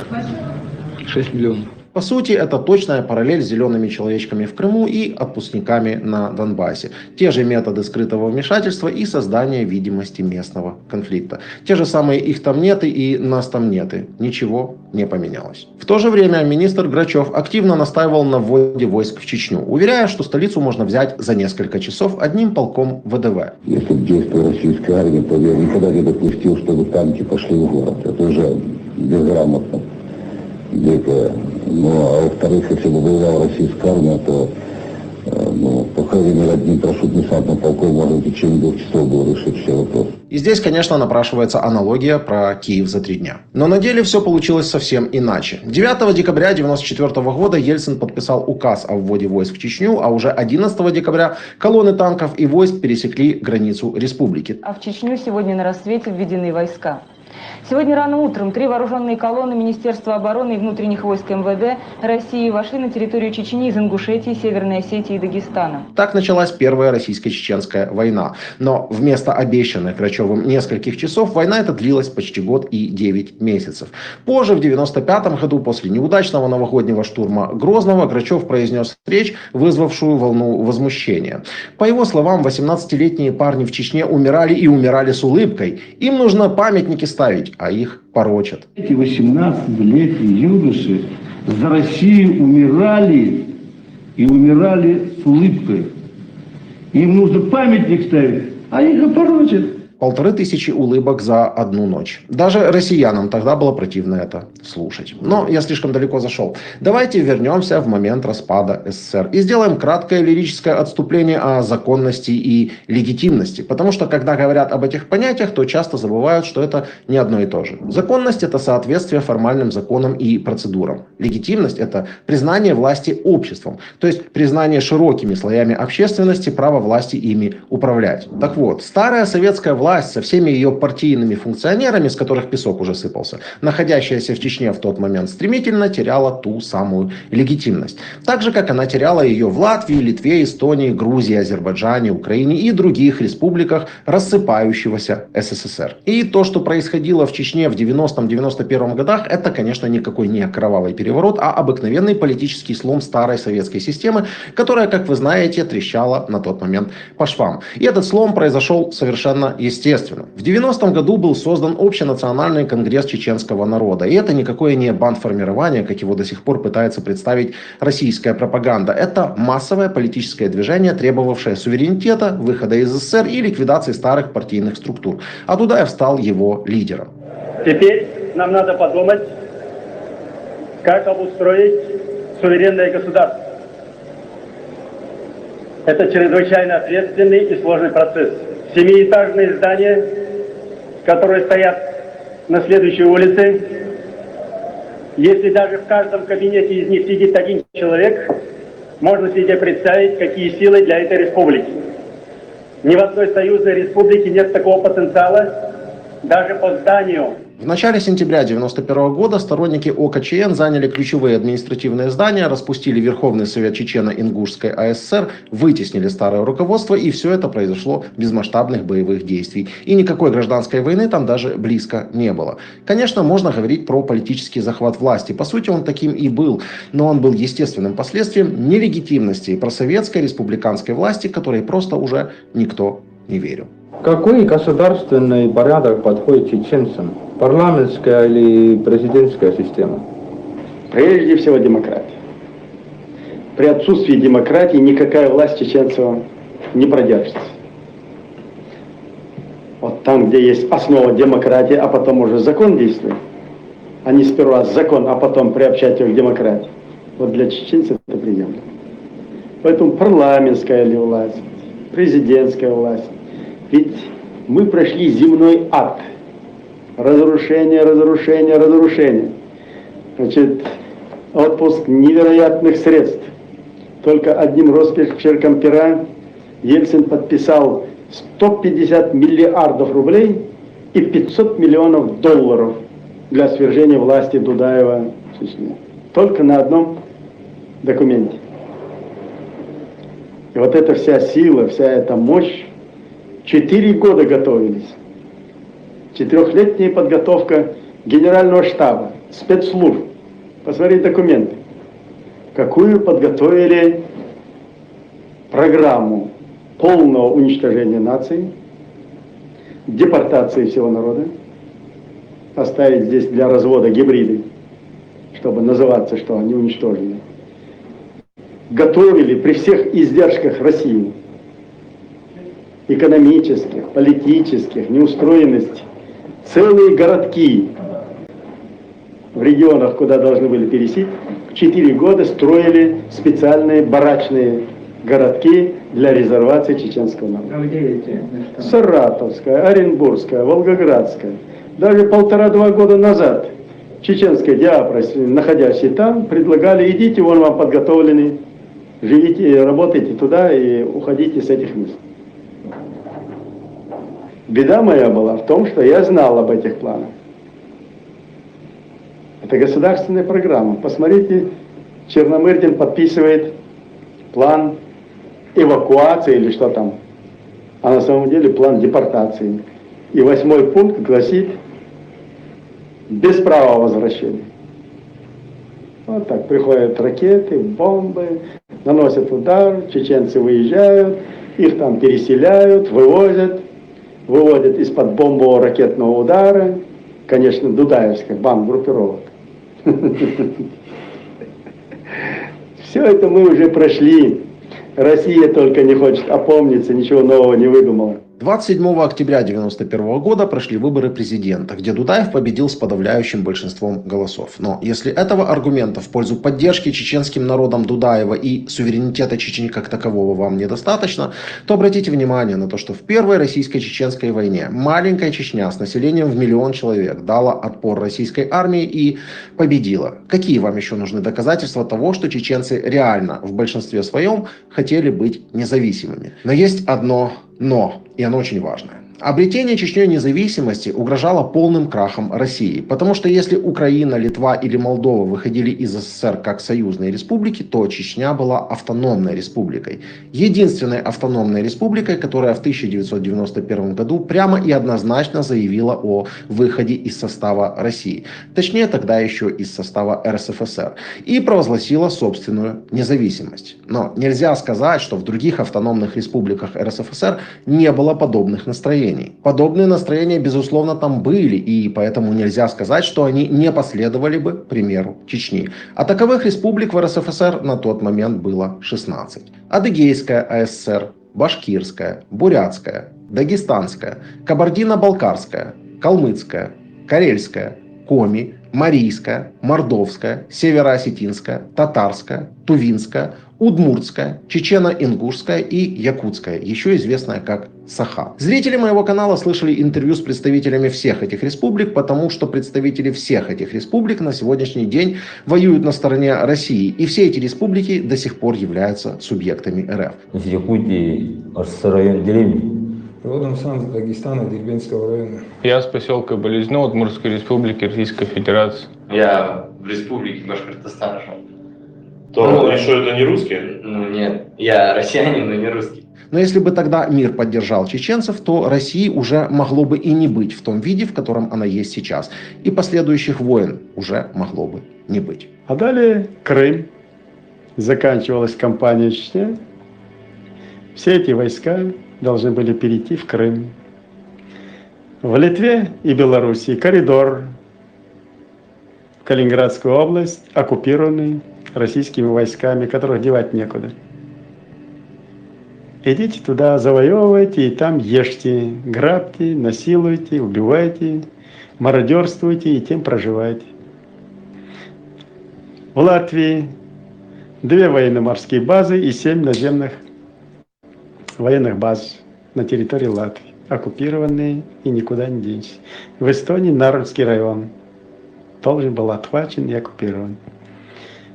6 миллионов. По сути, это точная параллель с зелеными человечками в Крыму и отпускниками на Донбассе. Те же методы скрытого вмешательства и создания видимости местного конфликта. Те же самые их там неты и нас там неты. Ничего не поменялось. В то же время министр Грачев активно настаивал на вводе войск в Чечню, уверяя, что столицу можно взять за несколько часов одним полком ВДВ. Если бы действовала российская армия, то я никогда не допустил, чтобы танки пошли в город. Это уже безграмотно. Ну, а во-вторых, если бы воевала российская армия, то, по крайней мере, одним парашютно-десантным полком можно в течение 2 часов было решить все вопросы. И здесь, конечно, напрашивается аналогия про Киев за 3 дня. Но на деле все получилось совсем иначе. 9 декабря 1994 года Ельцин подписал указ о вводе войск в Чечню, а уже 11 декабря колонны танков и войск пересекли границу республики. А в Чечню сегодня на рассвете введены войска. Сегодня рано утром 3 вооруженные колонны Министерства обороны и внутренних войск МВД России вошли на территорию Чечни из Ингушетии, Северной Осетии и Дагестана. Так началась Первая российско-чеченская война. Но вместо обещанных Грачевым нескольких часов война эта длилась почти год и 9 месяцев. Позже, в 1995 году, после неудачного новогоднего штурма Грозного, Грачев произнес речь, вызвавшую волну возмущения. По его словам, 18-летние парни в Чечне умирали и умирали с улыбкой. Им нужно памятники ставить, а их порочат. Эти 18-летние юноши за Россию умирали и умирали с улыбкой. Им нужно памятник ставить, а их опорочат. 1500 улыбок за одну ночь. Даже россиянам тогда было противно это слушать. Но я слишком далеко зашел. Давайте вернемся в момент распада СССР и сделаем краткое лирическое отступление о законности и легитимности. Потому что, когда говорят об этих понятиях, то часто забывают, что это не одно и то же. Законность – это соответствие формальным законам и процедурам. Легитимность – это признание власти обществом. То есть признание широкими слоями общественности права власти ими управлять. Так вот, старая советская власть власть со всеми ее партийными функционерами, с которых песок уже сыпался, находящаяся в Чечне в тот момент, стремительно теряла ту самую легитимность. Так же, как она теряла ее в Латвии, Литве, Эстонии, Грузии, Азербайджане, Украине и других республиках рассыпающегося СССР. И то, что происходило в Чечне в 90-91 годах, это, конечно, никакой не кровавый переворот, а обыкновенный политический слом старой советской системы, которая, как вы знаете, трещала на тот момент по швам. И этот слом произошел совершенно естественно. В 90-м году был создан Общенациональный конгресс чеченского народа. И это никакое не бандформирование, как его до сих пор пытается представить российская пропаганда. Это массовое политическое движение, требовавшее суверенитета, выхода из СССР и ликвидации старых партийных структур. А Дудаев стал его лидером. Теперь нам надо подумать, как обустроить суверенное государство. Это чрезвычайно ответственный и сложный процесс. Семиэтажные здания, которые стоят на следующей улице, если даже в каждом кабинете из них сидит один человек, можно себе представить, какие силы для этой республики. Ни в одной союзной республике нет такого потенциала даже по зданию. В начале сентября 1991 года сторонники ОКЧН заняли ключевые административные здания, распустили Верховный Совет Чечено-Ингушской АССР, вытеснили старое руководство, и все это произошло без масштабных боевых действий. И никакой гражданской войны там даже близко не было. Конечно, можно говорить про политический захват власти. По сути, он таким и был, но он был естественным последствием нелегитимности и просоветской республиканской власти, которой просто уже никто не верил. Какой государственный порядок подходит чеченцам? Парламентская или президентская система? Прежде всего демократия. При отсутствии демократии никакая власть чеченцев не продержится. Вот там, где есть основа демократии, а потом уже закон действует, а не сперва закон, а потом приобщать его к демократии. Вот для чеченцев это приемлемо. Поэтому парламентская ли власть, президентская власть. Ведь мы прошли земной ад. Разрушение, разрушение, разрушение. Значит, отпуск невероятных средств. Только одним росчерком пера Ельцин подписал 150 миллиардов рублей и 500 миллионов долларов для свержения власти Дудаева в Чечне. Только на одном документе. И вот эта вся сила, вся эта мощь, 4 года готовились. 4-летняя подготовка генерального штаба, спецслужб. Посмотри документы. Какую подготовили программу полного уничтожения нации, депортации всего народа, оставить здесь для развода гибриды, чтобы называться, что они уничтожены. Готовили при всех издержках России, экономических, политических, неустроенности, целые городки в регионах, куда должны были пересечь, 4 года строили специальные барачные городки для резервации чеченского народа. А где эти? Саратовская, Оренбургская, Волгоградская. Даже 1,5-2 года назад чеченская диаспора, находящаяся там, предлагали: идите, вон вам подготовлены, живите, работайте туда и уходите с этих мест. Беда моя была в том, что я знал об этих планах. Это государственная программа. Посмотрите, Черномырдин подписывает план эвакуации или что там, а на самом деле план депортации. И 8-й пункт гласит: без права возвращения. Вот так приходят ракеты, бомбы, наносят удар, чеченцы выезжают, их там переселяют, выводят из-под бомбового ракетного удара, конечно, дудаевская банд-группировок. Все это мы уже прошли. Россия только не хочет опомниться, ничего нового не выдумала. 27 октября 1991 года прошли выборы президента, где Дудаев победил с подавляющим большинством голосов. Но если этого аргумента в пользу поддержки чеченским народом Дудаева и суверенитета Чечни как такового вам недостаточно, то обратите внимание на то, что в первой российско-чеченской войне маленькая Чечня с населением в 1 миллион человек дала отпор российской армии и победила. Какие вам еще нужны доказательства того, что чеченцы реально в большинстве своем хотели быть независимыми? Но есть одно «но», и оно очень важное. Обретение Чечней независимости угрожало полным крахом России, потому что если Украина, Литва или Молдова выходили из СССР как союзные республики, то Чечня была автономной республикой. Единственной автономной республикой, которая в 1991 году прямо и однозначно заявила о выходе из состава России. Точнее, тогда еще из состава РСФСР. И провозгласила собственную независимость. Но нельзя сказать, что в других автономных республиках РСФСР не было подобных настроений. Подобные настроения, безусловно, там были, и поэтому нельзя сказать, что они не последовали бы примеру Чечни. А таковых республик в РСФСР на тот момент было 16. Адыгейская АССР, Башкирская, Бурятская, Дагестанская, Кабардино-Балкарская, Калмыцкая, Карельская, Коми, Марийская, Мордовская, Североосетинская, Татарская, Тувинская, Удмуртская, Чечено-Ингушская и Якутская, еще известная как Саха. Зрители моего канала слышали интервью с представителями всех этих республик, потому что представители всех этих республик на сегодняшний день воюют на стороне России, и все эти республики до сих пор являются субъектами РФ. Из Якутии, район деревни. Родом сам из Дагестана, Дербенского района. Я с поселка Болезно, Удмуртской республики, Российской Федерации. Я в республике Башкортостан жил. То что, это не русские? Ну нет, я россиянин, но не русский. Но если бы тогда мир поддержал чеченцев, то России уже могло бы и не быть в том виде, в котором она есть сейчас. И последующих войн уже могло бы не быть. А далее Крым. Заканчивалась кампания Чечня. Все эти войска должны были перейти в Крым. В Литве и Белоруссии коридор в Калининградскую область оккупированный российскими войсками, которых девать некуда. Идите туда, завоевывайте, и там ешьте, грабьте, насилуйте, убивайте, мародерствуйте и тем проживайте. В Латвии 2 военно-морские базы и 7 наземных военных баз на территории Латвии, оккупированные и никуда не денешься. В Эстонии Нарвский район должен был отхвачен и оккупирован.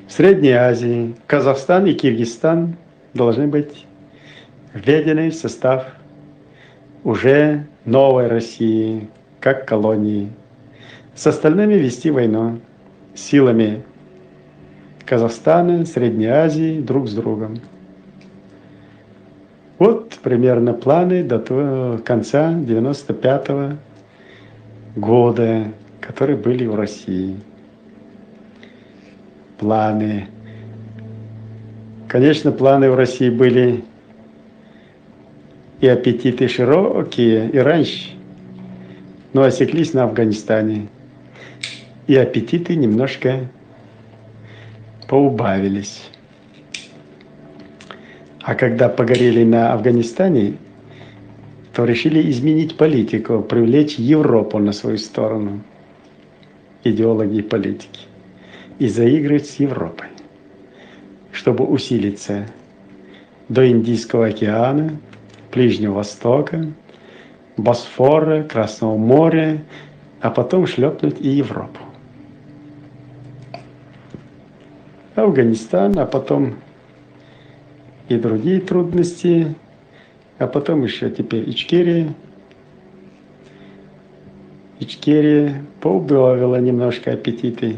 В Средней Азии Казахстан и Киргизстан должны быть введены в состав уже новой России, как колонии. С остальными вести войну силами Казахстана, Средней Азии друг с другом. Вот примерно планы до конца 1995 года, которые были в России. Планы. Конечно, планы в России были и аппетиты широкие, и раньше, но осеклись на Афганистане. И аппетиты немножко поубавились. А когда погорели на Афганистане, то решили изменить политику, привлечь Европу на свою сторону, идеологи и политики, и заигрывать с Европой, чтобы усилиться до Индийского океана, Ближнего Востока, Босфора, Красного моря, а потом шлепнуть и Европу. Афганистан, а потом и другие трудности, а потом еще теперь Ичкерия. Ичкерия поубавила немножко аппетиты,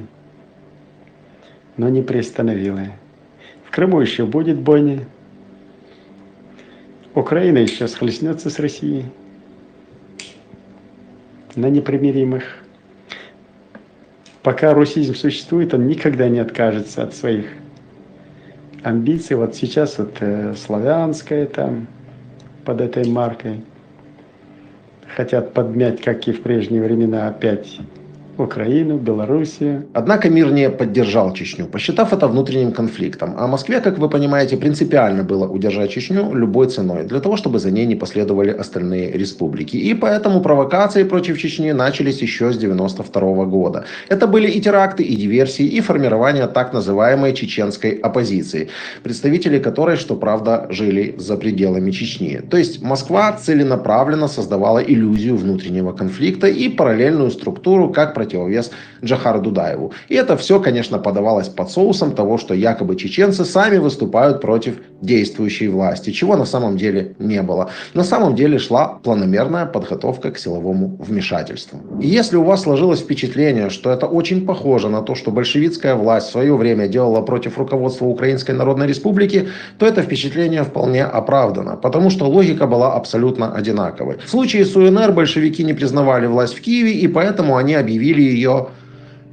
но не приостановила. В Крыму еще будет бойня. Украина еще схлестнется с Россией на непримиримых. Пока русизм существует, он никогда не откажется от своих амбиций. Вот сейчас вот славянская там под этой маркой хотят подмять, как и в прежние времена, опять Украину, Белоруссию. Однако мир не поддержал Чечню, посчитав это внутренним конфликтом. А Москве, как вы понимаете, принципиально было удержать Чечню любой ценой, для того, чтобы за ней не последовали остальные республики. И поэтому провокации против Чечни начались еще с 1992 года. Это были и теракты, и диверсии, и формирование так называемой чеченской оппозиции, представители которой, что правда, жили за пределами Чечни. То есть Москва целенаправленно создавала иллюзию внутреннего конфликта и параллельную структуру, как противостоять противовес Джохару Дудаеву. И это все, конечно, подавалось под соусом того, что якобы чеченцы сами выступают против действующей власти, чего на самом деле не было. На самом деле шла планомерная подготовка к силовому вмешательству. И если у вас сложилось впечатление, что это очень похоже на то, что большевистская власть в свое время делала против руководства Украинской Народной Республики, то это впечатление вполне оправдано, потому что логика была абсолютно одинаковой. В случае с УНР большевики не признавали власть в Киеве, и поэтому они объявили ее...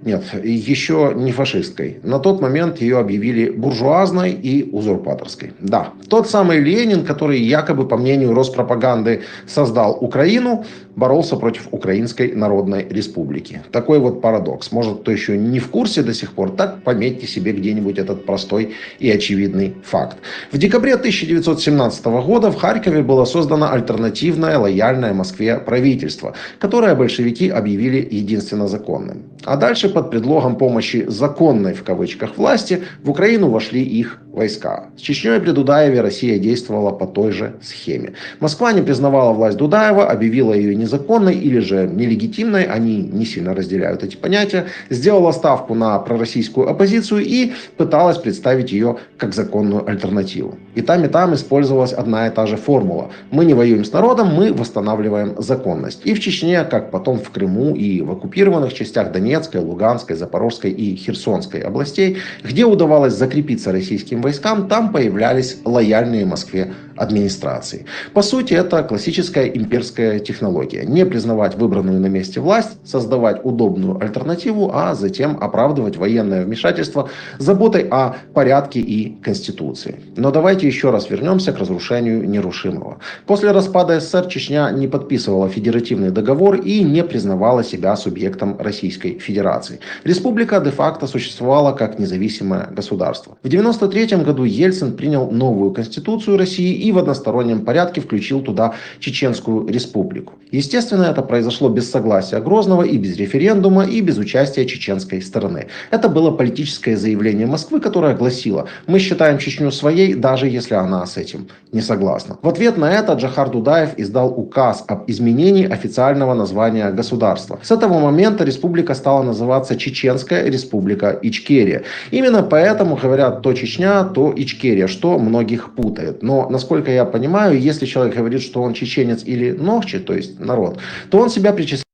Нет, еще не фашистской. На тот момент ее объявили буржуазной и узурпаторской. Да, тот самый Ленин, который якобы, по мнению Роспропаганды, создал Украину, боролся против Украинской Народной Республики. Такой вот парадокс. Может, кто еще не в курсе до сих пор, так пометьте себе где-нибудь этот простой и очевидный факт. В декабре 1917 года в Харькове было создано альтернативное, лояльное Москве правительство, которое большевики объявили единственно законным. А дальше под предлогом помощи «законной» в кавычках власти в Украину вошли их войска. С Чечней при Дудаеве Россия действовала по той же схеме. Москва не признавала власть Дудаева, объявила ее незаконной или же нелегитимной, они не сильно разделяют эти понятия, сделала ставку на пророссийскую оппозицию и пыталась представить ее как законную альтернативу. И там использовалась одна и та же формула. Мы не воюем с народом, мы восстанавливаем законность. И в Чечне, как потом в Крыму и в оккупированных частях Донецкой, Луганской, Запорожской и Херсонской областей, где удавалось закрепиться российским войскам, там появлялись лояльные Москве администрации. По сути, это классическая имперская технология. Не признавать выбранную на месте власть, создавать удобную альтернативу, а затем оправдывать военное вмешательство заботой о порядке и конституции. Но давайте еще раз вернемся к разрушению нерушимого. После распада СССР Чечня не подписывала федеративный договор и не признавала себя субъектом Российской Федерации. Республика де-факто существовала как независимое государство. В 1993 году Ельцин принял новую конституцию России и в одностороннем порядке включил туда Чеченскую республику. Естественно, это произошло без согласия Грозного и без референдума, и без участия чеченской стороны. Это было политическое заявление Москвы, которое гласило: мы считаем Чечню своей, даже если она с этим не согласна. В ответ на это Джохар Дудаев издал указ об изменении официального названия государства. С этого момента республика стала называться Чеченская республика Ичкерия. Именно поэтому говорят то Чечня, то Ичкерия, что многих путает. Но, насколько я понимаю, если человек говорит, что он чеченец или нохчи, то есть народ, то он себя причисляет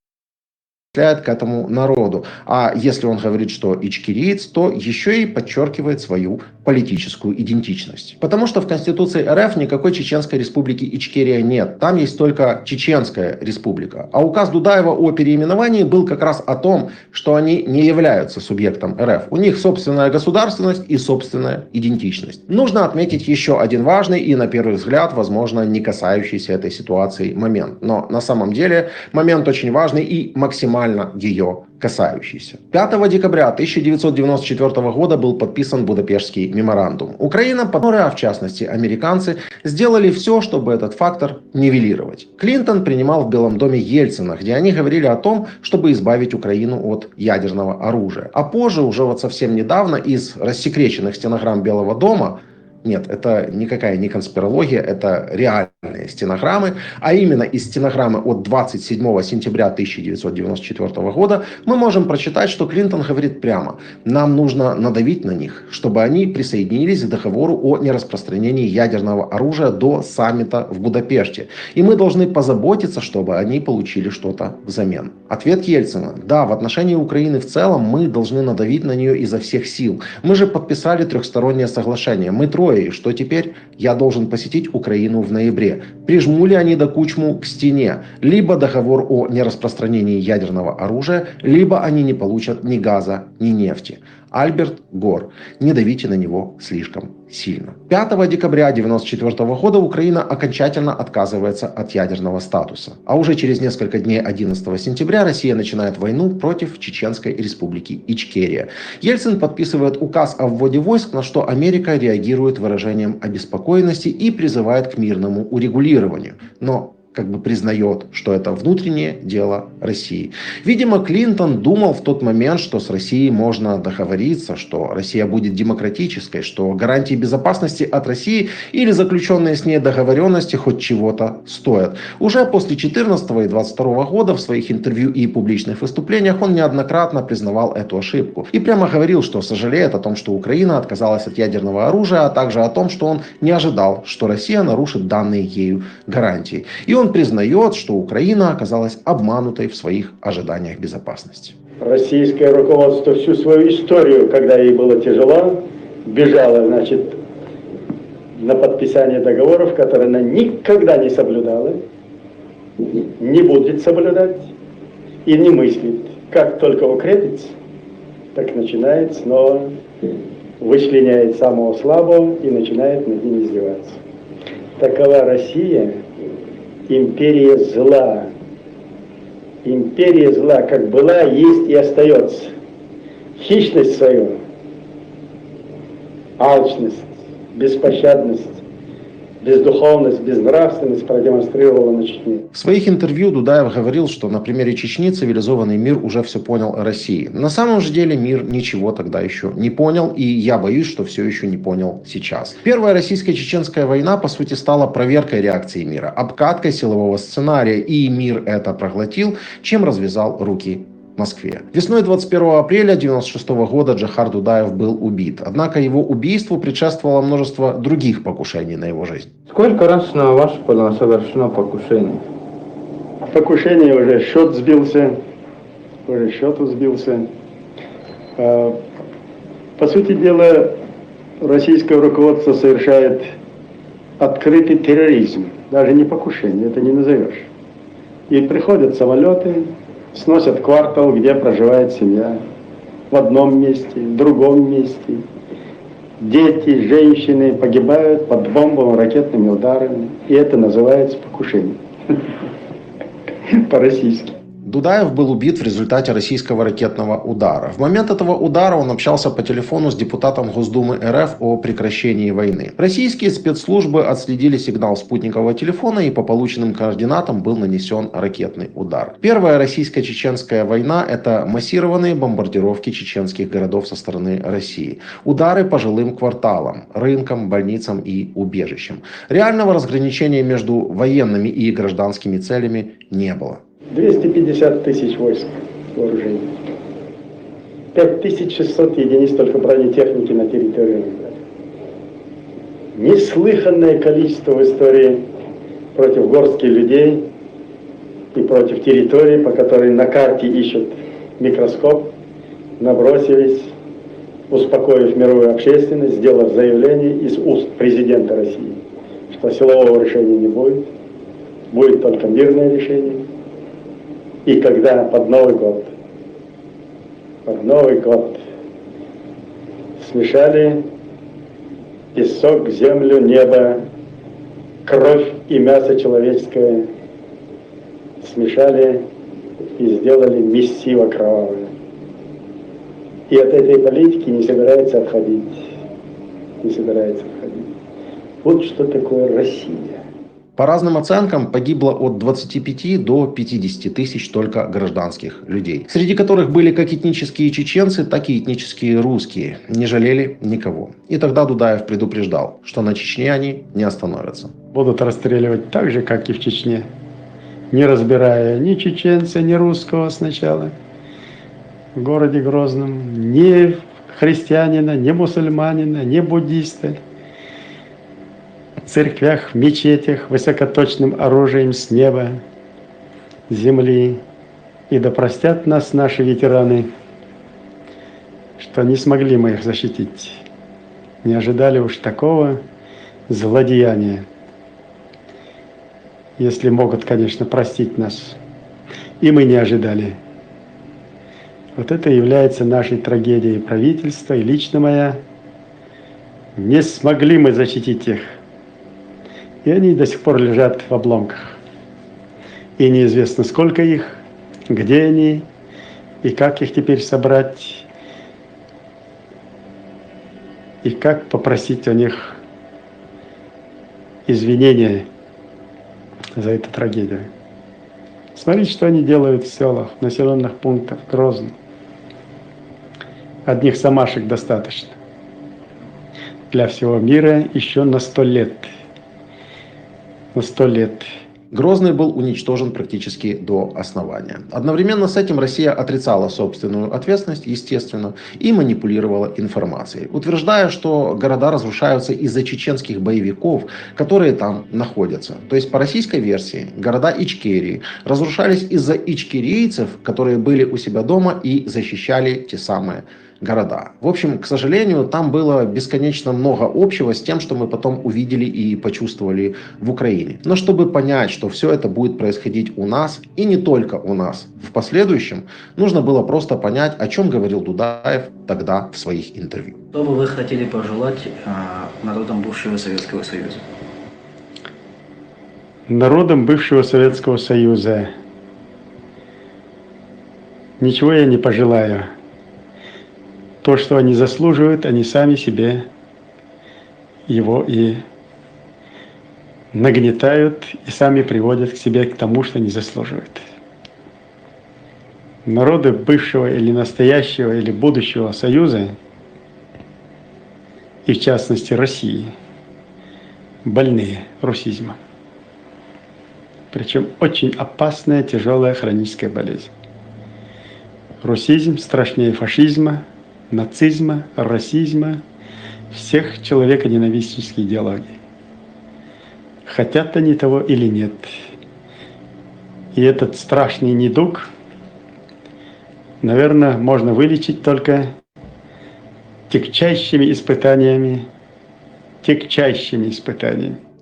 к этому народу. А если он говорит, что ичкериец, то еще и подчеркивает свою политическую идентичность. Потому что в Конституции РФ никакой Чеченской республики Ичкерия нет. Там есть только Чеченская республика. А указ Дудаева о переименовании был как раз о том, что они не являются субъектом РФ. У них собственная государственность и собственная идентичность. Нужно отметить еще один важный и, на первый взгляд, возможно, не касающийся этой ситуации момент. Но на самом деле момент очень важный и максимально ее касающийся. 5 декабря 1994 года был подписан Будапештский меморандум. Украина, а в частности американцы, сделали все, чтобы этот фактор нивелировать. Клинтон принимал в Белом доме Ельцина, где они говорили о том, чтобы избавить Украину от ядерного оружия. А позже, уже вот совсем недавно, из рассекреченных стенограмм Белого дома, нет, это никакая не конспирология, это реальные стенограммы. А именно из стенограммы от 27 сентября 1994 года мы можем прочитать, что Клинтон говорит прямо: нам нужно надавить на них, чтобы они присоединились к договору о нераспространении ядерного оружия до саммита в Будапеште. И мы должны позаботиться, чтобы они получили что-то взамен. Ответ Ельцина: да, в отношении Украины в целом мы должны надавить на нее изо всех сил. Мы же подписали трехстороннее соглашение. Мы трое. И что теперь? Я должен посетить Украину в ноябре. Прижму ли они до Кучму к стене? Либо договор о нераспространении ядерного оружия, либо они не получат ни газа, ни нефти. Альберт Гор. Не давите на него слишком сильно. 5 декабря 1994 года Украина окончательно отказывается от ядерного статуса. А уже через несколько дней 11 сентября Россия начинает войну против Чеченской республики Ичкерия. Ельцин подписывает указ о вводе войск, на что Америка реагирует выражением обеспокоенности и призывает к мирному урегулированию. Но как бы признает, что это внутреннее дело России. Видимо, Клинтон думал в тот момент, что с Россией можно договориться, что Россия будет демократической, что гарантии безопасности от России или заключенные с ней договоренности хоть чего-то стоят. Уже после 2014 и 2022 года в своих интервью и публичных выступлениях он неоднократно признавал эту ошибку. И прямо говорил, что сожалеет о том, что Украина отказалась от ядерного оружия, а также о том, что он не ожидал, что Россия нарушит данные ею гарантии. И он признает, что Украина оказалась обманутой в своих ожиданиях безопасности. Российское руководство всю свою историю, когда ей было тяжело, бежало, значит, на подписание договоров, которые она никогда не соблюдала, не будет соблюдать и не мыслит. Как только укрепится, так начинает снова вычленяет самого слабого и начинает над ним издеваться. Такова Россия, империя зла. Империя зла, как была, есть и остается. Хищность свою, алчность, беспощадность, бездуховность, безнравственность продемонстрировала на Чечне. В своих интервью Дудаев говорил, что на примере Чечни цивилизованный мир уже все понял о России. На самом же деле мир ничего тогда еще не понял, и я боюсь, что все еще не понял сейчас. Первая российско-чеченская война, по сути, стала проверкой реакции мира, обкаткой силового сценария, и мир это проглотил, чем развязал руки Москве. Весной 21 апреля 1996 года Джохар Дудаев был убит. Однако его убийству предшествовало множество других покушений на его жизнь. Сколько раз на вас было совершено покушение? Покушение уже счет сбился. По сути дела, российское руководство совершает открытый терроризм. Даже не покушение, это не назовешь. И приходят самолеты, сносят квартал, где проживает семья. В одном месте, в другом месте. Дети, женщины погибают под бомбами, ракетными ударами. И это называется покушение. По-российски. Дудаев был убит в результате российского ракетного удара. В момент этого удара он общался по телефону с депутатом Госдумы РФ о прекращении войны. Российские спецслужбы отследили сигнал спутникового телефона, и по полученным координатам был нанесен ракетный удар. Первая российско-чеченская война – это массированные бомбардировки чеченских городов со стороны России. Удары по жилым кварталам, рынкам, больницам и убежищам. Реального разграничения между военными и гражданскими целями не было. 250 тысяч войск вооружений. 5600 единиц только бронетехники на территории Ленинграда. Неслыханное количество в истории против горстки людей и против территории, по которой на карте ищут микроскоп, набросились, успокоив мировую общественность, сделав заявление из уст президента России, что силового решения не будет, будет только мирное решение. И когда под Новый год смешали песок, землю, небо, кровь и мясо человеческое, смешали и сделали месиво кровавое. И от этой политики не собирается отходить. Вот что такое Россия. По разным оценкам погибло от 25 до 50 тысяч только гражданских людей, среди которых были как этнические чеченцы, так и этнические русские. Не жалели никого. И тогда Дудаев предупреждал, что на Чечне они не остановятся. Будут расстреливать так же, как и в Чечне, не разбирая ни чеченца, ни русского сначала в городе Грозном, ни христианина, ни мусульманина, ни буддиста. В церквях, в мечетях, высокоточным оружием с неба, земли. И да простят нас наши ветераны, что не смогли мы их защитить. Не ожидали уж такого злодеяния. Если могут, конечно, простить нас. И мы не ожидали. Вот это является нашей трагедией правительства и лично моя. Не смогли мы защитить их. И они до сих пор лежат в обломках. И неизвестно, сколько их, где они, и как их теперь собрать, и как попросить у них извинения за эту трагедию. Смотрите, что они делают в селах, в населенных пунктах, Грозно. Одних замашек достаточно. Для всего мира еще на 100 лет. На 100 лет. Грозный был уничтожен практически до основания. Одновременно с этим Россия отрицала собственную ответственность, естественно, и манипулировала информацией, утверждая, что города разрушаются из-за чеченских боевиков, которые там находятся. То есть по российской версии города Ичкерии разрушались из-за ичкерийцев, которые были у себя дома и защищали те самые города. В общем, к сожалению, там было бесконечно много общего с тем, что мы потом увидели и почувствовали в Украине. Но чтобы понять, что все это будет происходить у нас, и не только у нас, в последующем, нужно было просто понять, о чем говорил Дудаев тогда в своих интервью. Что бы вы хотели пожелать народам бывшего Советского Союза? Народам бывшего Советского Союза ничего я не пожелаю. То, что они заслуживают, они сами себе его и нагнетают, и сами приводят к себе к тому, что не заслуживают. Народы бывшего или настоящего или будущего Союза, и в частности России, больные русизмом. Причем очень опасная, тяжелая хроническая болезнь. Русизм страшнее фашизма, нацизма, расизма, всех человеконенавистнических идеологий. Хотят они того или нет. И этот страшный недуг, наверное, можно вылечить только тягчайшими испытаниями.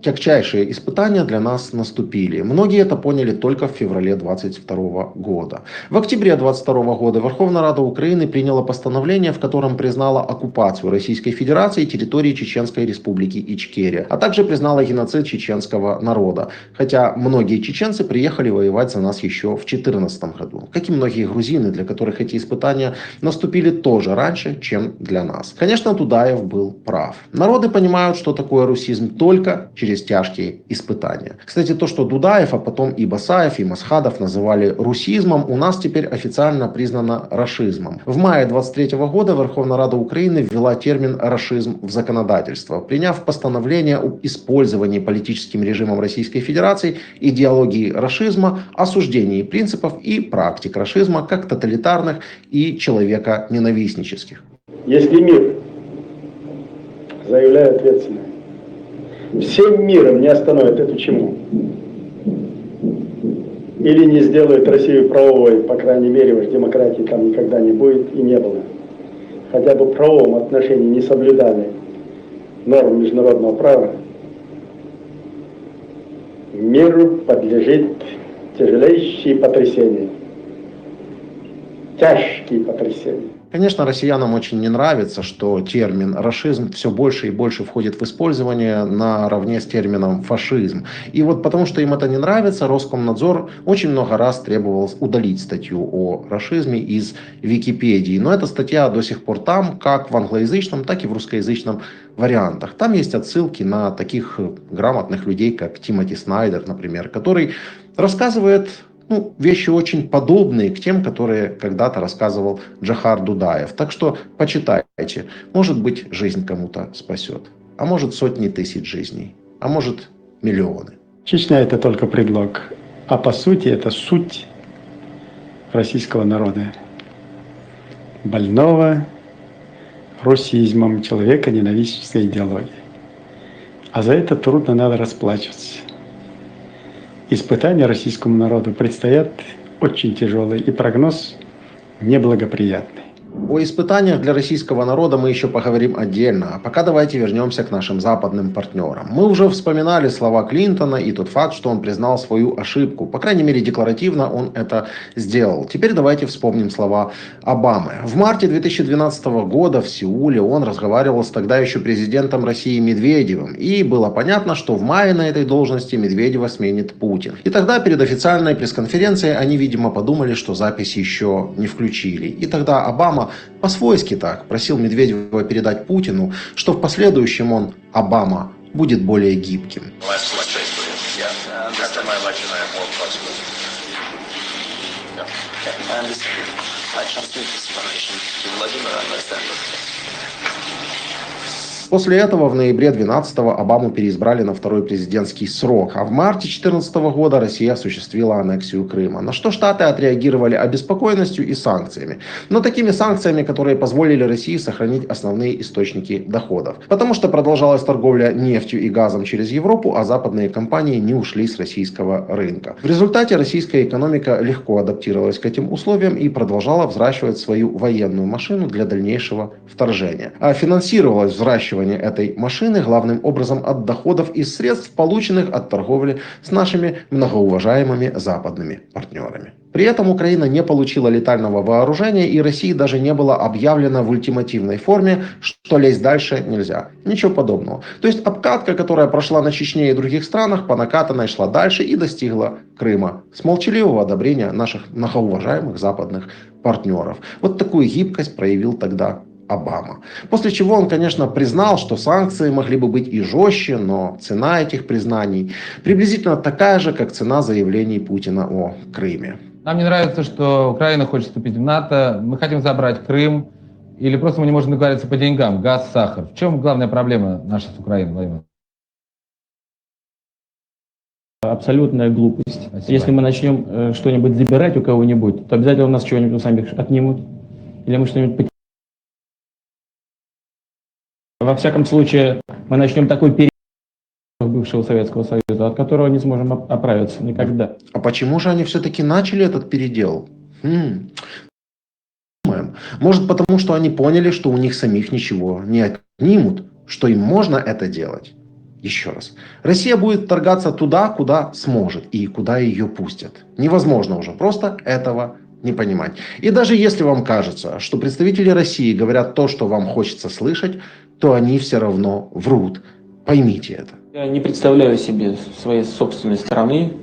Тягчайшие испытания для нас наступили. Многие это поняли только в феврале 2022 года. В октябре 2022 года Верховная Рада Украины приняла постановление, в котором признала оккупацию Российской Федерации территории Чеченской Республики Ичкерия, а также признала геноцид чеченского народа. Хотя многие чеченцы приехали воевать за нас еще в 2014 году. Как и многие грузины, для которых эти испытания наступили тоже раньше, чем для нас. Конечно, Дудаев был прав. Народы понимают, что такое русизм только через тяжкие испытания. Кстати, то, что Дудаев, а потом и Басаев, и Масхадов называли русизмом, у нас теперь официально признано рашизмом. В мае 2023 года Верховная Рада Украины ввела термин «рашизм» в законодательство, приняв постановление об использовании политическим режимом Российской Федерации идеологии рашизма, осуждении принципов и практик рашизма как тоталитарных и человеконенавистнических. Если мир, заявляю ответственно, всем миром не остановит эту чуму или не сделает Россию правовой, по крайней мере, уж демократии там никогда не будет и не было, хотя бы в правовом отношении не соблюдали норм международного права, миру подлежит тяжелейшие потрясения, тяжкие потрясения. Конечно, россиянам очень не нравится, что термин «рашизм» все больше и больше входит в использование наравне с термином «фашизм». И вот потому что им это не нравится, Роскомнадзор очень много раз требовал удалить статью о рашизме из Википедии. Но эта статья до сих пор там, как в англоязычном, так и в русскоязычном вариантах. Там есть отсылки на таких грамотных людей, как Тимоти Снайдер, например, который рассказывает вещи очень подобные к тем, которые когда-то рассказывал Джохар Дудаев. Так что почитайте. Может быть, жизнь кому-то спасет. А может, сотни тысяч жизней. А может, миллионы. Чечня — это только предлог. А по сути, это суть российского народа. Больного русизмом, человеконенавистнической идеологией. А за это трудно надо расплачиваться. Испытания российскому народу предстоят очень тяжелые, и прогноз неблагоприятный. О испытаниях для российского народа мы еще поговорим отдельно, а пока давайте вернемся к нашим западным партнерам. Мы уже вспоминали слова Клинтона и тот факт, что он признал свою ошибку. По крайней мере, декларативно он это сделал. Теперь давайте вспомним слова Обамы. В марте 2012 года в Сеуле он разговаривал с тогда еще президентом России Медведевым. И было понятно, что в мае на этой должности Медведева сменит Путин. И тогда перед официальной пресс-конференцией они, видимо, подумали, что запись еще не включили. И тогда Обама по-свойски так просил Медведева передать Путину, что в последующем он, Обама, будет более гибким. После этого в ноябре 2012-го Обаму переизбрали на второй президентский срок, а в марте 2014 года Россия осуществила аннексию Крыма, на что Штаты отреагировали обеспокоенностью и санкциями. Но такими санкциями, которые позволили России сохранить основные источники доходов. Потому что продолжалась торговля нефтью и газом через Европу, а западные компании не ушли с российского рынка. В результате российская экономика легко адаптировалась к этим условиям и продолжала взращивать свою военную машину для дальнейшего вторжения. А финансировалось взращивание этой машины главным образом от доходов из средств, полученных от торговли с нашими многоуважаемыми западными партнерами. При этом Украина не получила летального вооружения, и России даже не было объявлено в ультимативной форме, что лезть дальше нельзя. Ничего подобного. То есть обкатка, которая прошла на Чечне и других странах, по накатанной шла дальше и достигла Крыма. С молчаливого одобрения наших многоуважаемых западных партнеров. Вот такую гибкость проявил тогда Обама. После чего он, конечно, признал, что санкции могли бы быть и жестче, но цена этих признаний приблизительно такая же, как цена заявлений Путина о Крыме. Нам не нравится, что Украина хочет вступить в НАТО, мы хотим забрать Крым, или просто мы не можем договориться по деньгам, газ, сахар. В чем главная проблема наша с Украиной, Владимир? Абсолютная глупость. Спасибо. Если мы начнем что-нибудь забирать у кого-нибудь, то обязательно у нас чего-нибудь сами отнимут, или мы что-нибудь потеряем. Во всяком случае, мы начнем такой период бывшего Советского Союза, от которого не сможем оправиться никогда. А почему же они все-таки начали этот передел? Может, потому что они поняли, что у них самих ничего не отнимут, что им можно это делать? Еще раз. Россия будет вторгаться туда, куда сможет и куда ее пустят. Невозможно уже просто этого не понимать. И даже если вам кажется, что представители России говорят то, что вам хочется слышать, то они все равно врут. Поймите это. Я не представляю себе своей собственной страны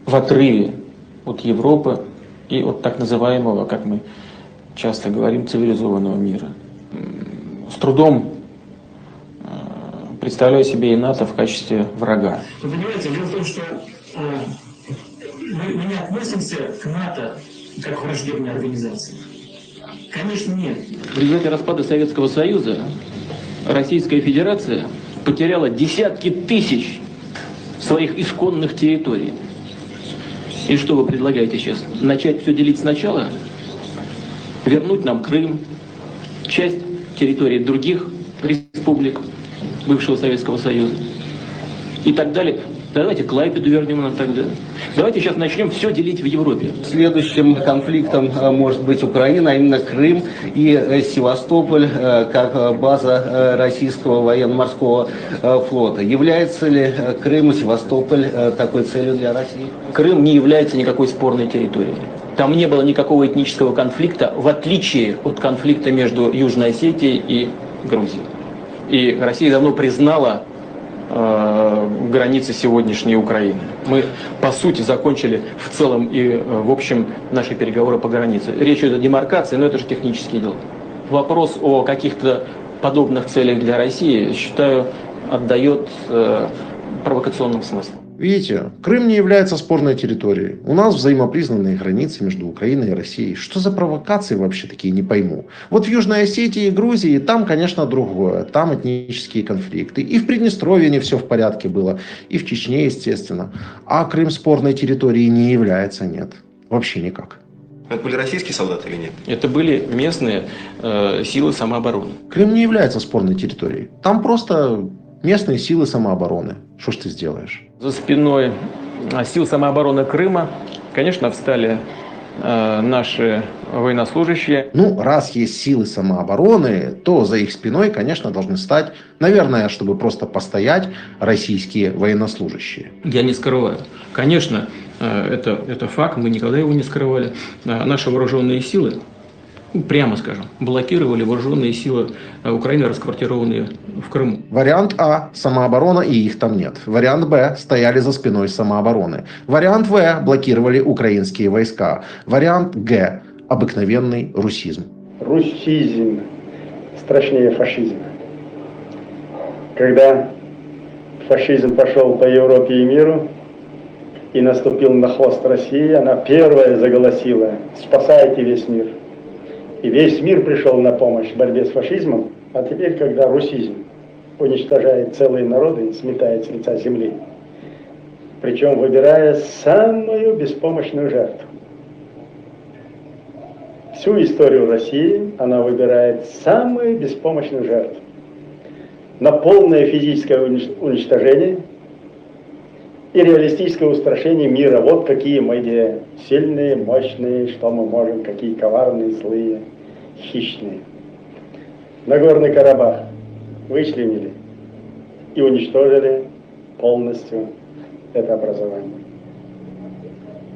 в отрыве от Европы и от так называемого, как мы часто говорим, цивилизованного мира. С трудом представляю себе и НАТО в качестве врага. Вы понимаете, дело в том, что мы не относимся к НАТО как к враждебной организации. Конечно, нет. В результате распада Советского Союза Российская Федерация потеряла десятки тысяч своих исконных территорий. И что вы предлагаете сейчас? Начать все делить сначала? Вернуть нам Крым, часть территорий других республик бывшего Советского Союза и так далее. Давайте Клайпеду вернем нам тогда. Давайте сейчас начнем все делить в Европе. Следующим конфликтом может быть Украина, а именно Крым и Севастополь как база российского военно-морского флота. Является ли Крым и Севастополь такой целью для России? Крым не является никакой спорной территорией. Там не было никакого этнического конфликта, в отличие от конфликта между Южной Осетией и Грузией. И Россия давно признала границы сегодняшней Украины. Мы, по сути, закончили в целом и в общем наши переговоры по границе. Речь идет о демаркации, но это же технический дело. Вопрос о каких-то подобных целях для России, считаю, отдает провокационным смыслом. Видите, Крым не является спорной территорией. У нас взаимопризнанные границы между Украиной и Россией. Что за провокации вообще такие, не пойму. Вот в Южной Осетии и Грузии там, конечно, другое. Там этнические конфликты. И в Приднестровье не все в порядке было. И в Чечне, естественно. А Крым спорной территорией не является, нет. Вообще никак. Это были российские солдаты или нет? Это были местные силы самообороны. Крым не является спорной территорией. Там просто местные силы самообороны. Что ж ты сделаешь? За спиной сил самообороны Крыма, конечно, встали наши военнослужащие. Ну, раз есть силы самообороны, то за их спиной, конечно, должны стать, наверное, чтобы просто постоять, российские военнослужащие. Я не скрываю. Конечно, это факт, мы никогда его не скрывали. Наши вооруженные силы, прямо скажем, блокировали вооруженные силы Украины, расквартированные в Крыму. Вариант А – самооборона, и их там нет. Вариант Б – стояли за спиной самообороны. Вариант В – блокировали украинские войска. Вариант Г – обыкновенный русизм. Русизм страшнее фашизма. Когда фашизм пошел по Европе и миру, и наступил на хвост России, она первая заголосила: спасайте весь мир. И весь мир пришел на помощь в борьбе с фашизмом, а теперь, когда русизм уничтожает целые народы и сметает с лица земли, причем выбирая самую беспомощную жертву. Всю историю России она выбирает самую беспомощную жертву. На полное физическое уничтожение и реалистическое устрашение мира. Вот какие мы идеи. Сильные, мощные, что мы можем, какие коварные, злые, хищные. Нагорный Карабах вычленили и уничтожили полностью это образование.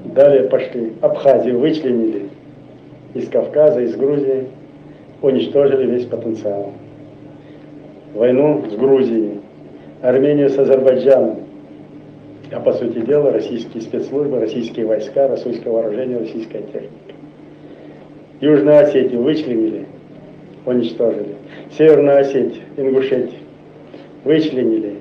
Далее пошли. Абхазию вычленили из Кавказа, из Грузии, уничтожили весь потенциал. Войну с Грузией, Армению с Азербайджаном, а по сути дела российские спецслужбы, российские войска, российское вооружение, российская техника. Южную Осетию вычленили, уничтожили. Северную Осетию, Ингушетию вычленили.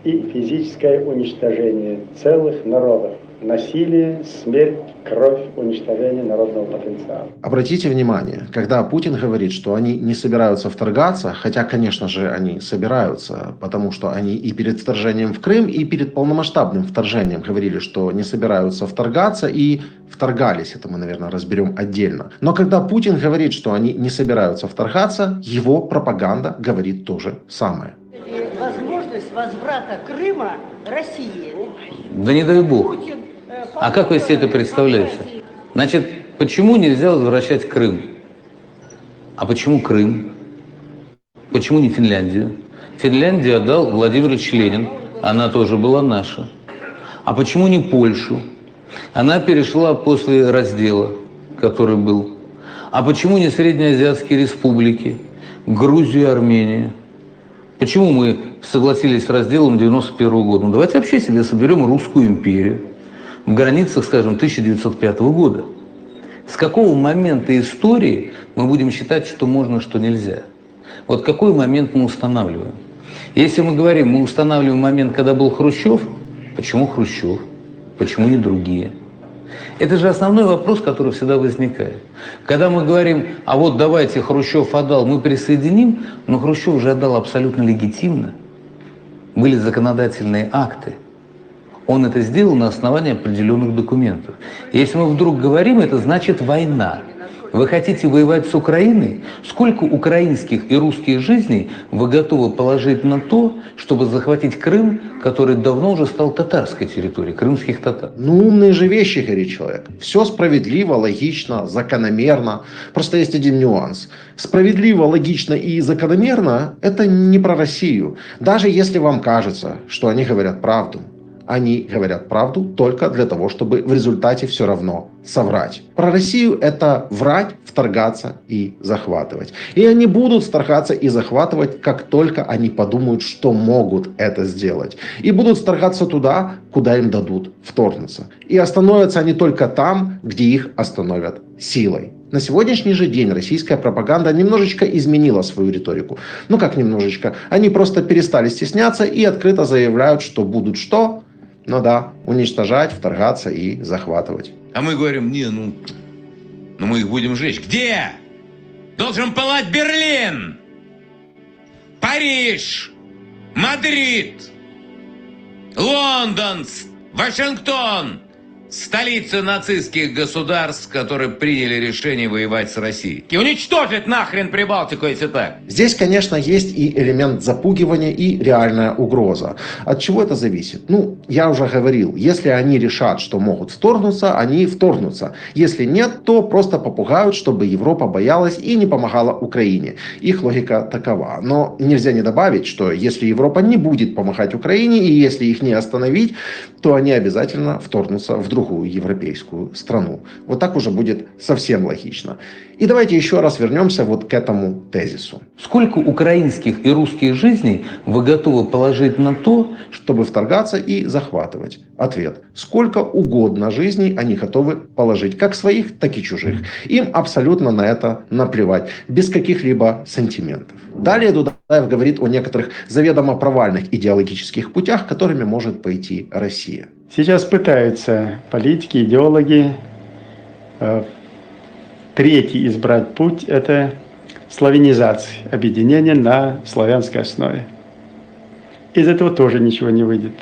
И физическое уничтожение целых народов. Насилие, смерть, кровь, уничтожение народного потенциала. Обратите внимание, когда Путин говорит, что они не собираются вторгаться, хотя, конечно же, они собираются, потому что они и перед вторжением в Крым, и перед полномасштабным вторжением говорили, что не собираются вторгаться, и вторгались. Это мы, наверное, разберем отдельно. Но когда Путин говорит, что они не собираются вторгаться, его пропаганда говорит то же самое. Возможность возврата Крыма России. Да не дай бог. А как вы себе это представляете? Значит, почему нельзя возвращать Крым? А почему Крым? Почему не Финляндию? Финляндию отдал Владимир Ильич Ленин, она тоже была наша. А почему не Польшу? Она перешла после раздела, который был. А почему не Среднеазиатские республики, Грузию и Армению? Почему мы согласились с разделом 91 года? Ну давайте вообще себе соберем Русскую империю в границах, скажем, 1905 года. С какого момента истории мы будем считать, что можно, что нельзя? Вот какой момент мы устанавливаем? Если мы говорим, мы устанавливаем момент, когда был Хрущев, почему Хрущев? Почему не другие? Это же основной вопрос, который всегда возникает. Когда мы говорим, а вот давайте Хрущев отдал, мы присоединим, но Хрущев же отдал абсолютно легитимно. Были законодательные акты. Он это сделал на основании определенных документов. Если мы вдруг говорим, это значит война. Вы хотите воевать с Украиной? Сколько украинских и русских жизней вы готовы положить на то, чтобы захватить Крым, который давно уже стал татарской территорией, крымских татар? Ну, умные же вещи, говорит человек. Все справедливо, логично, закономерно. Просто есть один нюанс. Справедливо, логично и закономерно – это не про Россию. Даже если вам кажется, что они говорят правду. Они говорят правду только для того, чтобы в результате все равно соврать. Про Россию это врать, вторгаться и захватывать. И они будут вторгаться и захватывать, как только они подумают, что могут это сделать. И будут вторгаться туда, куда им дадут вторгнуться. И остановятся они только там, где их остановят силой. На сегодняшний же день российская пропаганда немножечко изменила свою риторику. Ну как немножечко? Они просто перестали стесняться и открыто заявляют, что будут что? Ну да, уничтожать, вторгаться и захватывать. А мы говорим, ну мы их будем сжечь. Где? Должен пылать Берлин, Париж, Мадрид, Лондон, Вашингтон. Столицы нацистских государств, которые приняли решение воевать с Россией. И уничтожить нахрен Прибалтику, если так. Здесь, конечно, есть и элемент запугивания, и реальная угроза. От чего это зависит? Ну, я уже говорил, если они решат, что могут вторгнуться, они вторгнутся. Если нет, то просто попугают, чтобы Европа боялась и не помогала Украине. Их логика такова. Но нельзя не добавить, что если Европа не будет помогать Украине, и если их не остановить, то они обязательно вторгнутся в другую европейскую страну. Вот так уже будет совсем логично. И давайте еще раз вернемся вот к этому тезису. Сколько украинских и русских жизней вы готовы положить на то, чтобы вторгаться и захватывать? Ответ. Сколько угодно жизней они готовы положить, как своих, так и чужих. Им абсолютно на это наплевать, без каких-либо сантиментов. Далее Дудаев говорит о некоторых заведомо провальных идеологических путях, которыми может пойти Россия. Сейчас пытаются политики, идеологи третий избрать путь – это славянизация, объединение на славянской основе. Из этого тоже ничего не выйдет,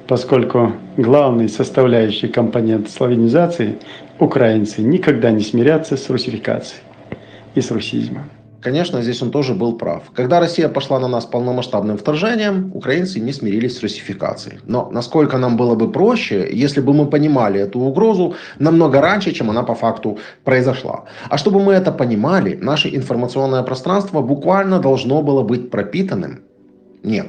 поскольку главный составляющий компонент славянизации – украинцы никогда не смирятся с русификацией и с русизмом. Конечно, здесь он тоже был прав. Когда Россия пошла на нас полномасштабным вторжением, украинцы не смирились с русификацией. Но насколько нам было бы проще, если бы мы понимали эту угрозу намного раньше, чем она по факту произошла. А чтобы мы это понимали, наше информационное пространство буквально должно было быть пропитанным. Нет.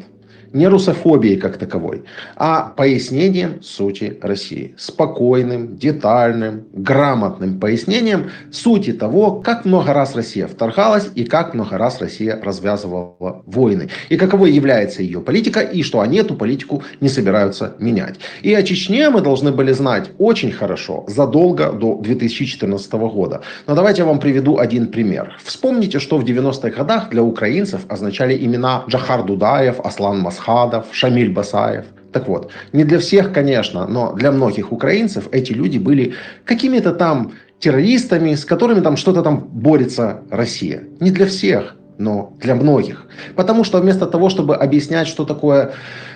Не русофобией как таковой, а пояснением сути России. Спокойным, детальным, грамотным пояснением сути того, как много раз Россия вторгалась и как много раз Россия развязывала войны. И каковой является ее политика, и что они эту политику не собираются менять. И о Чечне мы должны были знать очень хорошо, задолго до 2014 года. Но давайте я вам приведу один пример. Вспомните, что в 90-х годах для украинцев означали имена Джохар Дудаев, Аслан Масхадов, Шамиль Басаев. Так вот, не для всех, конечно, но для многих украинцев эти люди были какими-то там террористами, с которыми там что-то там борется Россия. Не для всех, но для многих. Потому что вместо того, чтобы объяснять, что такое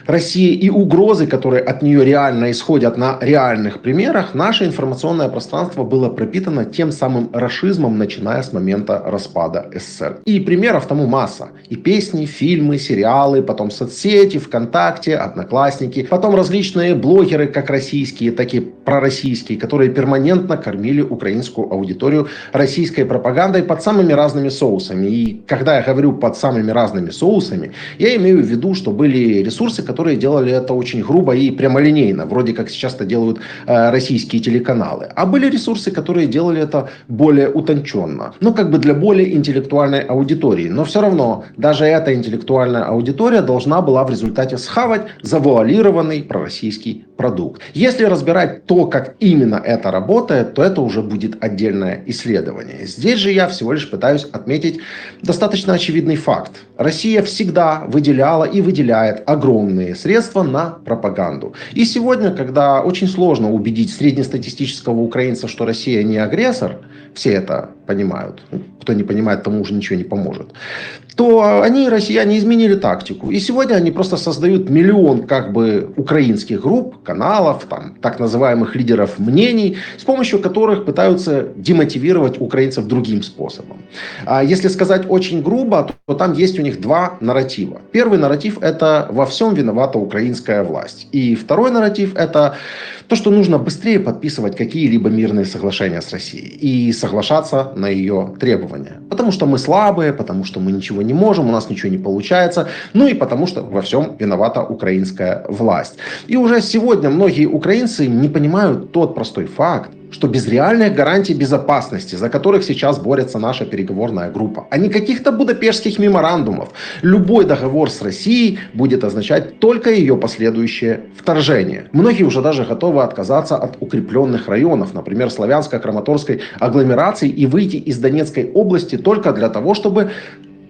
Россия и угрозы, которые от нее реально исходят на реальных примерах, наше информационное пространство было пропитано тем самым рашизмом, начиная с момента распада СССР. И примеров тому масса. И песни, фильмы, сериалы, потом соцсети, ВКонтакте, Одноклассники, потом различные блогеры, как российские, так и пророссийские, которые перманентно кормили украинскую аудиторию российской пропагандой под самыми разными соусами. И когда я говорю под самыми разными соусами, я имею в виду, что были ресурсы, которые делали это очень грубо и прямолинейно, вроде как сейчас это делают российские телеканалы. А были ресурсы, которые делали это более утонченно, ну как бы для более интеллектуальной аудитории. Но все равно, даже эта интеллектуальная аудитория должна была в результате схавать завуалированный пророссийский продукт. Если разбирать то, как именно это работает, то это уже будет отдельное исследование. Здесь же я всего лишь пытаюсь отметить достаточно очевидный факт. Россия всегда выделяла и выделяет огромные средства на пропаганду. И сегодня, когда очень сложно убедить среднестатистического украинца, что Россия не агрессор, все это понимают, кто не понимает, тому уже ничего не поможет, то они, россияне, изменили тактику. И сегодня они просто создают миллион как бы украинских групп, каналов, там, так называемых лидеров мнений, с помощью которых пытаются демотивировать украинцев другим способом. А если сказать очень грубо, то там есть у них два нарратива. Первый нарратив – это во всем виновата украинская власть. И второй нарратив – это то, что нужно быстрее подписывать какие-либо мирные соглашения с Россией и соглашаться на ее требования. Потому что мы слабые, потому что мы ничего не можем, у нас ничего не получается, ну и потому что во всем виновата украинская власть. И уже сегодня многие украинцы не понимают тот простой факт, что без реальных гарантий безопасности, за которых сейчас борется наша переговорная группа, а не каких-то будапештских меморандумов, любой договор с Россией будет означать только ее последующее вторжение. Многие уже даже готовы отказаться от укрепленных районов, например, Славянско-Краматорской агломерации, и выйти из Донецкой области только для того, чтобы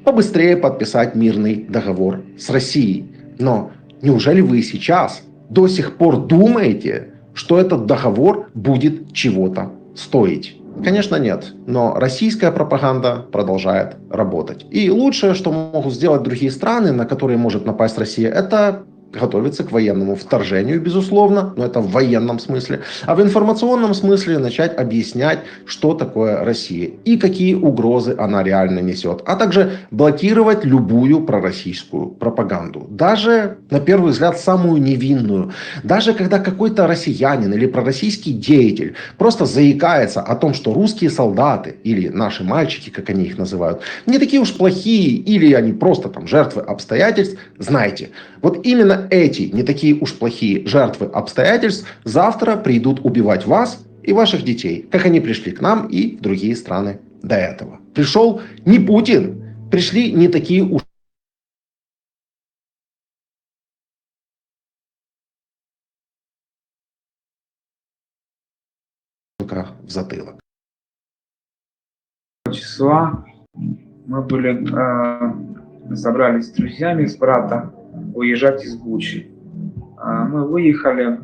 побыстрее подписать мирный договор с Россией. Но неужели вы сейчас до сих пор думаете, что этот договор будет чего-то стоить? Конечно, нет. Но российская пропаганда продолжает работать. И лучшее, что могут сделать другие страны, на которые может напасть Россия, это готовиться к военному вторжению, безусловно, но это в военном смысле, а в информационном смысле начать объяснять, что такое Россия и какие угрозы она реально несет, а также блокировать любую пророссийскую пропаганду, даже, на первый взгляд, самую невинную. Даже когда какой-то россиянин или пророссийский деятель просто заикается о том, что русские солдаты или наши мальчики, как они их называют, не такие уж плохие или они просто там жертвы обстоятельств, знайте, вот именно эти не такие уж плохие жертвы обстоятельств завтра придут убивать вас и ваших детей, как они пришли к нам и в другие страны до этого. Пришел не Путин, пришли не такие уж в затылок. Числа мы были, собрались с друзьями, с братом, уезжать из Бучи. Мы выехали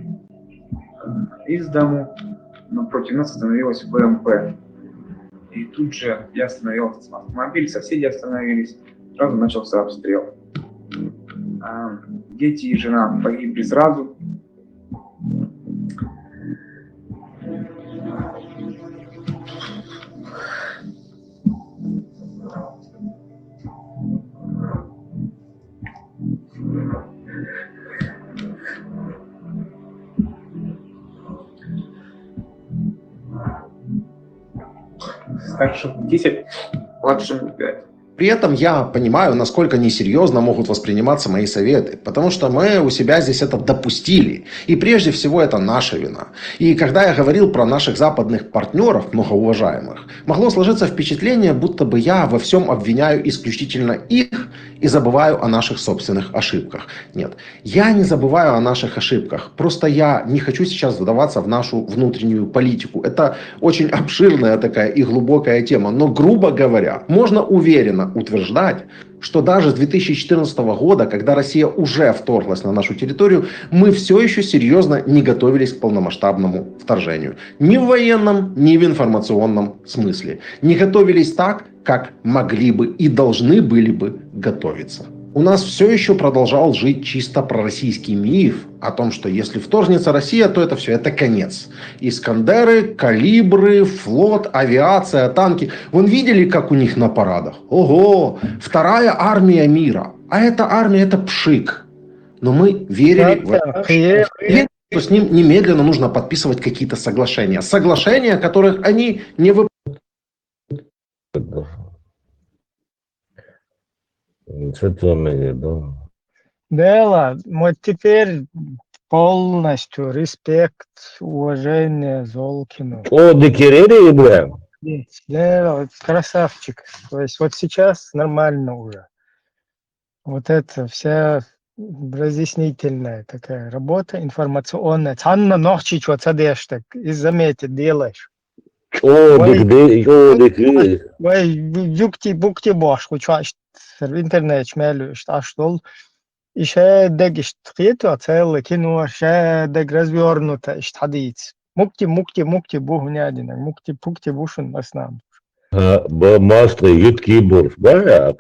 из дому, напротив нас остановилась БМП. И тут же я остановился автомобиль, соседи остановились, сразу начался обстрел. Дети и жена погибли сразу. Старшим 10, младшим 5. При этом я понимаю, насколько несерьезно могут восприниматься мои советы, потому что мы у себя здесь это допустили. И прежде всего это наша вина. И когда я говорил про наших западных партнеров, многоуважаемых, могло сложиться впечатление, будто бы я во всем обвиняю исключительно их и забываю о наших собственных ошибках. Нет, я не забываю о наших ошибках. Просто я не хочу сейчас вдаваться в нашу внутреннюю политику. Это очень обширная такая и глубокая тема. Но, грубо говоря, можно уверенно утверждать, что даже с 2014 года, когда Россия уже вторглась на нашу территорию, мы все еще серьезно не готовились к полномасштабному вторжению. Ни в военном, ни в информационном смысле. Не готовились так, как могли бы и должны были бы готовиться. У нас все еще продолжал жить чисто пророссийский миф о том, что если вторгнется Россия, то это все, это конец. Искандеры, калибры, флот, авиация, танки. Вон видели, как у них на парадах? Ого, вторая армия мира. А эта армия, это пшик. Но мы верили что с ним немедленно нужно подписывать какие-то соглашения. Соглашения, которых они не выполняют. Что ты имеешь в виду? Да, вот теперь полностью респект, уважение Золкину. О, Декерери, Ибраим? Да, красавчик. То есть вот сейчас нормально уже. Вот это вся разъяснительная такая работа, информационная. Цанна нохчич вот садишь так и заметит, делаешь. О, Декерери. Ой, юкти-букти бош, участь. Интернет шмелю, что что еще дегишь тхиту целый кино, еще дег развернуто, что ходить. Мукти бог не один, мукти бушен основном. Мастер ютки борф, да?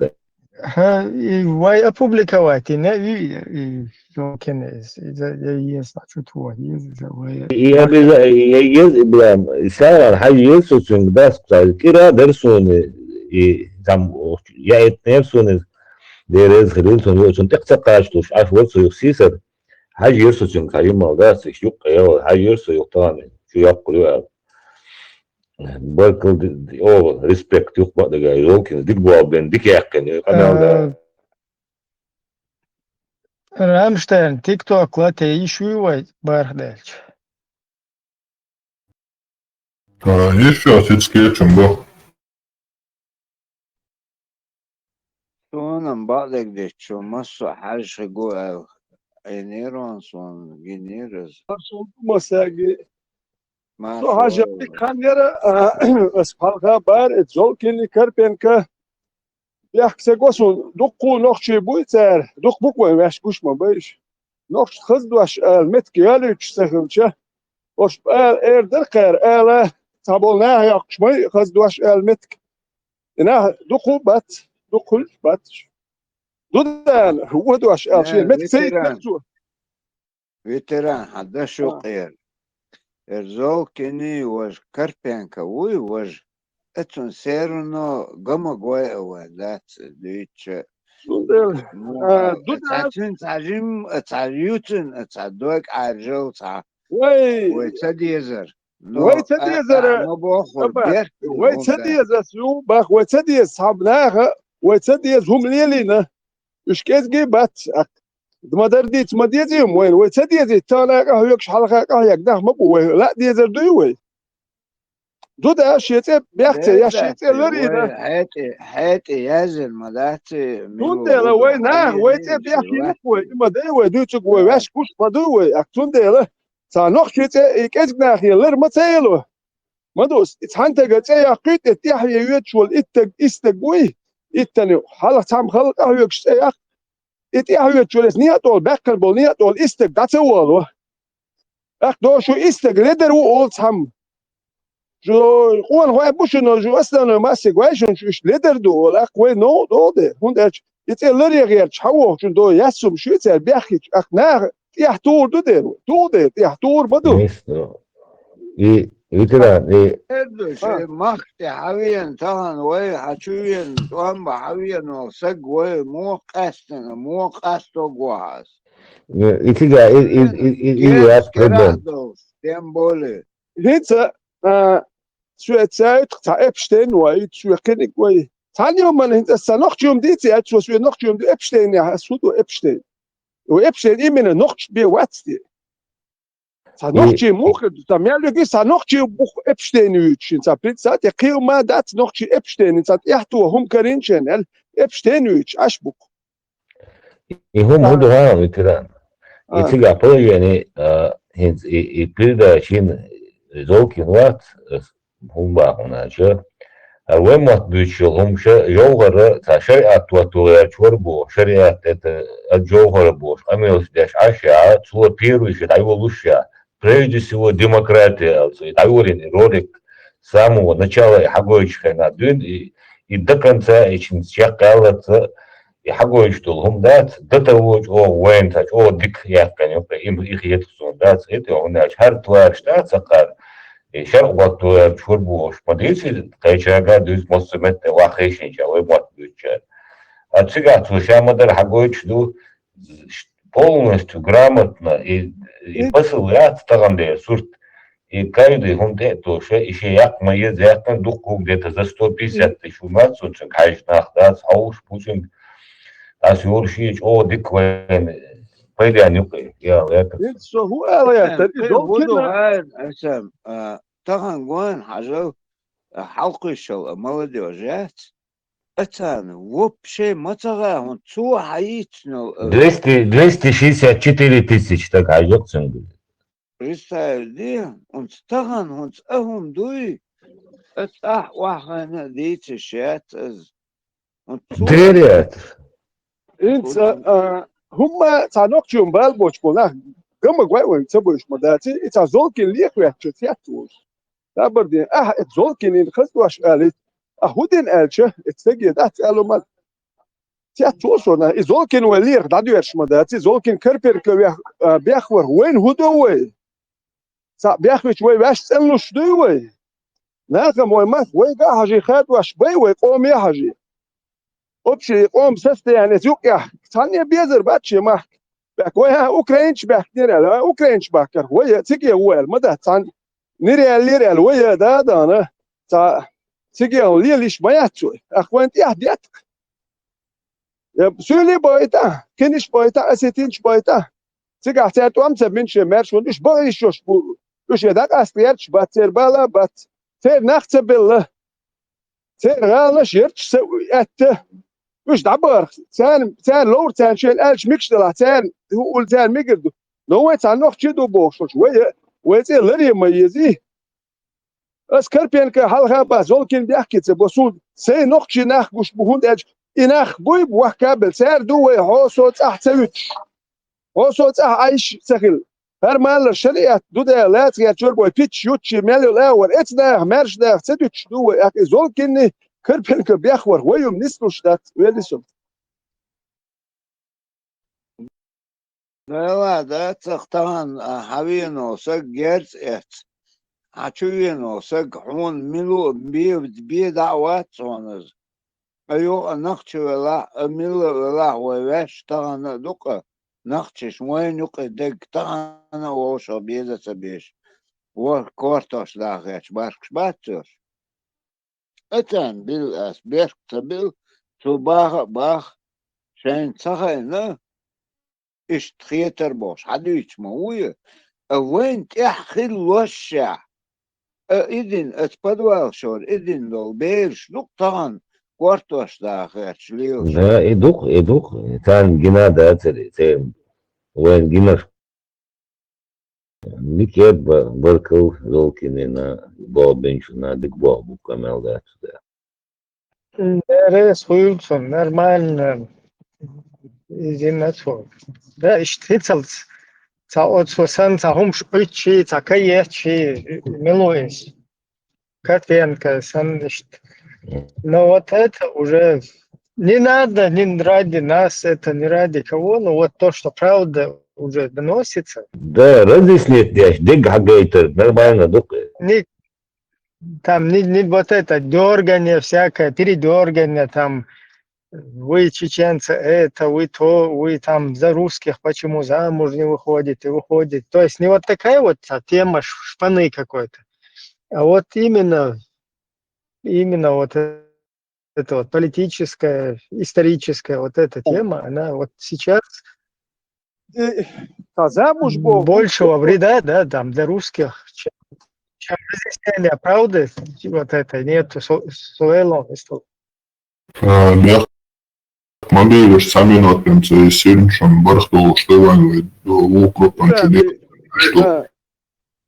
И вай опубликовать, и не кинес, есть чутво, есть завой. И обязательно, Ибраим, сяр хайес очень даст, кира дерсоны и там я это нефсоны дерез хрилсон очень текстакаш туш афвот суйсисер хайес очень кайма да сюк я хайес юктан чуяк кулуя баркал о респект юк бадага Золкин дикбуабен дикякен каналда Рамштайн TikTok лате ишуй бардельч. Еще сетские чумбо. Sonam بعدك ده شو مصر حاجة جوا ينيرون صون جنيرز مساجي سو حاجة بكانيرا اسفالها بار زولكيني كاربينكا يحكي قصون دقو نخشي بويتر دق بوكو مش كوش ما بيش نخش خزدوش المتكيالي تشتغلشه وش بقى درقر آلا تابولناه يقشمي خزدوش المتك إنها دقو بات دخل باتش دودان هو دوش أشياء متسيد نفسه ветеран حداشو قير ارزول كني وش كاربينكا وي وش اتون سيرونو غما غوي ودات ديتش دودان تعجيم تعدوك عرجو تع وي تديزر وي تديزر وي تديزر سو باخ وي تديز صابناها وتديز هم ليلينا إيش كيس جيبات ما درديت ما ديزيهم وين وتديز تانا قهوة يكش حلقة قهوة يقدر ما بوه لا ديزر دوي دودا شيء بيحتى يا شيء لرينا حياتي يازل ما داتي دودا لا وين نه وين بيحكي نقوي ما دوي دوتك واش كوش بدوي أكتون ده صانوخ شيء كيس ناخي لر ما تيلو ما دوس إتحنت قتي يقيت التحية يتشول إتق إستقوي التاني حلقة عم خلق قهوة يكشتيخ اتيا شولس نيات أول بكر بول نيات أول استك داتسوالو أخدو شو استك لدر وأول سام جو قوان هو بوشنو جو أصلا ما سيقوايشون شو لدر دول أخوي نو دول هندش ite lörjer chawo chun do yasum shwitzer biachich ach nach ja tour do der ja tour badu Listo. Y literal, شيء مختي حويا طبعا وي حشويا طبعا بحويا وسق وي مو قاستنا مو قاستو جواز itiga il problem. تيمبولي hitze Zeit ta Epstein wei zu kennig wei Tanja man hinter sa noch die Zeit was wir noch die Epstein ja hast du Epstein o Epstein immer noch bi watsti sa noch die moch da mehr lüge sa noch die buch Epstein üch sa pizza der kioma dat noch die Epstein sa ja du hum karinchen Epstein üch ashbuk هم هو ده literal. Itiga po yani hins iplida shin zolkin wat humba honaja الومت بيشلهم جوهر شريعة وتوغير شوربو شريعة الجوهر بوش أميوس داش عشاء سوى بيرو يشد عيولوشا прежде всего демократия عيولين ролик с самого начала и حقويش خينا دون и до конца ичин шакалата и حقويش толهم дат до того о وين тач о дик яхканё им их етсон дат это он аж har твар штат сакар شرق وقت شربوش مدرسة قيشاقا دوز مصمت واخيشين شاوي موت بيوتشار отсюда слушай модер حقويش دو полностью грамотно и посылает таганде сурт и каждый хунде то что еще як мои зятны духу где-то за 150 тысяч умат сочен кайшнах да сауш путин аз юршич о диквен пойдянюкай я это so who are اسم طبعا وين حاجه حلقه شو молодежь это вообще матага он цу хаитно 264 тысячи так ажоксен представь он طبعا он اهم دوي это واحد ديت شات دريت انت هم تانوكيوم بالبوش بونا gama gwai sabosh madati ita zolkin liekwe tyatus dabardin zolkin in khaswash alit ahudin elche itsegi dat alumat tyatus ona zolkin walier dadwersh madati zolkin kerper kwe biakhwer wen hudowe sa biakhwich we bash tselnu shduwe naqam we mas we ga haji khatwash bay we qom ya haji obshi qom seste yani zuqya tanya bezer batshi ma بقى اوكرانش بحكينا اوكرانش بحكر ويا تيجي ويا مدى تان نيريال ويا ده انا تا تيجي ليش ما ياتوي اخوان يهديت يا سولي بايتا كنش بايتا اسيتينش بايتا تيجي حتى ام سبنش مارش ونش بايشوش وش يدك اسيرش باتر بالا بات تير نخت بالله تير غالش يرش ات مش دبر تان لور تان شيل الش ميكشلا تان هو تان ميجد نو تان نوخ تشدو بوش ويتي لري ميزي اسكربين كحلقه بازولكن بيحكي بوسود سي نوخ تشي ناخ غوش بوهند اج اناخ بويب وحكابل سير دو هوسو تحت ويتش هوسو تحت عايش سخل هرمال الشريعه دو ده لا تشور بوي بيتش يوتشي مالو الاول اتنا مارش ده تدوتش دو اكي زولكن كربين كبيخور ويوم نسلو شتات ويلسو لا ده تختان حوينو سق جرس ات حشوينو سق حون ملو بي دعوات صونز ايو نختش ولا ملو ولا ويش تغن دوكا نختش وين يقع دق تغن ووشو بيزا سبيش وكورتوش لاغيش باركش باتوش اتن بالاس بيرك تبل تو باخ شين تخينا ايش تخيتر بوش حديش مويه وين تحخل وشع اذن اتبدوال شور اذن دول بيرش لوك طغن كورتوش داخل شليوش да идух тан генада ацери тем وين гинер никет баркал золкины на бобенчу на дикбобу камел да Рейс Уилсон, нормально. Изинацо. Да, иштицал отсосан цахумш ичи, цакаечи, милуис. Котенка, санышт. Но вот это уже не надо, не ради нас, это не ради кого, но вот то, что правда уже доносится. Да, разъяснить, дик хагайта, нормально, Не, там не вот это дергание всякое, передергание, там, вы чеченцы, это, вы то, вы там за русских, почему замуж не выходите, выходите. То есть не вот такая вот тема шпаны какой-то, а вот именно вот это вот политическая, историческая вот эта тема, она вот сейчас большего вреда, да, там для русских, чем разъяснение правды, вот это нету своего. Mandēļus savienotiem sirņšam, barstološu tevainu vai lūkropam, čudiem.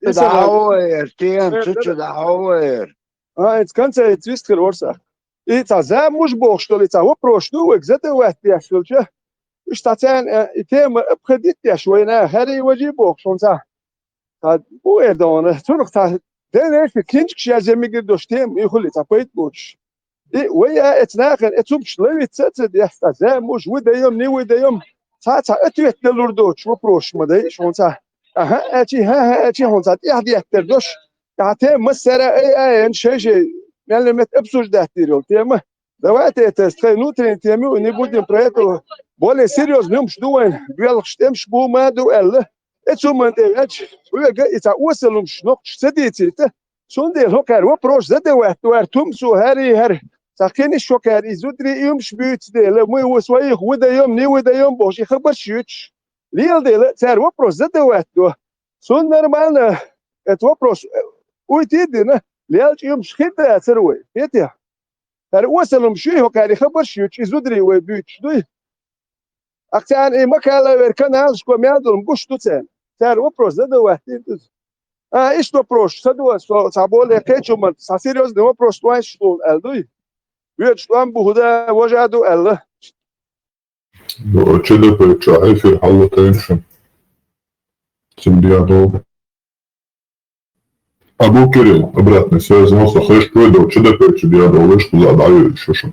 تدعوير تيم تدعوير Это конце твистер орса. И та за муж бог что ли, та вопрос, ну, где-то в этом что ли, штатян, и тем обходить я швы на хари вожи бог, что он та буэдон, турк та, денег кинчик я земиги доштем, и хули та пойт боч. И ويا اتناخر اتوب شلوي تسد يا تا مش ودايم ني ودايم تا اتوت لوردوش وبروش مداي شون تا اها اتي ها اتي هون تا يحدي يتردوش تعتي مسرا اي ان شيء معلمه ابسوش داتيرو تيما دلوقتي تستخدموا ترينتيمو وني بودين بريتو بولي سيريوس نمش دوين بيلخش تمش بو ما دو ال اتسو من اتش ويا اتا وصلوا مش نقش سديتي شون دي هوكر وبروش زد وارتوم سو هاري ساكن الشوكر يزودري يمش بيوت دي لمي وسوي ودا يوم ني ودا يوم باش يخبر شيوتش ليل دي تار وبروش زد واتو سون نورمال ات وبروش ويتيدنا ليل يمش خد تروي يتيا تار وصلهم شي هوكر يخبر شيوتش يزودري وبيوتش دوي اكتان اي مكالا وركنال شكو ميادل مقشتو تار وبروش زد واتو isto prosto, sad sabole keçuman, sa serios ne prosto ai shtul eldu. Vjet shtuam buhuda wajadu el. CDP чай في الحلقة تنشن. Симбиадов. Абу Кирилл, обратная связь, но сахеш твой до ЧДП, Симбиадов, лишь куда даю, еще что.